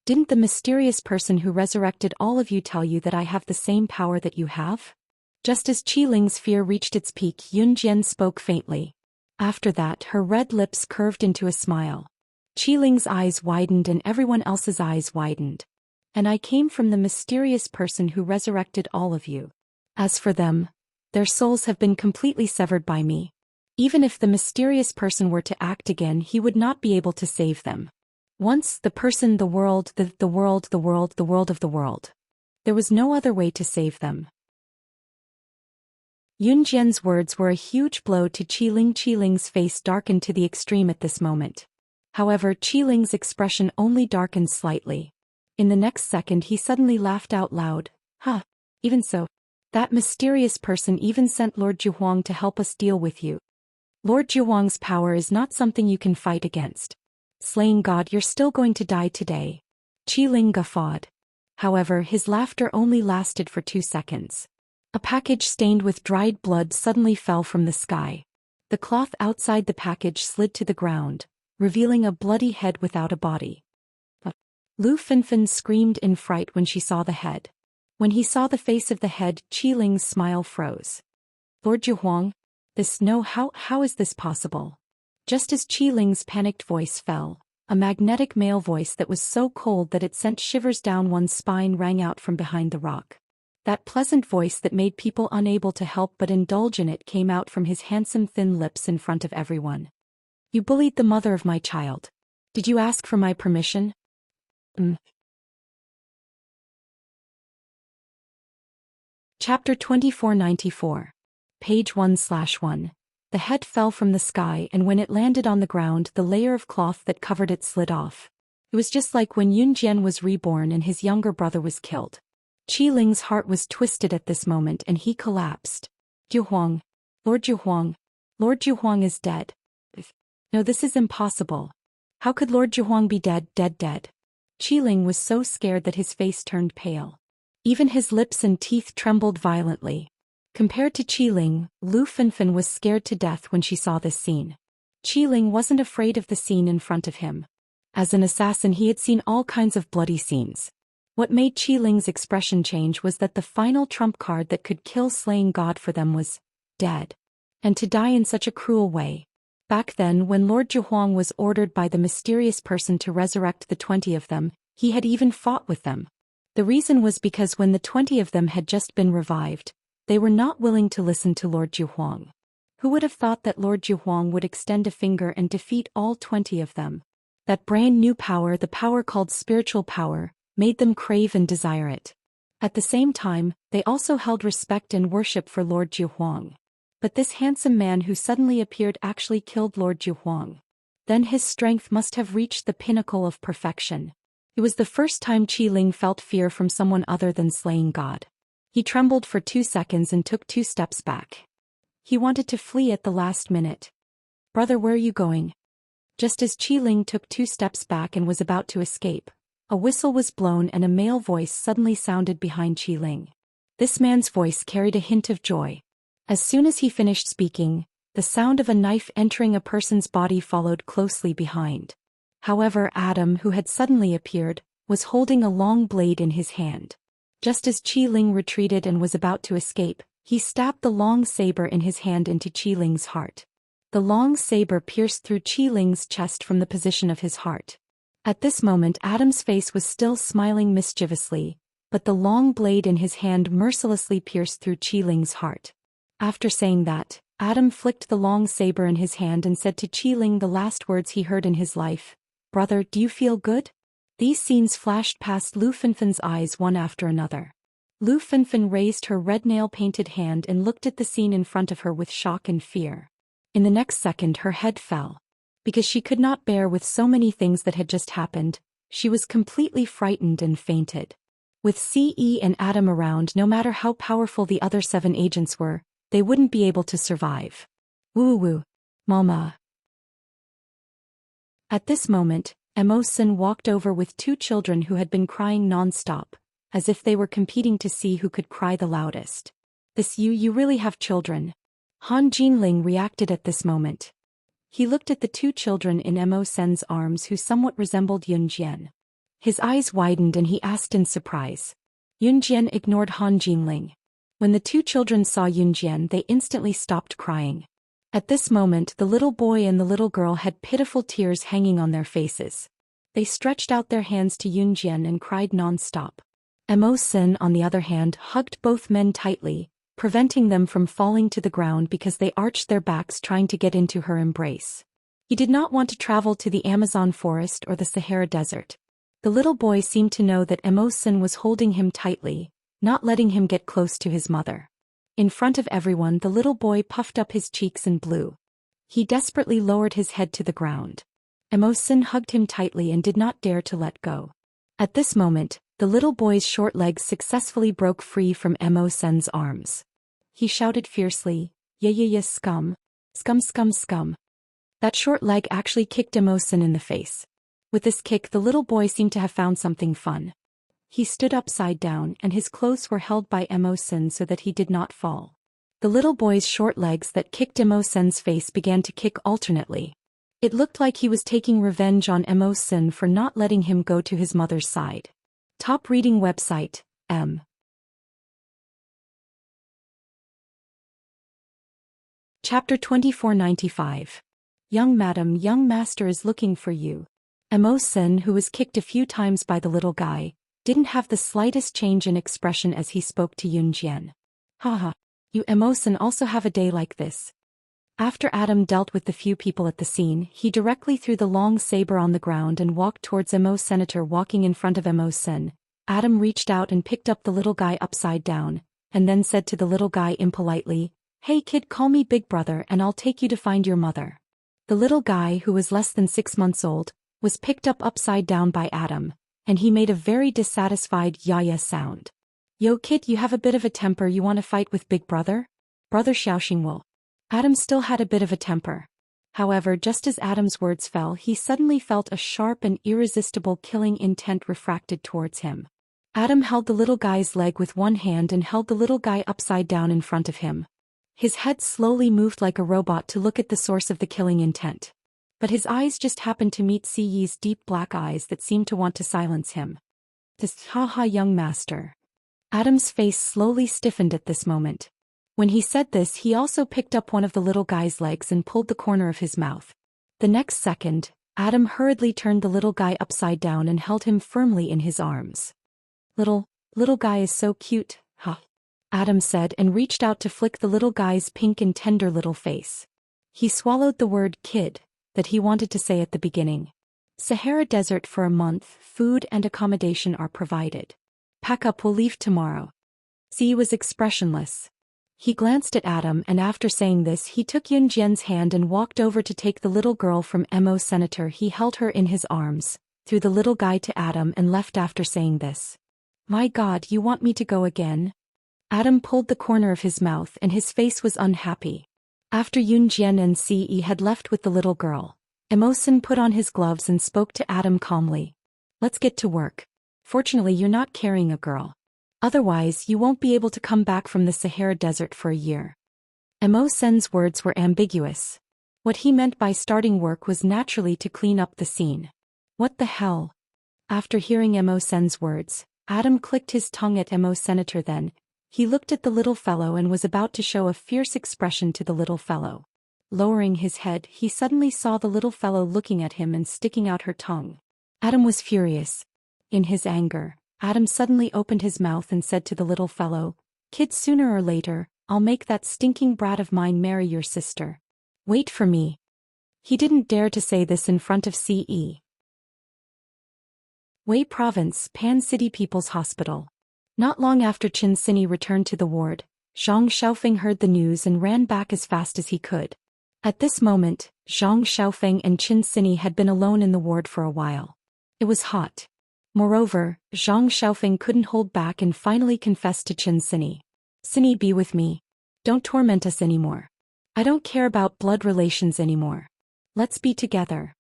Didn't the mysterious person who resurrected all of you tell you that I have the same power that you have? Just as Qiling's fear reached its peak, Yunjian spoke faintly. After that, her red lips curved into a smile. Qiling's eyes widened and everyone else's eyes widened. And I came from the mysterious person who resurrected all of you. As for them, their souls have been completely severed by me. Even if the mysterious person were to act again, he would not be able to save them. Once, the person, the world of the world. There was no other way to save them. Yunjian's words were a huge blow to Qiling. Qiling's face darkened to the extreme at this moment. However, Qiling's expression only darkened slightly. In the next second he suddenly laughed out loud. Even so. That mysterious person even sent Lord Zhuhuang to help us deal with you. Lord Zhuhuang's power is not something you can fight against. Slaying God, you're still going to die today. Qiling guffawed. However, his laughter only lasted for 2 seconds. A package stained with dried blood suddenly fell from the sky. The cloth outside the package slid to the ground, revealing a bloody head without a body. Lu Fenfen screamed in fright when she saw the head. When he saw the face of the head, Qiling's smile froze. Lord Zhuhuang? How is this possible? Just as Qiling's panicked voice fell, a magnetic male voice that was so cold that it sent shivers down one's spine rang out from behind the rock. That pleasant voice that made people unable to help but indulge in it came out from his handsome thin lips in front of everyone. You bullied the mother of my child. Did you ask for my permission? Chapter 2494. Page 1/1. The head fell from the sky and when it landed on the ground the layer of cloth that covered it slid off. It was just like when Yunjian was reborn and his younger brother was killed. Qiling's heart was twisted at this moment and he collapsed. Zhuhuang. Lord Zhuhuang. Lord Zhuhuang is dead. No, this is impossible. How could Lord Zhuhuang be dead? Qiling was so scared that his face turned pale. Even his lips and teeth trembled violently. Compared to Qiling, Lu Fenfen was scared to death when she saw this scene. Qiling wasn't afraid of the scene in front of him. As an assassin he had seen all kinds of bloody scenes. What made Qiling's expression change was that the final trump card that could kill slaying God for them was dead. And to die in such a cruel way. Back then, when Lord Zhuhuang was ordered by the mysterious person to resurrect the 20 of them, he had even fought with them. The reason was because when the 20 of them had just been revived, they were not willing to listen to Lord Zhuhuang. Who would have thought that Lord Zhuhuang would extend a finger and defeat all 20 of them? That brand new power, the power called spiritual power, made them crave and desire it. At the same time, they also held respect and worship for Lord Zhuhuang. But this handsome man who suddenly appeared actually killed Lord Zhuhuang. Then his strength must have reached the pinnacle of perfection. It was the first time Qiling felt fear from someone other than slaying God. He trembled for 2 seconds and took 2 steps back. He wanted to flee at the last minute. Brother, where are you going? Just as Qiling took 2 steps back and was about to escape, a whistle was blown and a male voice suddenly sounded behind Qiling. This man's voice carried a hint of joy. As soon as he finished speaking, the sound of a knife entering a person's body followed closely behind. However, Adam, who had suddenly appeared, was holding a long blade in his hand. Just as Qi Ling retreated and was about to escape, he stabbed the long saber in his hand into Qi Ling's heart. The long saber pierced through Qi Ling's chest from the position of his heart. At this moment Adam's face was still smiling mischievously, but the long blade in his hand mercilessly pierced through Qi Ling's heart. After saying that, Adam flicked the long saber in his hand and said to Qi Ling the last words he heard in his life, "Brother, do you feel good?" These scenes flashed past Lu Finfin's eyes one after another. Lu Finfin raised her red nail-painted hand and looked at the scene in front of her with shock and fear. In the next second her head fell. Because she could not bear with so many things that had just happened, she was completely frightened and fainted. With Ce and Adam around, no matter how powerful the other 7 agents were, they wouldn't be able to survive. Woo-woo. Mama. At this moment, Immerse walked over with 2 children who had been crying non-stop, as if they were competing to see who could cry the loudest. "This you really have children?" Han Jinling reacted at this moment. He looked at the 2 children in Immerse's arms who somewhat resembled Yunjian. His eyes widened and he asked in surprise. Yunjian ignored Han Jinling. When the 2 children saw Yunjian, they instantly stopped crying. At this moment the little boy and the little girl had pitiful tears hanging on their faces. They stretched out their hands to Yunjian and cried non-stop. Immerse, on the other hand, hugged both men tightly, preventing them from falling to the ground because they arched their backs trying to get into her embrace. He did not want to travel to the Amazon forest or the Sahara Desert. The little boy seemed to know that Immerse was holding him tightly, not letting him get close to his mother. In front of everyone, the little boy puffed up his cheeks and blew. He desperately lowered his head to the ground. Immerse hugged him tightly and did not dare to let go. At this moment, the little boy's short legs successfully broke free from Immerse's arms. He shouted fiercely, "Yeah, scum. Scum, scum, scum." That short leg actually kicked Immerse in the face. With this kick, the little boy seemed to have found something fun. He stood upside down and his clothes were held by Immerse so that he did not fall. The little boy's short legs that kicked Immerse's face began to kick alternately. It looked like he was taking revenge on Immerse for not letting him go to his mother's side. Top reading website, M. Chapter 2495. Young madam, young master is looking for you. Immerse, who was kicked a few times by the little guy, didn't have the slightest change in expression as he spoke to Yunjian. "Haha, you Immerse also have a day like this." After Adam dealt with the few people at the scene, he directly threw the long saber on the ground and walked towards Immerse. Senator walking in front of Immerse, Adam reached out and picked up the little guy upside down, and then said to the little guy impolitely, "Hey kid, call me Big Brother and I'll take you to find your mother." The little guy, who was less than 6 months old, was picked up upside down by Adam, and he made a very dissatisfied "yeah sound. "Yo kid, you have a bit of a temper, you want to fight with Big Brother? Brother Xiaoxingwo." Adam still had a bit of a temper. However, just as Adam's words fell, he suddenly felt a sharp and irresistible killing intent refracted towards him. Adam held the little guy's leg with one hand and held the little guy upside down in front of him. His head slowly moved like a robot to look at the source of the killing intent. But his eyes just happened to meet Ciyi's deep black eyes that seemed to want to silence him. "This haha young master." Adam's face slowly stiffened at this moment. When he said this, he also picked up one of the little guy's legs and pulled the corner of his mouth. The next second, Adam hurriedly turned the little guy upside down and held him firmly in his arms. Little guy is so cute, huh?" Adam said and reached out to flick the little guy's pink and tender little face. He swallowed the word "kid" that he wanted to say at the beginning. "Sahara Desert for a month, food and accommodation are provided. Pack up, we'll leave tomorrow." C was expressionless. He glanced at Adam and after saying this he took Yunjian's hand and walked over to take the little girl from Mo Senator. He held her in his arms, threw the little guy to Adam and left after saying this. "My God, you want me to go again?" Adam pulled the corner of his mouth and his face was unhappy. After Yunjian and Ce had left with the little girl, Immerse put on his gloves and spoke to Adam calmly. "Let's get to work. Fortunately you're not carrying a girl. Otherwise you won't be able to come back from the Sahara Desert for a year." Immerse's words were ambiguous. What he meant by starting work was naturally to clean up the scene. What the hell? After hearing Mo Sen's words, Adam clicked his tongue at Mo Senator. Then he looked at the little fellow and was about to show a fierce expression to the little fellow. Lowering his head, he suddenly saw the little fellow looking at him and sticking out her tongue. Adam was furious. In his anger, Adam suddenly opened his mouth and said to the little fellow, "Kid, sooner or later, I'll make that stinking brat of mine marry your sister. Wait for me." He didn't dare to say this in front of C.E. Wei Province, Pan City People's Hospital. Not long after Qin Sini returned to the ward, Zhang Xiaofeng heard the news and ran back as fast as he could. At this moment, Zhang Xiaofeng and Qin Sini had been alone in the ward for a while. It was hot. Moreover, Zhang Xiaofeng couldn't hold back and finally confessed to Qin Sini. "Sini, be with me. Don't torment us anymore. I don't care about blood relations anymore. Let's be together."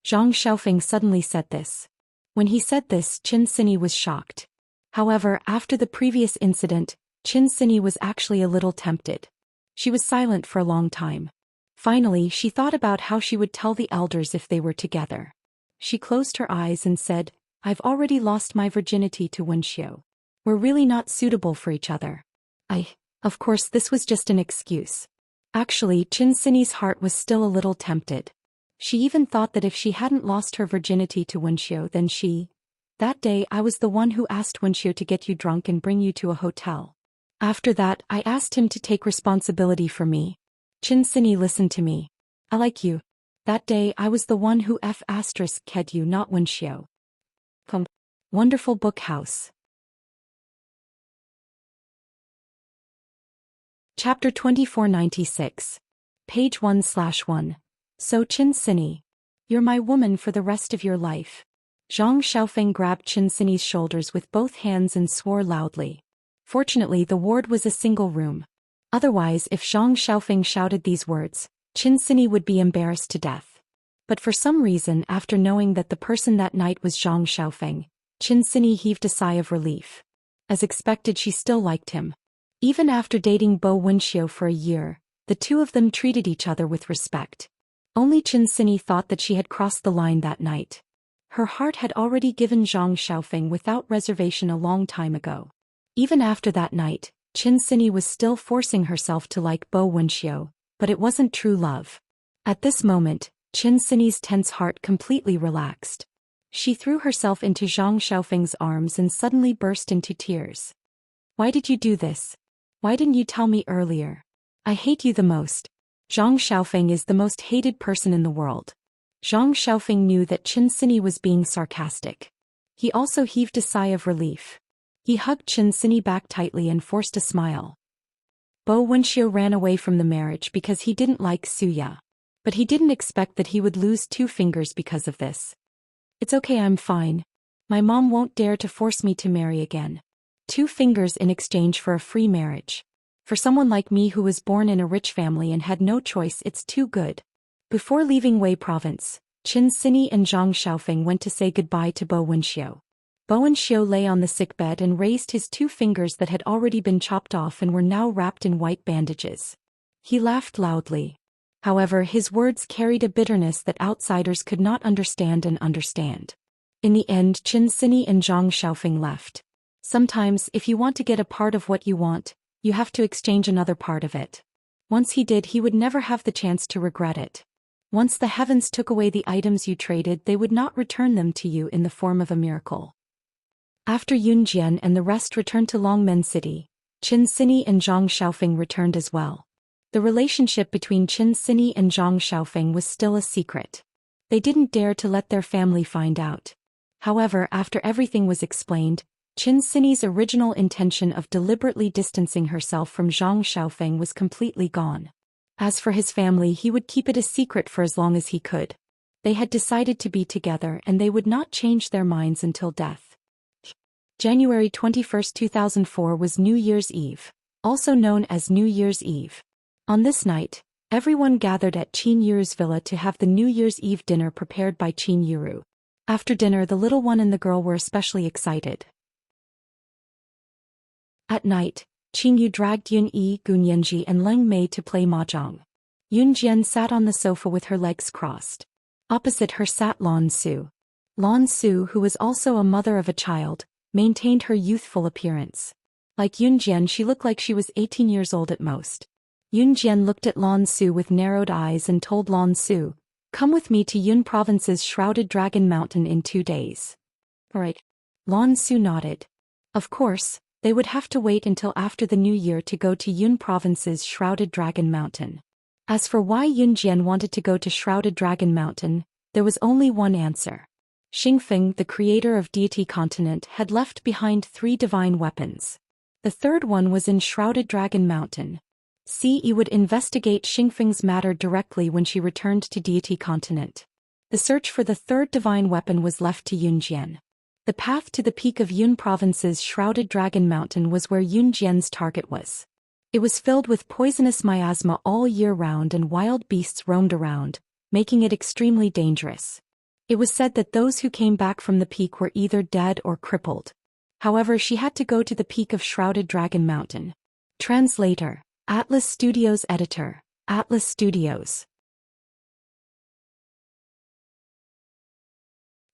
Zhang Xiaofeng suddenly said this. When he said this, Qin Sini was shocked. However, after the previous incident, Qin Sini was actually a little tempted. She was silent for a long time. Finally, she thought about how she would tell the elders if they were together. She closed her eyes and said, "I've already lost my virginity to Wenxiu. We're really not suitable for each other." Of course, this was just an excuse. Actually, Qin Sini's heart was still a little tempted. She even thought that if she hadn't lost her virginity to Wenxiu, then that day I was the one who asked Wenxiu to get you drunk and bring you to a hotel. After that, I asked him to take responsibility for me. Qin Sini, listen to me. I like you. That day I was the one who ked you, not Wenxiu. Wonderful Book House. Chapter 2496. Page 1/1. So Qin Sini, you're my woman for the rest of your life. Zhang Xiaofeng grabbed Qin Sini's shoulders with both hands and swore loudly. Fortunately, the ward was a single room. Otherwise, if Zhang Xiaofeng shouted these words, Qin Sini would be embarrassed to death. But for some reason, after knowing that the person that night was Zhang Xiaofeng, Qin Sini heaved a sigh of relief. As expected, she still liked him. Even after dating Bo Wenxiu for a year, the two of them treated each other with respect. Only Qin Sini thought that she had crossed the line that night. Her heart had already given Zhang Xiaofeng without reservation a long time ago. Even after that night, Qin Sini was still forcing herself to like Bo Wenxiu, but it wasn't true love. At this moment, Qin Sini's tense heart completely relaxed. She threw herself into Zhang Xiaofeng's arms and suddenly burst into tears. "Why did you do this? Why didn't you tell me earlier? I hate you the most." Zhang Xiaofeng is the most hated person in the world. Zhang Xiaofeng knew that Qin Sini was being sarcastic. He also heaved a sigh of relief. He hugged Qin Sini back tightly and forced a smile. Bo Wenxiu ran away from the marriage because he didn't like Suya. But he didn't expect that he would lose 2 fingers because of this. "It's okay, I'm fine. My mom won't dare to force me to marry again. 2 fingers in exchange for a free marriage. For someone like me who was born in a rich family and had no choice, it's too good." Before leaving Wei Province, Qin Sini and Zhang Xiaofeng went to say goodbye to Bo Wenxiu. Bo Wenxiu lay on the sickbed and raised his 2 fingers that had already been chopped off and were now wrapped in white bandages. He laughed loudly. However, his words carried a bitterness that outsiders could not understand. In the end, Qin Sini and Zhang Xiaofeng left. Sometimes, if you want to get a part of what you want, you have to exchange another part of it. Once he did, he would never have the chance to regret it. Once the heavens took away the items you traded, they would not return them to you in the form of a miracle. After Yunjian and the rest returned to Longmen City, Qin Sini and Zhang Xiaofeng returned as well. The relationship between Qin Sini and Zhang Xiaofeng was still a secret. They didn't dare to let their family find out. However, after everything was explained, Qin Sini's original intention of deliberately distancing herself from Zhang Xiaofeng was completely gone. As for his family, he would keep it a secret for as long as he could. They had decided to be together and they would not change their minds until death. January 21, 2004 was New Year's Eve, also known as New Year's Eve. On this night, everyone gathered at Qin Yuru's villa to have the New Year's Eve dinner prepared by Qin Yuru. After dinner, the little one and the girl were especially excited. At night, Qin Yu dragged Yun Yi, Gun Yanji and Leng Mei to play mahjong. Yun Jian sat on the sofa with her legs crossed. Opposite her sat Lan Su. Lan Su, who was also a mother of a child, maintained her youthful appearance. Like Yun Jian, she looked like she was 18 years old at most. Yun Jian looked at Lan Su with narrowed eyes and told Lan Su, "Come with me to Yun Province's Shrouded Dragon Mountain in 2 days." Right. Lan Su nodded. Of course, they would have to wait until after the new year to go to Yun Province's Shrouded Dragon Mountain. As for why Yun Jian wanted to go to Shrouded Dragon Mountain, there was only one answer. Xingfeng, the creator of Deity Continent, had left behind 3 divine weapons. The third one was in Shrouded Dragon Mountain. Ce would investigate Xingfeng's matter directly when she returned to Deity Continent. The search for the third divine weapon was left to Yun Jian. The path to the peak of Yun Province's Shrouded Dragon Mountain was where Yun Jian's target was. It was filled with poisonous miasma all year round, and wild beasts roamed around, making it extremely dangerous. It was said that those who came back from the peak were either dead or crippled. However, she had to go to the peak of Shrouded Dragon Mountain. Translator, Atlas Studios. Editor, Atlas Studios.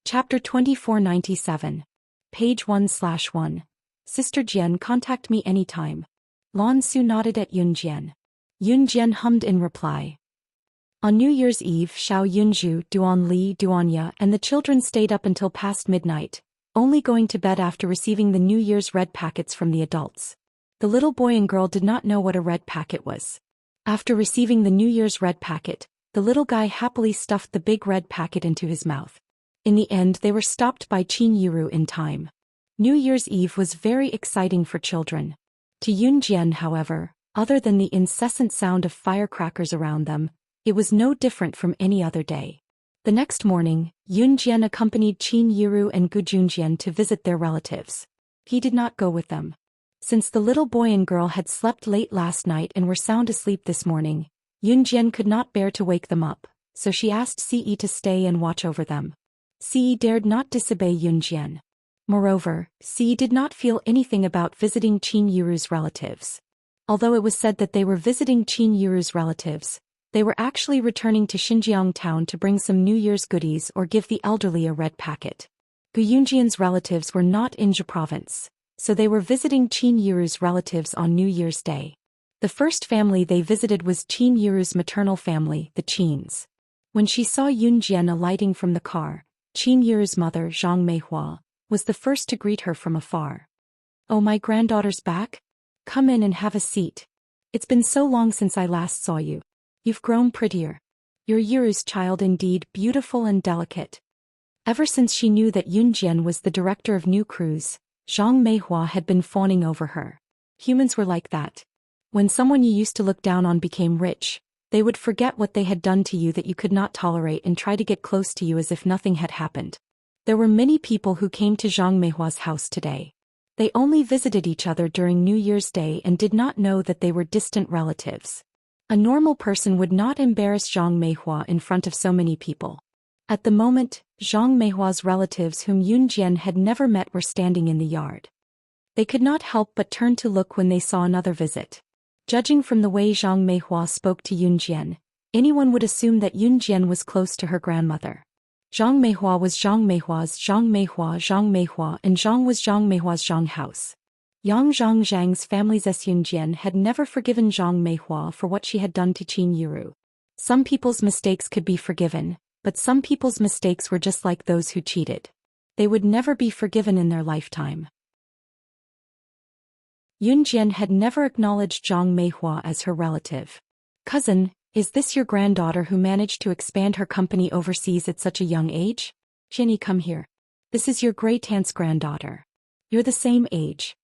Chapter 2497. Page 1/1. Sister Jian, contact me anytime. Lan Su nodded at Yun Jian. Yun Jian hummed in reply. On New Year's Eve, Xiao Yunju, Duan Li, Duanya, and the children stayed up until past midnight, only going to bed after receiving the New Year's red packets from the adults. The little boy and girl did not know what a red packet was. After receiving the New Year's red packet, the little guy happily stuffed the big red packet into his mouth. In the end, they were stopped by Qin Yiru in time. New Year's Eve was very exciting for children. To Yun Jian, however, other than the incessant sound of firecrackers around them, it was no different from any other day. The next morning, Yun Jian accompanied Qin Yiru and Gu Junjian to visit their relatives. He did not go with them. Since the little boy and girl had slept late last night and were sound asleep this morning, Yun Jian could not bear to wake them up, so she asked Ce to stay and watch over them. Ce dared not disobey Yun Jian. Moreover, Ce did not feel anything about visiting Qin Yiru's relatives. Although it was said that they were visiting Qin Yiru's relatives, they were actually returning to Xinjiang town to bring some New Year's goodies or give the elderly a red packet. Gu Yunjian's relatives were not in Zhe province, so they were visiting Qin Yiru's relatives on New Year's Day. The first family they visited was Qin Yiru's maternal family, the Qins. When she saw Yun Jian alighting from the car, Qin Yiru's mother, Zhang Meihua, was the first to greet her from afar. "Oh, my granddaughter's back? Come in and have a seat. It's been so long since I last saw you. You've grown prettier. You're Yiru's child indeed, beautiful and delicate." Ever since she knew that Yun Jian was the director of New Cruise, Zhang Meihua had been fawning over her. Humans were like that. When someone you used to look down on became rich, they would forget what they had done to you that you could not tolerate and try to get close to you as if nothing had happened. There were many people who came to Zhang Meihua's house today. They only visited each other during New Year's Day and did not know that they were distant relatives. A normal person would not embarrass Zhang Meihua in front of so many people. At the moment, Zhang Meihua's relatives whom Yun Jian had never met were standing in the yard. They could not help but turn to look when they saw another visit. Judging from the way Zhang Meihua spoke to Yun Jian, anyone would assume that Yun Jian was close to her grandmother. Zhang Meihua was Zhang Meihua's Zhang Meihua, and Zhang was Zhang Meihua's Zhang house. Yang Zhang Zhang's family's Yun Jian had never forgiven Zhang Meihua for what she had done to Qin Yiru. Some people's mistakes could be forgiven, but some people's mistakes were just like those who cheated. They would never be forgiven in their lifetime. Yun Jian had never acknowledged Zhang Meihua as her relative. "Cousin, is this your granddaughter who managed to expand her company overseas at such a young age? Jenny, come here. This is your great-aunt's granddaughter. You're the same age."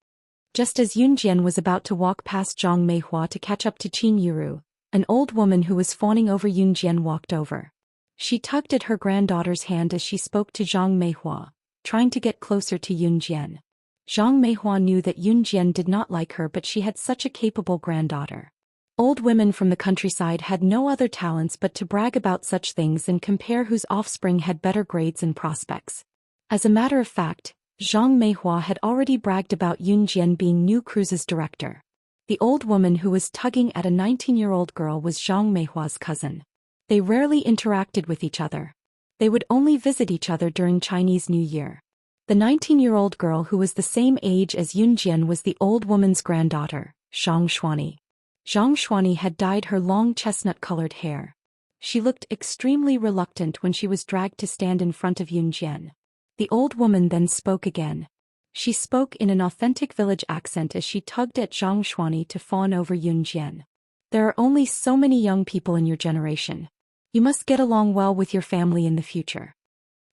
Just as Yun Jian was about to walk past Zhang Meihua to catch up to Qin Yiru, an old woman who was fawning over Yun Jian walked over. She tugged at her granddaughter's hand as she spoke to Zhang Meihua, trying to get closer to Yun Jian. Zhang Meihua knew that Yun Jian did not like her, but she had such a capable granddaughter. Old women from the countryside had no other talents but to brag about such things and compare whose offspring had better grades and prospects. As a matter of fact, Zhang Meihua had already bragged about Yun Jian being New Cruise's director. The old woman who was tugging at a 19-year-old girl was Zhang Meihua's cousin. They rarely interacted with each other. They would only visit each other during Chinese New Year. The 19-year-old girl who was the same age as Yunjian was the old woman's granddaughter, Zhang Xuani. Zhang Xuani had dyed her long chestnut-colored hair. She looked extremely reluctant when she was dragged to stand in front of Yunjian. The old woman then spoke again. She spoke in an authentic village accent as she tugged at Zhang Xuani to fawn over Yunjian. There are only so many young people in your generation. You must get along well with your family in the future.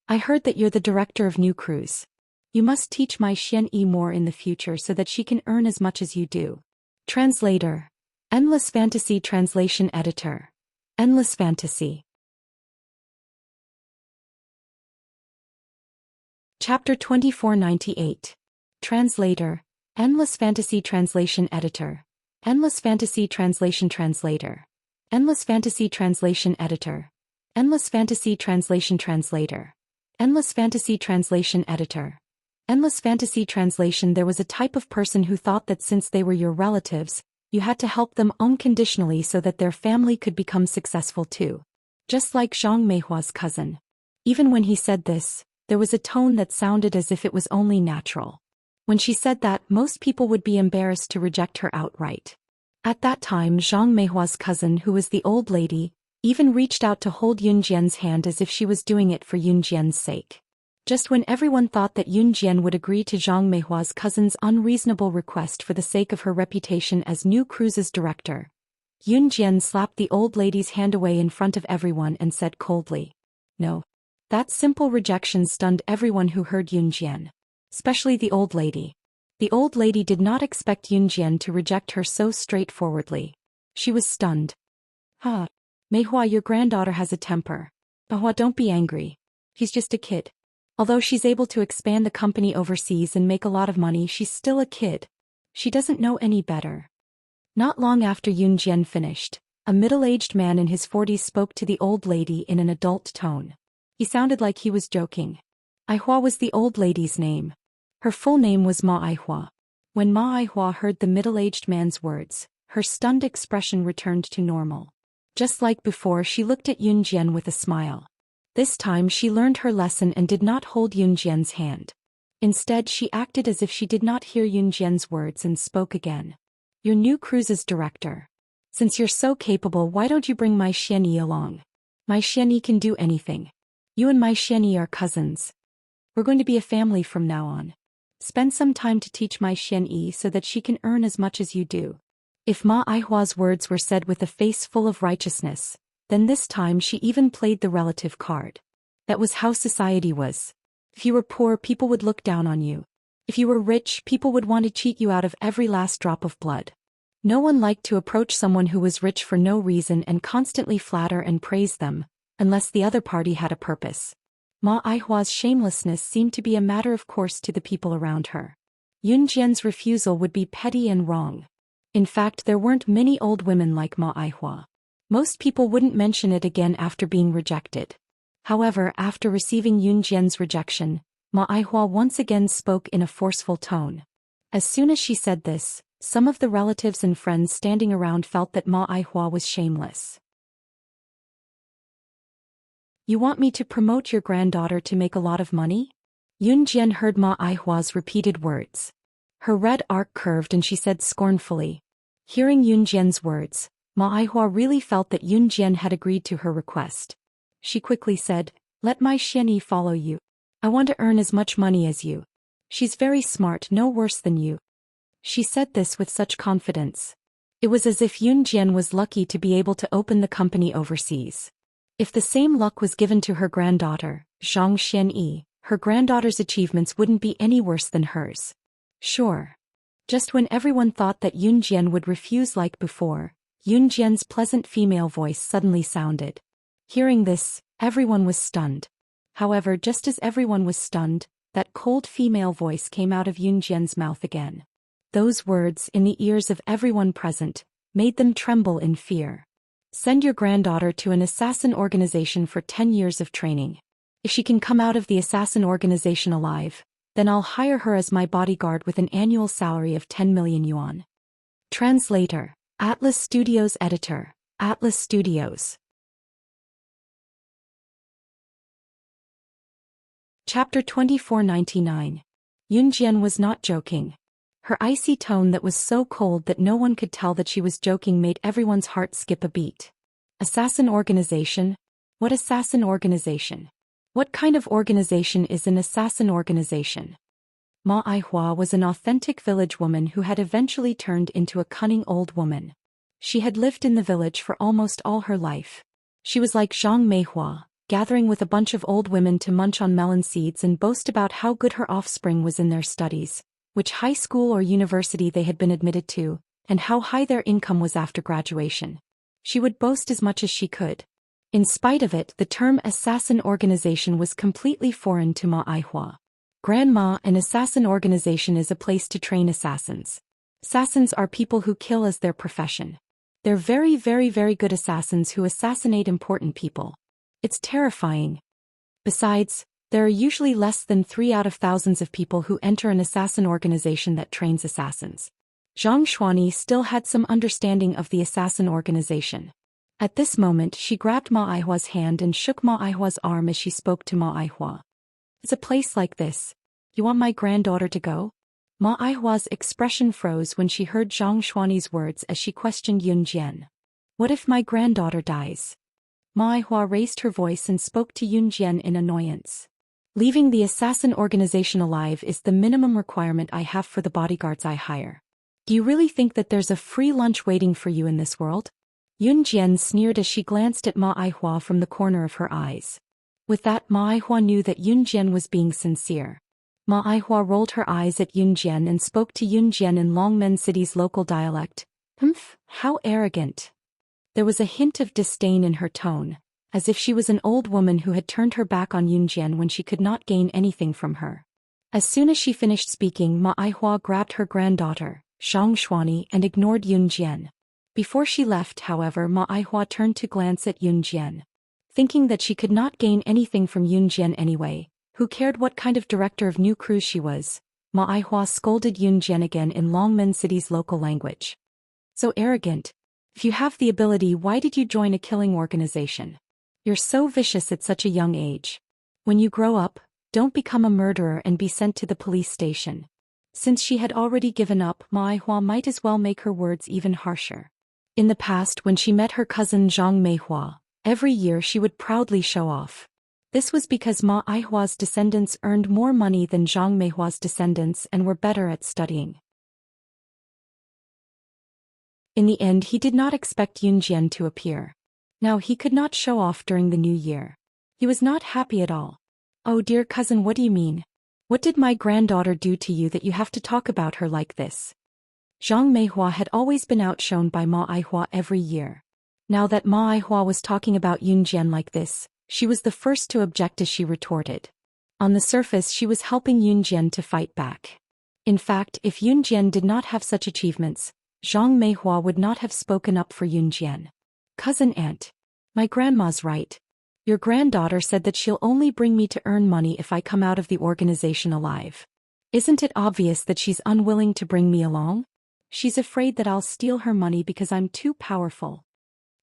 I heard that you're the director of new cruise. You must teach my Xian Yi more in the future so that she can earn as much as you do. Translator. Endless Fantasy Translation Editor. Endless Fantasy. Chapter 2498. Translator. Endless Fantasy Translation Editor. Endless Fantasy Translation Translator. Endless Fantasy Translation Editor. Endless Fantasy Translation Translator. Endless Fantasy Translation Editor. Endless Fantasy Translation. There was a type of person who thought that since they were your relatives, you had to help them unconditionally so that their family could become successful too. Just like Zhang Meihua's cousin. Even when he said this, there was a tone that sounded as if it was only natural. When she said that, most people would be embarrassed to reject her outright. At that time, Zhang Meihua's cousin, who was the old lady, even reached out to hold Yunjian's hand as if she was doing it for Yunjian's sake. Just when everyone thought that Yunjian would agree to Zhang Meihua's cousin's unreasonable request for the sake of her reputation as New Cruise's director, Yunjian slapped the old lady's hand away in front of everyone and said coldly, "No." That simple rejection stunned everyone who heard Yunjian, especially the old lady. The old lady did not expect Yunjian to reject her so straightforwardly. She was stunned. Meihua, your granddaughter has a temper. Meihua, don't be angry. He's just a kid. Although she's able to expand the company overseas and make a lot of money, she's still a kid. She doesn't know any better. Not long after Yunjian finished, a middle-aged man in his 40s spoke to the old lady in an adult tone. He sounded like he was joking. Aihua was the old lady's name. Her full name was Ma Aihua. When Ma Aihua heard the middle-aged man's words, her stunned expression returned to normal. Just like before, she looked at Yunjian with a smile. This time she learned her lesson and did not hold Yunjian's hand. Instead, she acted as if she did not hear Yunjian's words and spoke again. Your New Cruise's director. Since you're so capable, why don't you bring my Xianyi along? My Xianyi can do anything. You and my Xianyi are cousins. We're going to be a family from now on. Spend some time to teach my Xianyi so that she can earn as much as you do. If Ma Aihua's words were said with a face full of righteousness, then this time she even played the relative card. That was how society was. If you were poor, people would look down on you. If you were rich, people would want to cheat you out of every last drop of blood. No one liked to approach someone who was rich for no reason and constantly flatter and praise them, unless the other party had a purpose. Ma Aihua's shamelessness seemed to be a matter of course to the people around her. Yunjian's refusal would be petty and wrong. In fact, there weren't many old women like Ma Aihua. Most people wouldn't mention it again after being rejected. However, after receiving Yunjian's rejection, Ma Aihua once again spoke in a forceful tone. As soon as she said this, some of the relatives and friends standing around felt that Ma Aihua was shameless. You want me to promote your granddaughter to make a lot of money? Yunjian heard Ma Aihua's repeated words. Her red arc curved and she said scornfully. Hearing Yunjian's words, Ma Aihua really felt that Yunjian had agreed to her request. She quickly said, "Let my Xianyi follow you. I want to earn as much money as you. She's very smart, no worse than you." She said this with such confidence. It was as if Yunjian was lucky to be able to open the company overseas. If the same luck was given to her granddaughter, Zhang Xianyi, her granddaughter's achievements wouldn't be any worse than hers. Sure. Just when everyone thought that Yunjian would refuse like before, Yunjian's pleasant female voice suddenly sounded. Hearing this, everyone was stunned. However, just as everyone was stunned, that cold female voice came out of Yunjian's mouth again. Those words, in the ears of everyone present, made them tremble in fear. Send your granddaughter to an assassin organization for 10 years of training. If she can come out of the assassin organization alive, then I'll hire her as my bodyguard with an annual salary of 10 million yuan. Translator. Atlas Studios Editor. Atlas Studios. Chapter 2499. Yunjian was not joking. Her icy tone that was so cold that no one could tell that she was joking made everyone's heart skip a beat. Assassin organization? What assassin organization? What kind of organization is an assassin organization? Ma Aihua was an authentic village woman who had eventually turned into a cunning old woman. She had lived in the village for almost all her life. She was like Zhang Meihua, gathering with a bunch of old women to munch on melon seeds and boast about how good her offspring was in their studies, which high school or university they had been admitted to, and how high their income was after graduation. She would boast as much as she could. In spite of it, the term assassin organization was completely foreign to Ma Aihua. Grandma, an assassin organization is a place to train assassins. Assassins are people who kill as their profession. They're very, very, very good assassins who assassinate important people. It's terrifying. Besides, there are usually less than 3 out of thousands of people who enter an assassin organization that trains assassins. Zhang Xuani still had some understanding of the assassin organization. At this moment she grabbed Ma Aihua's hand and shook Ma Aihua's arm as she spoke to Ma Aihua. It's a place like this. You want my granddaughter to go? Ma Aihua's expression froze when she heard Zhang Xuani's words as she questioned Yunjian. What if my granddaughter dies? Ma Aihua raised her voice and spoke to Yunjian in annoyance. Leaving the assassin organization alive is the minimum requirement I have for the bodyguards I hire. Do you really think that there's a free lunch waiting for you in this world? Yunjian sneered as she glanced at Ma Aihua from the corner of her eyes. With that, Ma Aihua knew that Yunjian was being sincere. Ma Aihua rolled her eyes at Yunjian and spoke to Yunjian in Longmen City's local dialect. Humph, how arrogant. There was a hint of disdain in her tone, as if she was an old woman who had turned her back on Yunjian when she could not gain anything from her. As soon as she finished speaking, Ma Aihua grabbed her granddaughter, Zhang Xuani, and ignored Yunjian. Before she left, however, Ma Aihua turned to glance at Yunjian. Thinking that she could not gain anything from Yunjian anyway, who cared what kind of director of new crews she was, Ma Aihua scolded Yunjian again in Longmen City's local language. So arrogant. If you have the ability, why did you join a killing organization? You're so vicious at such a young age. When you grow up, don't become a murderer and be sent to the police station. Since she had already given up, Ma Aihua might as well make her words even harsher. In the past, when she met her cousin Zhang Meihua, every year she would proudly show off. This was because Ma Aihua's descendants earned more money than Zhang Meihua's descendants and were better at studying. In the end, he did not expect Yunjian to appear. Now he could not show off during the new year. He was not happy at all. Oh dear cousin, what do you mean? What did my granddaughter do to you that you have to talk about her like this? Zhang Meihua had always been outshone by Ma Aihua every year. Now that Ma Aihua was talking about Yunjian like this, she was the first to object as she retorted. On the surface, she was helping Yunjian to fight back. In fact, if Yunjian did not have such achievements, Zhang Meihua would not have spoken up for Yunjian. Cousin aunt. My grandma's right. Your granddaughter said that she'll only bring me to earn money if I come out of the organization alive. Isn't it obvious that she's unwilling to bring me along? She's afraid that I'll steal her money because I'm too powerful.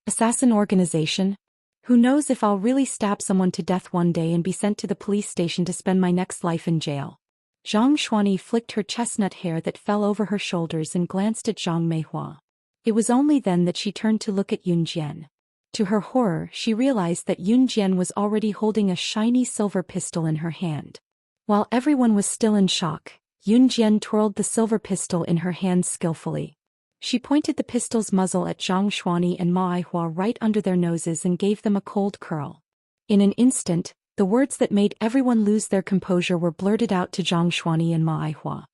Assassin organization? Who knows if I'll really stab someone to death one day and be sent to the police station to spend my next life in jail. Zhang Xuani flicked her chestnut hair that fell over her shoulders and glanced at Zhang Meihua. It was only then that she turned to look at Yunjian. To her horror, she realized that Yunjian was already holding a shiny silver pistol in her hand. While everyone was still in shock, Yunjian twirled the silver pistol in her hands skillfully. She pointed the pistol's muzzle at Zhang Xuani and Ma Aihua right under their noses and gave them a cold curl. In an instant, the words that made everyone lose their composure were blurted out to Zhang Xuani and Ma Aihua.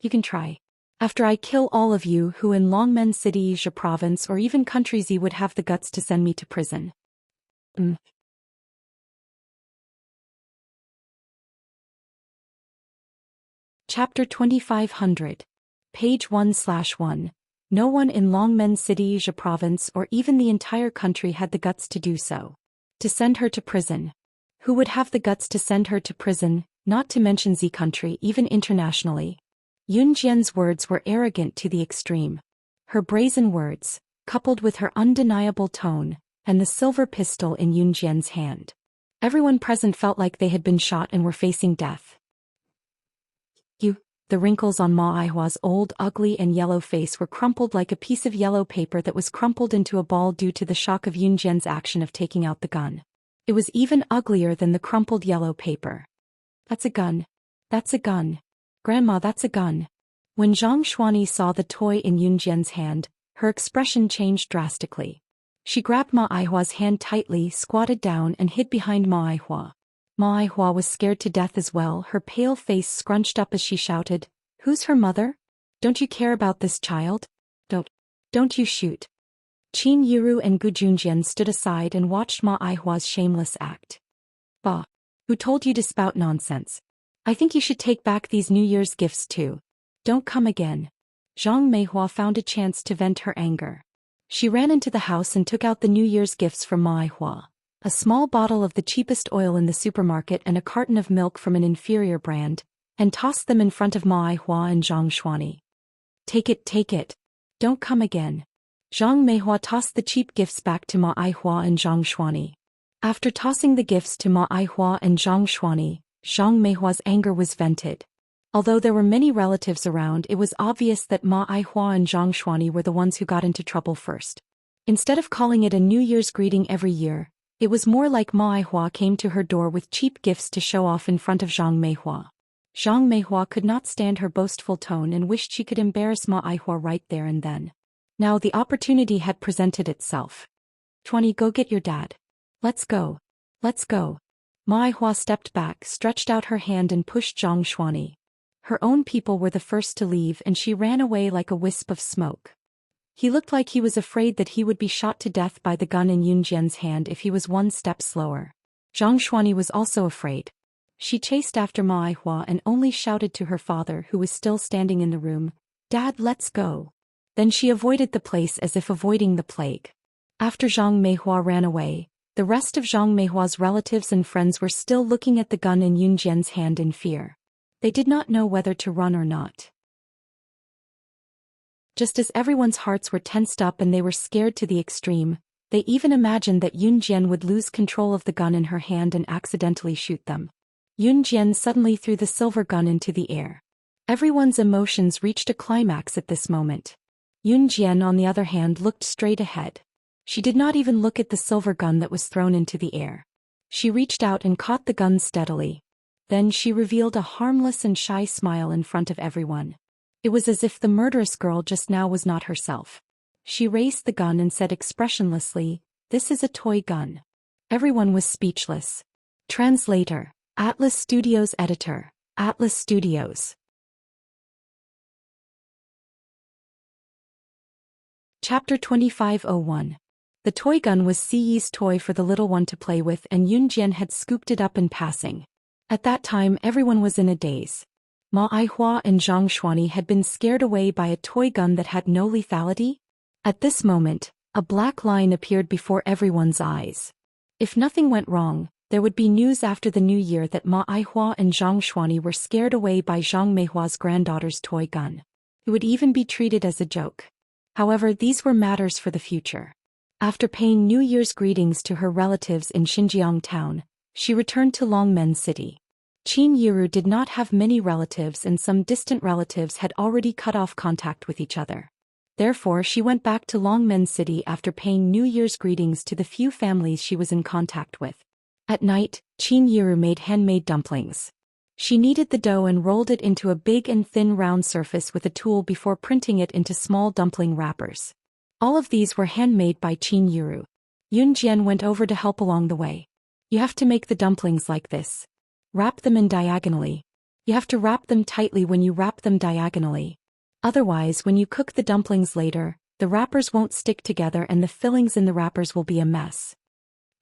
You can try. After I kill all of you who in Longmen City, Zhe province or even country Z would have the guts to send me to prison. Chapter 2500. Page 1/1. No one in Longmen City, Zhe province or even the entire country had the guts to do so. To send her to prison. Who would have the guts to send her to prison, not to mention Z country even internationally? Yunjian's words were arrogant to the extreme. Her brazen words, coupled with her undeniable tone, and the silver pistol in Yunjian's hand. Everyone present felt like they had been shot and were facing death. The wrinkles on Ma Aihua's old, ugly and yellow face were crumpled like a piece of yellow paper that was crumpled into a ball due to the shock of Yunjian's action of taking out the gun. It was even uglier than the crumpled yellow paper. That's a gun. That's a gun. Grandma, that's a gun. When Zhang Xuanyi saw the toy in Yunjian's hand, her expression changed drastically. She grabbed Ma Aihua's hand tightly, squatted down and hid behind Ma Aihua. Ma Aihua was scared to death as well, her pale face scrunched up as she shouted, "Who's her mother? Don't you care about this child? Don't you shoot." Qin Yiru and Gu Junjian stood aside and watched Ma Aihua's shameless act. "Bah! Who told you to spout nonsense? I think you should take back these New Year's gifts too. Don't come again." Zhang Meihua found a chance to vent her anger. She ran into the house and took out the New Year's gifts from Ma Aihua. A small bottle of the cheapest oil in the supermarket and a carton of milk from an inferior brand, and tossed them in front of Ma Aihua and Zhang Xuanyi. Take it. Don't come again." Zhang Meihua tossed the cheap gifts back to Ma Aihua and Zhang Xuanyi. After tossing the gifts to Ma Aihua and Zhang Xuanyi, Zhang Meihua's anger was vented. Although there were many relatives around, it was obvious that Ma Aihua and Zhang Xuanyi were the ones who got into trouble first. Instead of calling it a New Year's greeting every year, it was more like Ma Aihua came to her door with cheap gifts to show off in front of Zhang Meihua. Zhang Meihua could not stand her boastful tone and wished she could embarrass Ma Aihua right there and then. Now the opportunity had presented itself. "Xuanyi, go get your dad. Let's go. Ma Aihua stepped back, stretched out her hand and pushed Zhang Xuanyi. Her own people were the first to leave and she ran away like a wisp of smoke. He looked like he was afraid that he would be shot to death by the gun in Yunjian's hand if he was one step slower. Zhang Xuanyi was also afraid. She chased after Ma Aihua and only shouted to her father, who was still standing in the room, "Dad, let's go." Then she avoided the place as if avoiding the plague. After Zhang Meihua ran away, the rest of Zhang Meihua's relatives and friends were still looking at the gun in Yunjian's hand in fear. They did not know whether to run or not. Just as everyone's hearts were tensed up and they were scared to the extreme, they even imagined that Yunjian would lose control of the gun in her hand and accidentally shoot them. Yunjian suddenly threw the silver gun into the air. Everyone's emotions reached a climax at this moment. Yunjian, on the other hand, looked straight ahead. She did not even look at the silver gun that was thrown into the air. She reached out and caught the gun steadily. Then she revealed a harmless and shy smile in front of everyone. It was as if the murderous girl just now was not herself. She raised the gun and said expressionlessly, "This is a toy gun." Everyone was speechless. Translator, Atlas Studios Editor, Atlas Studios. Chapter 2501. The toy gun was Siyi's toy for the little one to play with, and Yunjian had scooped it up in passing. At that time everyone was in a daze. Ma Aihua and Zhang Xuanyi had been scared away by a toy gun that had no lethality. At this moment, a black line appeared before everyone's eyes. If nothing went wrong, there would be news after the new year that Ma Aihua and Zhang Xuanyi were scared away by Zhang Meihua's granddaughter's toy gun. It would even be treated as a joke. However, these were matters for the future. After paying New Year's greetings to her relatives in Xinjiang town, she returned to Longmen City. Qin Yiru did not have many relatives and some distant relatives had already cut off contact with each other. Therefore she went back to Longmen City after paying New Year's greetings to the few families she was in contact with. At night, Qin Yiru made handmade dumplings. She kneaded the dough and rolled it into a big and thin round surface with a tool before printing it into small dumpling wrappers. All of these were handmade by Qin Yiru. Yunjian went over to help along the way. "You have to make the dumplings like this. Wrap them in diagonally. You have to wrap them tightly when you wrap them diagonally. Otherwise, when you cook the dumplings later, the wrappers won't stick together and the fillings in the wrappers will be a mess."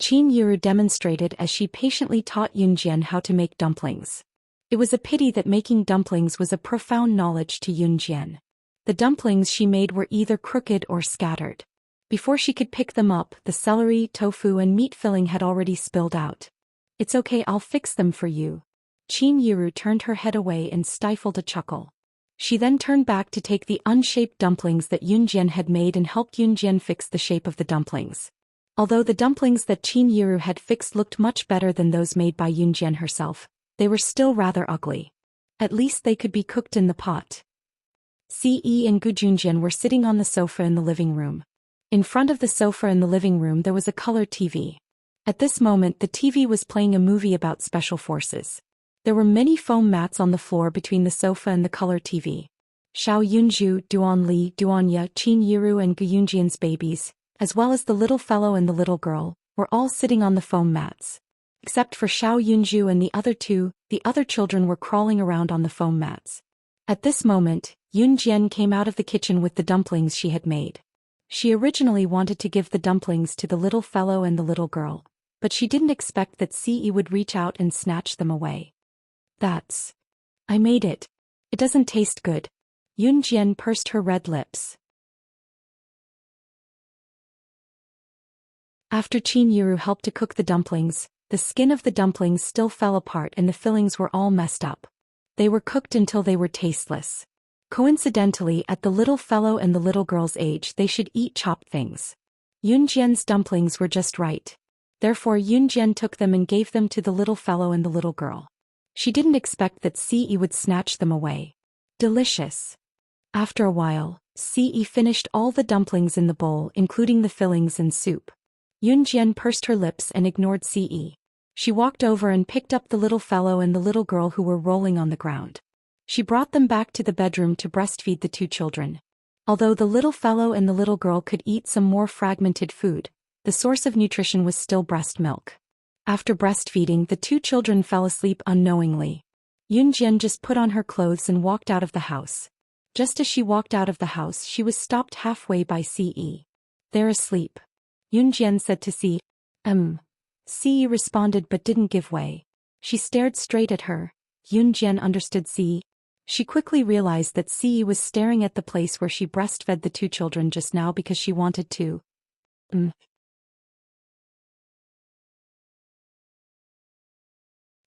Qin Yiru demonstrated as she patiently taught Yunjian how to make dumplings. It was a pity that making dumplings was a profound knowledge to Yunjian. The dumplings she made were either crooked or scattered. Before she could pick them up, the celery, tofu and meat filling had already spilled out. "It's okay, I'll fix them for you." Qin Yiru turned her head away and stifled a chuckle. She then turned back to take the unshaped dumplings that Yunjian had made and helped Yunjian fix the shape of the dumplings. Although the dumplings that Qin Yiru had fixed looked much better than those made by Yunjian herself, they were still rather ugly. At least they could be cooked in the pot. Ce and Gu Junjian were sitting on the sofa in the living room. In front of the sofa in the living room there was a color TV. At this moment the TV was playing a movie about special forces. There were many foam mats on the floor between the sofa and the color TV. Xiao Yunju, Duan Li, Duan Ye, Qin Yiru and Gu Yunjian's babies, as well as the little fellow and the little girl, were all sitting on the foam mats. Except for Xiao Yunju and the other two, the other children were crawling around on the foam mats. At this moment, Yunjian came out of the kitchen with the dumplings she had made. She originally wanted to give the dumplings to the little fellow and the little girl, but she didn't expect that Ce would reach out and snatch them away. I made it. It doesn't taste good. Yunjian pursed her red lips. After Qin Yiru helped to cook the dumplings, the skin of the dumplings still fell apart and the fillings were all messed up. They were cooked until they were tasteless. Coincidentally, at the little fellow and the little girl's age they should eat chopped things. Yunjian's dumplings were just right. Therefore Yunjian took them and gave them to the little fellow and the little girl. She didn't expect that Ce would snatch them away. Delicious. After a while, Ce finished all the dumplings in the bowl including the fillings and soup. Yunjian pursed her lips and ignored Ce. She walked over and picked up the little fellow and the little girl who were rolling on the ground. She brought them back to the bedroom to breastfeed the two children. Although the little fellow and the little girl could eat some more fragmented food, the source of nutrition was still breast milk. After breastfeeding, the two children fell asleep unknowingly. Yunjian just put on her clothes and walked out of the house. Just as she walked out of the house, she was stopped halfway by Ce. "They're asleep," Yunjian said to Ce. Ce responded but didn't give way. She stared straight at her. Yunjian understood Ce. She quickly realized that Ce was staring at the place where she breastfed the two children just now because she wanted to.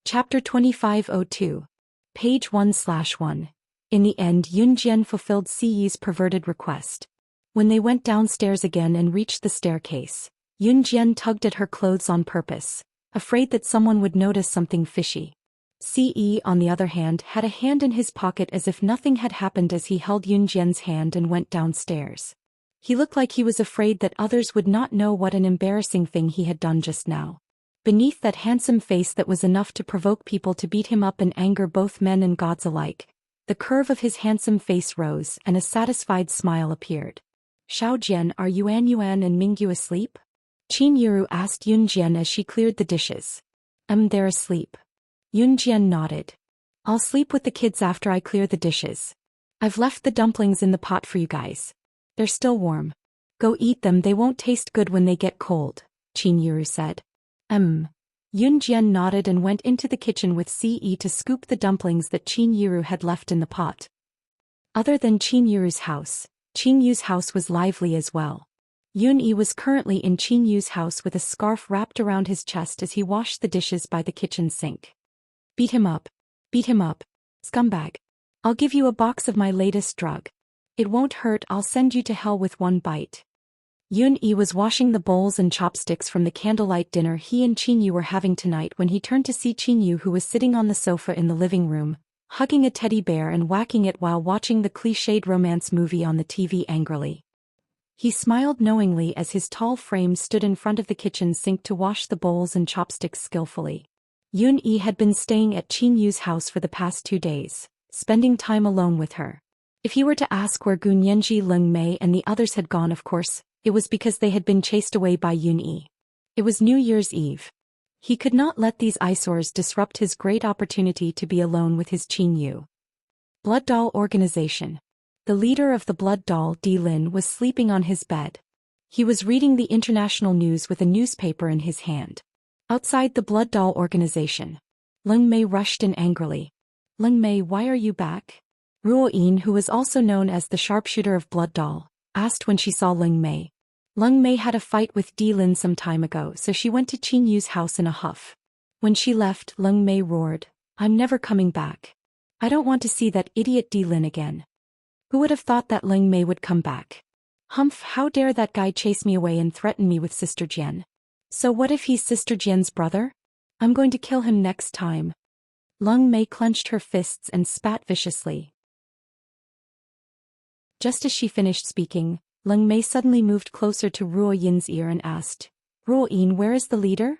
Chapter 2502. Page 1/1. In the end, Yunjian fulfilled Ce's perverted request. When they went downstairs again and reached the staircase, Yunjian tugged at her clothes on purpose, afraid that someone would notice something fishy. Ce, on the other hand, had a hand in his pocket as if nothing had happened as he held Yunjian's hand and went downstairs. He looked like he was afraid that others would not know what an embarrassing thing he had done just now. Beneath that handsome face that was enough to provoke people to beat him up and anger both men and gods alike, the curve of his handsome face rose and a satisfied smile appeared. "Xiaojian, are Yuan and Mingyu asleep?" Qin Yiru asked Yunjian as she cleared the dishes. They're asleep." Yunjian nodded. "I'll sleep with the kids after I clear the dishes. I've left the dumplings in the pot for you guys. They're still warm. Go eat them, they won't taste good when they get cold," Qin Yiru said. Yunjian nodded and went into the kitchen with Ce to scoop the dumplings that Qin Yiru had left in the pot. Other than Qin Yiru's house, Qin Yu's house was lively as well. Yun-Yi was currently in Qin Yu's house with a scarf wrapped around his chest as he washed the dishes by the kitchen sink. Beat him up, scumbag. I'll give you a box of my latest drug. It won't hurt, I'll send you to hell with one bite." Yun-Yi was washing the bowls and chopsticks from the candlelight dinner he and Qin Yu were having tonight when he turned to see Qin Yu, who was sitting on the sofa in the living room, hugging a teddy bear and whacking it while watching the cliched romance movie on the TV angrily. He smiled knowingly as his tall frame stood in front of the kitchen sink to wash the bowls and chopsticks skillfully. Yun-Yi had been staying at Qin Yu's house for the past 2 days, spending time alone with her. If he were to ask where Gu Nianji, Leng Mei and the others had gone, of course, it was because they had been chased away by Yun-Yi. It was New Year's Eve. He could not let these eyesores disrupt his great opportunity to be alone with his Qin Yu. Blood Doll Organization. The leader of the Blood Doll, Di Lin, was sleeping on his bed. He was reading the international news with a newspaper in his hand. Outside the Blood Doll Organization, Leng Mei rushed in angrily. "Leng Mei, why are you back?" Ruoyin, who was also known as the sharpshooter of Blood Doll, asked when she saw Leng Mei. Leng Mei had a fight with Di Lin some time ago, so she went to Qin Yu's house in a huff. When she left, Leng Mei roared, "I'm never coming back. I don't want to see that idiot Di Lin again." Who would have thought that Leng Mei would come back? Humph, how dare that guy chase me away and threaten me with Sister Jian? So what if he's Sister Jian's brother? I'm going to kill him next time. Lung Mei clenched her fists and spat viciously. Just as she finished speaking, Lung Mei suddenly moved closer to Ruo Yin's ear and asked, Ruo Yin, where is the leader?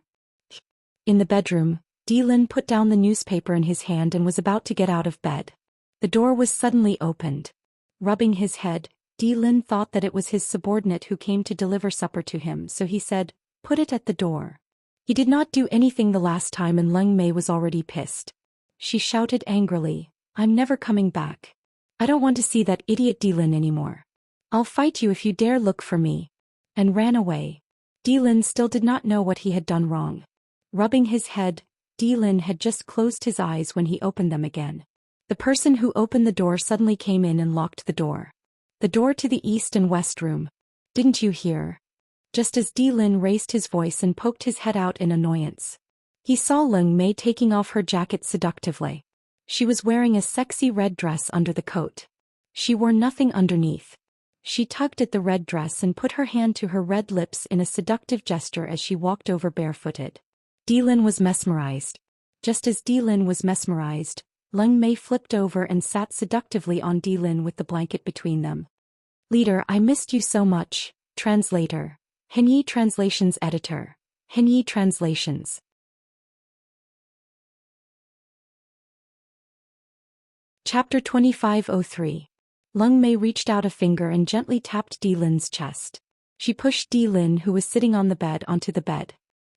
In the bedroom, Di Lin put down the newspaper in his hand and was about to get out of bed. The door was suddenly opened. Rubbing his head, Di Lin thought that it was his subordinate who came to deliver supper to him, so he said, put it at the door. He did not do anything the last time and Lung Mei was already pissed. She shouted angrily, I'm never coming back. I don't want to see that idiot Di Lin anymore. I'll fight you if you dare look for me. And ran away. Di Lin still did not know what he had done wrong. Rubbing his head, Di Lin had just closed his eyes when he opened them again. The person who opened the door suddenly came in and locked the door. The door to the east and west room. Didn't you hear? Just as Di Lin raised his voice and poked his head out in annoyance. He saw Lung Mei taking off her jacket seductively. She was wearing a sexy red dress under the coat. She wore nothing underneath. She tugged at the red dress and put her hand to her red lips in a seductive gesture as she walked over barefooted. Di Lin was mesmerized. Just as Di Lin was mesmerized, Lung Mei flipped over and sat seductively on Di Lin with the blanket between them. Leader, I missed you so much. Translator. Henyi Translations Editor. Henyi Translations. Chapter 2503. Lung Mei reached out a finger and gently tapped Di Lin's chest. She pushed Di Lin, who was sitting on the bed, onto the bed.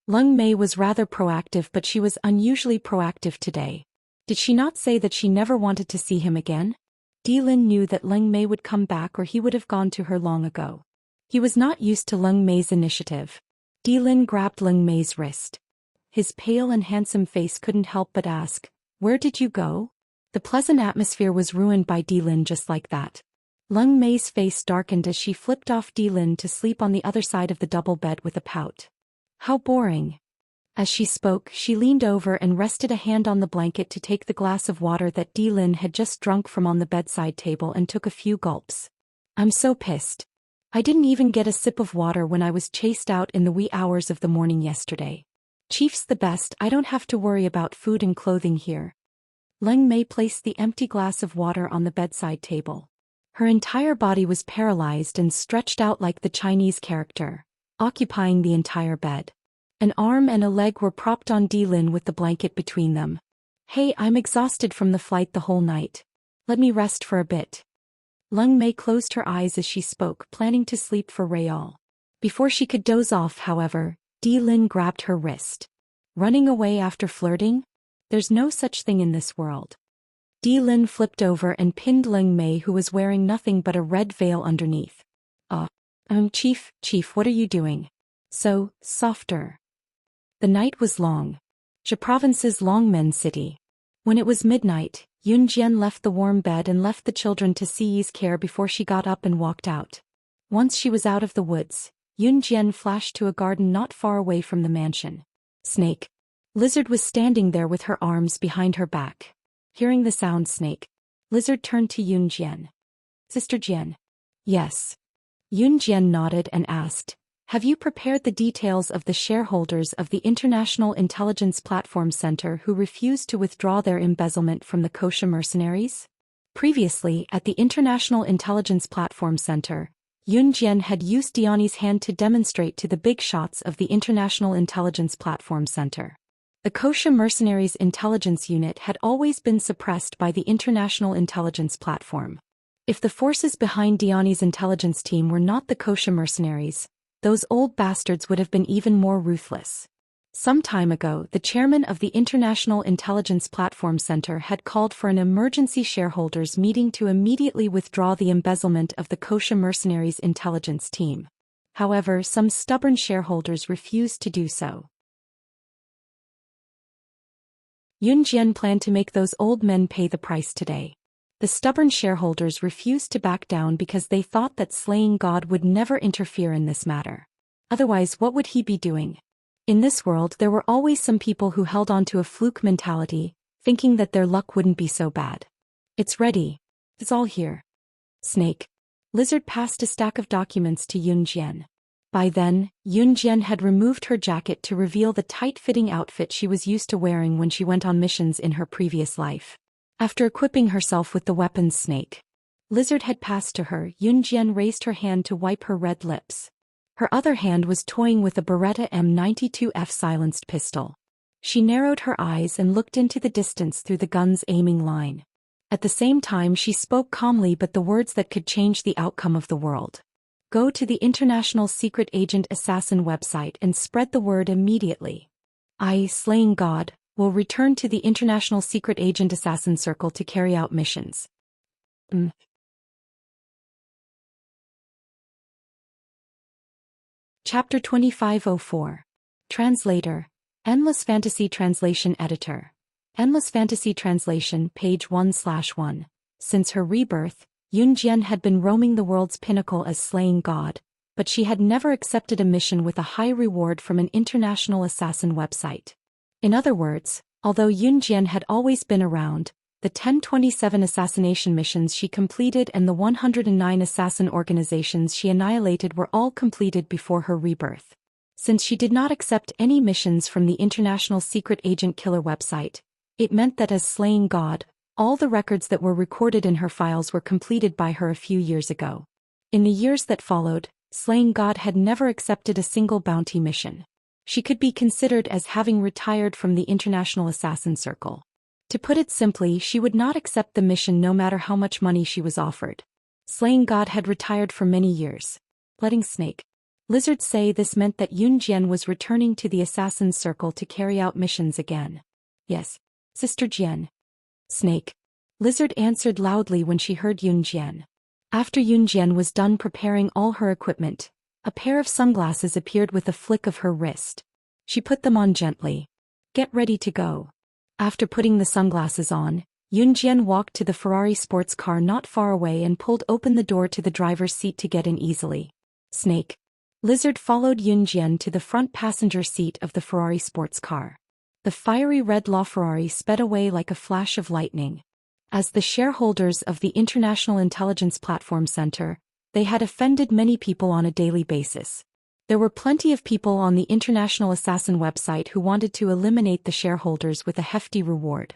Lung Mei was rather proactive, but she was unusually proactive today. Did she not say that she never wanted to see him again? Di Lin knew that Lung Mei would come back or he would have gone to her long ago. He was not used to Lung Mei's initiative. Di Lin grabbed Lung Mei's wrist. His pale and handsome face couldn't help but ask, where did you go? The pleasant atmosphere was ruined by Di Lin just like that. Lung Mei's face darkened as she flipped off Di Lin to sleep on the other side of the double bed with a pout. How boring. As she spoke, she leaned over and rested a hand on the blanket to take the glass of water that Di Lin had just drunk from on the bedside table and took a few gulps. I'm so pissed. I didn't even get a sip of water when I was chased out in the wee hours of the morning yesterday. Chief's the best, I don't have to worry about food and clothing here. Lung Mei placed the empty glass of water on the bedside table. Her entire body was paralyzed and stretched out like the Chinese character, occupying the entire bed. An arm and a leg were propped on Di Lin with the blanket between them. Hey, I'm exhausted from the flight the whole night. Let me rest for a bit. Lung Mei closed her eyes as she spoke, planning to sleep for Rayal. Before she could doze off, however, Di Lin grabbed her wrist. Running away after flirting? There's no such thing in this world. Di Lin flipped over and pinned Lung Mei, who was wearing nothing but a red veil underneath. Chief, what are you doing? So, softer. The night was long. Zhe Province's Longmen City. When it was midnight, Yun Jian left the warm bed and left the children to Siyi's care before she got up and walked out. Once she was out of the woods, Yun Jian flashed to a garden not far away from the mansion. Snake. Lizard was standing there with her arms behind her back. Hearing the sound Snake, Lizard turned to Yun Jian. Sister Jian. Yes. Yun Jian nodded and asked, have you prepared the details of the shareholders of the International Intelligence Platform Center who refused to withdraw their embezzlement from the Kosha mercenaries? Previously, at the International Intelligence Platform Center, Yun Jian had used Diani's hand to demonstrate to the big shots of the International Intelligence Platform Center. The Kosha mercenaries' intelligence unit had always been suppressed by the International Intelligence Platform. If the forces behind Diani's intelligence team were not the Kosha mercenaries, those old bastards would have been even more ruthless. Some time ago, the chairman of the International Intelligence Platform Center had called for an emergency shareholders meeting to immediately withdraw the embezzlement of the Kosha mercenaries' intelligence team. However, some stubborn shareholders refused to do so. Yun Jian planned to make those old men pay the price today. The stubborn shareholders refused to back down because they thought that slaying God would never interfere in this matter. Otherwise, what would he be doing? In this world, there were always some people who held on to a fluke mentality, thinking that their luck wouldn't be so bad. It's ready. It's all here. Snake. Lizard passed a stack of documents to Yunjian. By then, Yunjian had removed her jacket to reveal the tight-fitting outfit she was used to wearing when she went on missions in her previous life. After equipping herself with the weapons snake, Lizard had passed to her. Yunjian raised her hand to wipe her red lips. Her other hand was toying with a Beretta M92F silenced pistol. She narrowed her eyes and looked into the distance through the gun's aiming line. At the same time she spoke calmly but the words that could change the outcome of the world. Go to the International Secret Agent Assassin website and spread the word immediately. I, Slaying God, will return to the International Secret Agent Assassin Circle to carry out missions. Chapter 2504. Translator. Endless Fantasy Translation Editor. Endless Fantasy Translation, page 1/1. Since her rebirth, Yunjian had been roaming the world's pinnacle as Slaying God, but she had never accepted a mission with a high reward from an international assassin website. In other words, although Yunjian had always been around, the 1027 assassination missions she completed and the 109 assassin organizations she annihilated were all completed before her rebirth. Since she did not accept any missions from the International Secret Agent Killer website, it meant that as Slaying God, all the records that were recorded in her files were completed by her a few years ago. In the years that followed, Slaying God had never accepted a single bounty mission. She could be considered as having retired from the International Assassin Circle. To put it simply, she would not accept the mission no matter how much money she was offered. Slaying God had retired for many years. Letting Snake. Lizard say this meant that Yunjian was returning to the Assassin's Circle to carry out missions again. Yes, Sister Jian. Snake. Lizard answered loudly when she heard Yunjian. After Yunjian was done preparing all her equipment, a pair of sunglasses appeared with a flick of her wrist. She put them on gently. Get ready to go. After putting the sunglasses on, Yunjian walked to the Ferrari sports car not far away and pulled open the door to the driver's seat to get in easily. Snake. Lizard followed Yunjian to the front passenger seat of the Ferrari sports car. The fiery red LaFerrari sped away like a flash of lightning. As the shareholders of the International Intelligence Platform Center, they had offended many people on a daily basis. There were plenty of people on the International Assassin website who wanted to eliminate the shareholders with a hefty reward.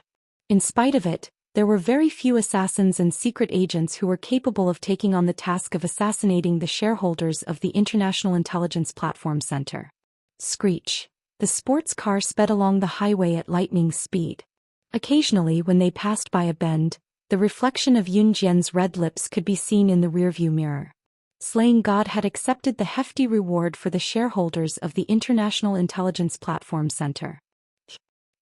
In spite of it, there were very few assassins and secret agents who were capable of taking on the task of assassinating the shareholders of the International Intelligence Platform Center. Screech. The sports car sped along the highway at lightning speed. Occasionally when they passed by a bend, the reflection of Yunjian's red lips could be seen in the rearview mirror. Slaying God had accepted the hefty reward for the shareholders of the International Intelligence Platform Center.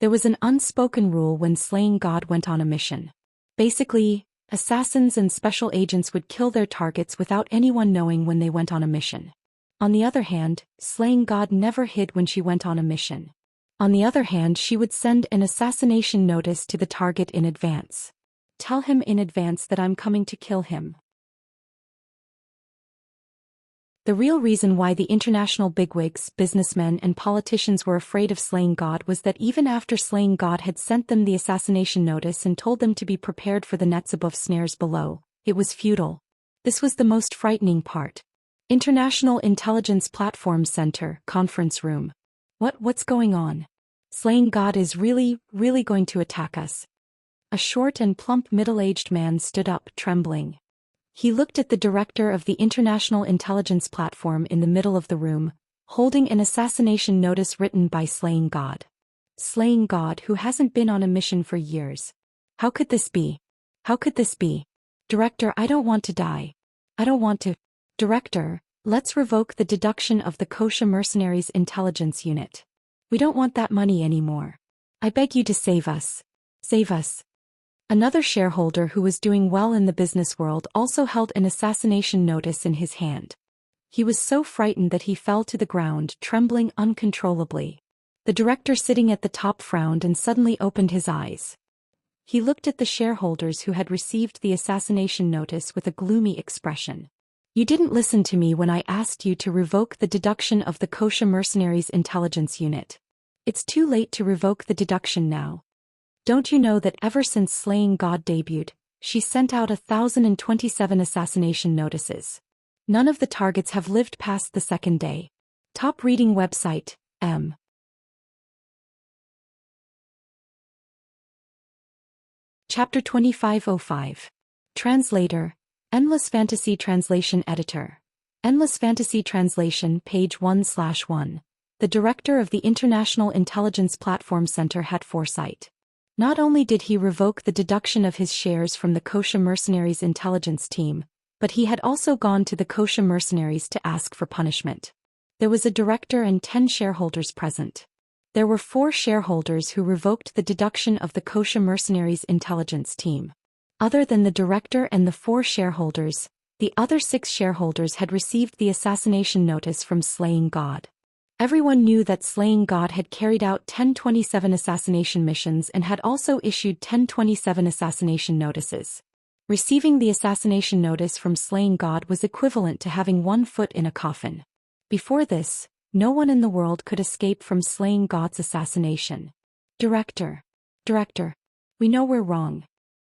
There was an unspoken rule when Slaying God went on a mission. Basically, assassins and special agents would kill their targets without anyone knowing when they went on a mission. On the other hand, Slaying God never hid when she went on a mission. On the other hand, she would send an assassination notice to the target in advance. Tell him in advance that I'm coming to kill him. The real reason why the international bigwigs, businessmen and politicians were afraid of Slaying God was that even after Slaying God had sent them the assassination notice and told them to be prepared for the nets above snares below, it was futile. This was the most frightening part. International Intelligence Platform Center, conference room. What's going on? Slaying God is really going to attack us. A short and plump middle-aged man stood up, trembling. He looked at the director of the International Intelligence Platform in the middle of the room, holding an assassination notice written by Slaying God. Slaying God who hasn't been on a mission for years. How could this be? How could this be? Director, I don't want to die. I don't want to. Director, let's revoke the deduction of the Kosha Mercenaries Intelligence Unit. We don't want that money anymore. I beg you to save us. Save us. Another shareholder who was doing well in the business world also held an assassination notice in his hand. He was so frightened that he fell to the ground, trembling uncontrollably. The director sitting at the top frowned and suddenly opened his eyes. He looked at the shareholders who had received the assassination notice with a gloomy expression. You didn't listen to me when I asked you to revoke the deduction of the Kosha Mercenaries Intelligence Unit. It's too late to revoke the deduction now. Don't you know that ever since Slaying God debuted, She sent out 1,027 assassination notices. None of the targets have lived past the second day. Top reading website, M. Chapter 2505. Translator, Endless Fantasy Translation Editor. Endless Fantasy Translation, page 1/1. The director of the International Intelligence Platform Center had foresight. Not only did he revoke the deduction of his shares from the Kosha Mercenaries intelligence team, but he had also gone to the Kosha Mercenaries to ask for punishment. There was a director and 10 shareholders present. There were 4 shareholders who revoked the deduction of the Kosha Mercenaries intelligence team. Other than the director and the 4 shareholders, the other 6 shareholders had received the assassination notice from Slaying God. Everyone knew that Slaying God had carried out 1027 assassination missions and had also issued 1027 assassination notices. Receiving the assassination notice from Slaying God was equivalent to having 1 foot in a coffin. Before this, no one in the world could escape from Slaying God's assassination. Director, we know we're wrong.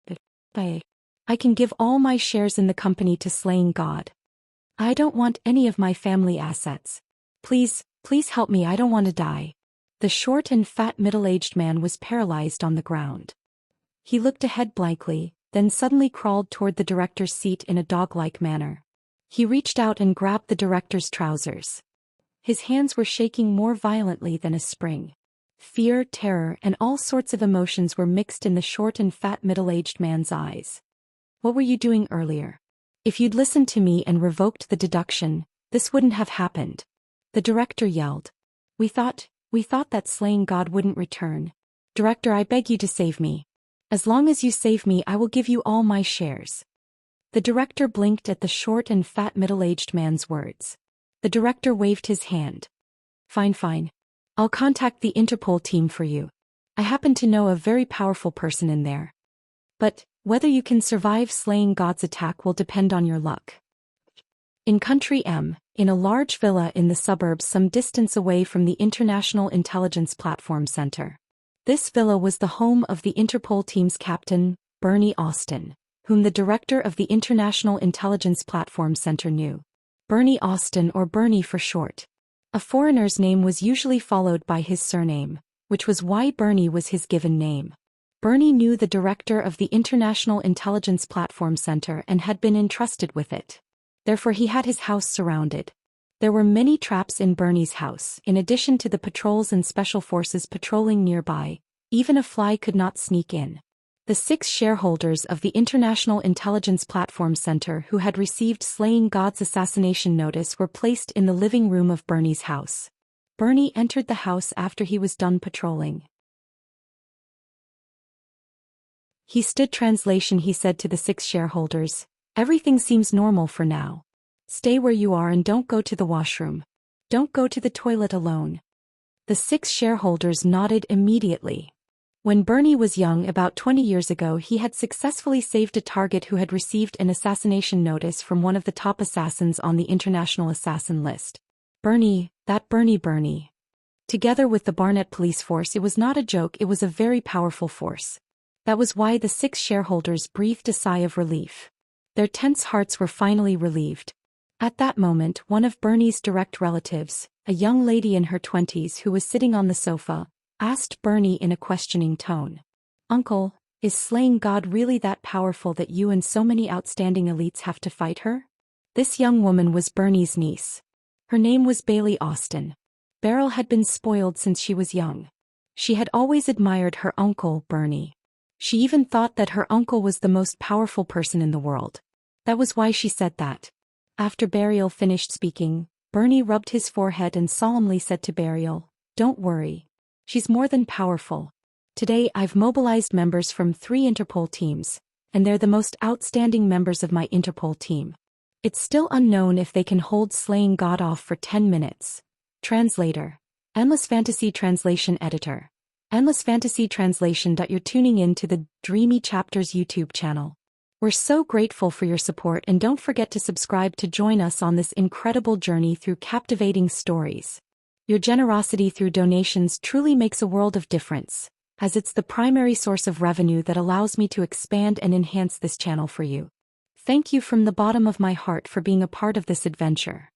But I can give all my shares in the company to Slaying God. I don't want any of my family assets. Please help me, I don't want to die. The short and fat middle-aged man was paralyzed on the ground. He looked ahead blankly, then suddenly crawled toward the director's seat in a dog-like manner. He reached out and grabbed the director's trousers. His hands were shaking more violently than a spring. Fear, terror, and all sorts of emotions were mixed in the short and fat middle-aged man's eyes. What were you doing earlier? If you'd listened to me and revoked the deduction, this wouldn't have happened. The director yelled. We thought that Slaying God wouldn't return. Director, I beg you to save me. As long as you save me, I will give you all my shares. The director blinked at the short and fat middle-aged man's words. The director waved his hand. Fine. I'll contact the Interpol team for you. I happen to know a very powerful person in there. But whether you can survive Slaying God's attack will depend on your luck. In Country M, in a large villa in the suburbs some distance away from the International Intelligence Platform Center. This villa was the home of the Interpol team's captain, Bernie Austin, whom the director of the International Intelligence Platform Center knew. Bernie Austin, or Bernie for short. A foreigner's name was usually followed by his surname, which was why Bernie was his given name. Bernie knew the director of the International Intelligence Platform Center and had been entrusted with it. Therefore he had his house surrounded. There were many traps in Bernie's house. In addition to the patrols and special forces patrolling nearby, even a fly could not sneak in. The 6 shareholders of the International Intelligence Platform Center who had received Slaying God's assassination notice were placed in the living room of Bernie's house. Bernie entered the house after he was done patrolling. He stood translation. He said to the 6 shareholders, everything seems normal for now. Stay where you are and don't go to the washroom. Don't go to the toilet alone. The 6 shareholders nodded immediately. When Bernie was young about 20 years ago he had successfully saved a target who had received an assassination notice from one of the top assassins on the international assassin list. Bernie. Together with the Barnett police force, it was not a joke, it was a very powerful force. That was why the 6 shareholders breathed a sigh of relief. Their tense hearts were finally relieved. At that moment one of Bernie's direct relatives, a young lady in her 20s who was sitting on the sofa, asked Bernie in a questioning tone. Uncle, is Slaying God really that powerful that you and so many outstanding elites have to fight her? This young woman was Bernie's niece. Her name was Bailey Austin. Beryl had been spoiled since she was young. She had always admired her uncle, Bernie. She even thought that her uncle was the most powerful person in the world. That was why she said that. After Beryl finished speaking, Bernie rubbed his forehead and solemnly said to Beryl, don't worry. She's more than powerful. Today I've mobilized members from 3 Interpol teams, and they're the most outstanding members of my Interpol team. It's still unknown if they can hold Slaying God off for 10 minutes. Translator. Endless Fantasy Translation Editor. Endless Fantasy Translation. You're tuning in to the Dreamy Chapters YouTube channel. We're so grateful for your support and don't forget to subscribe to join us on this incredible journey through captivating stories. Your generosity through donations truly makes a world of difference. as it's the primary source of revenue that allows me to expand and enhance this channel for you. Thank you from the bottom of my heart for being a part of this adventure.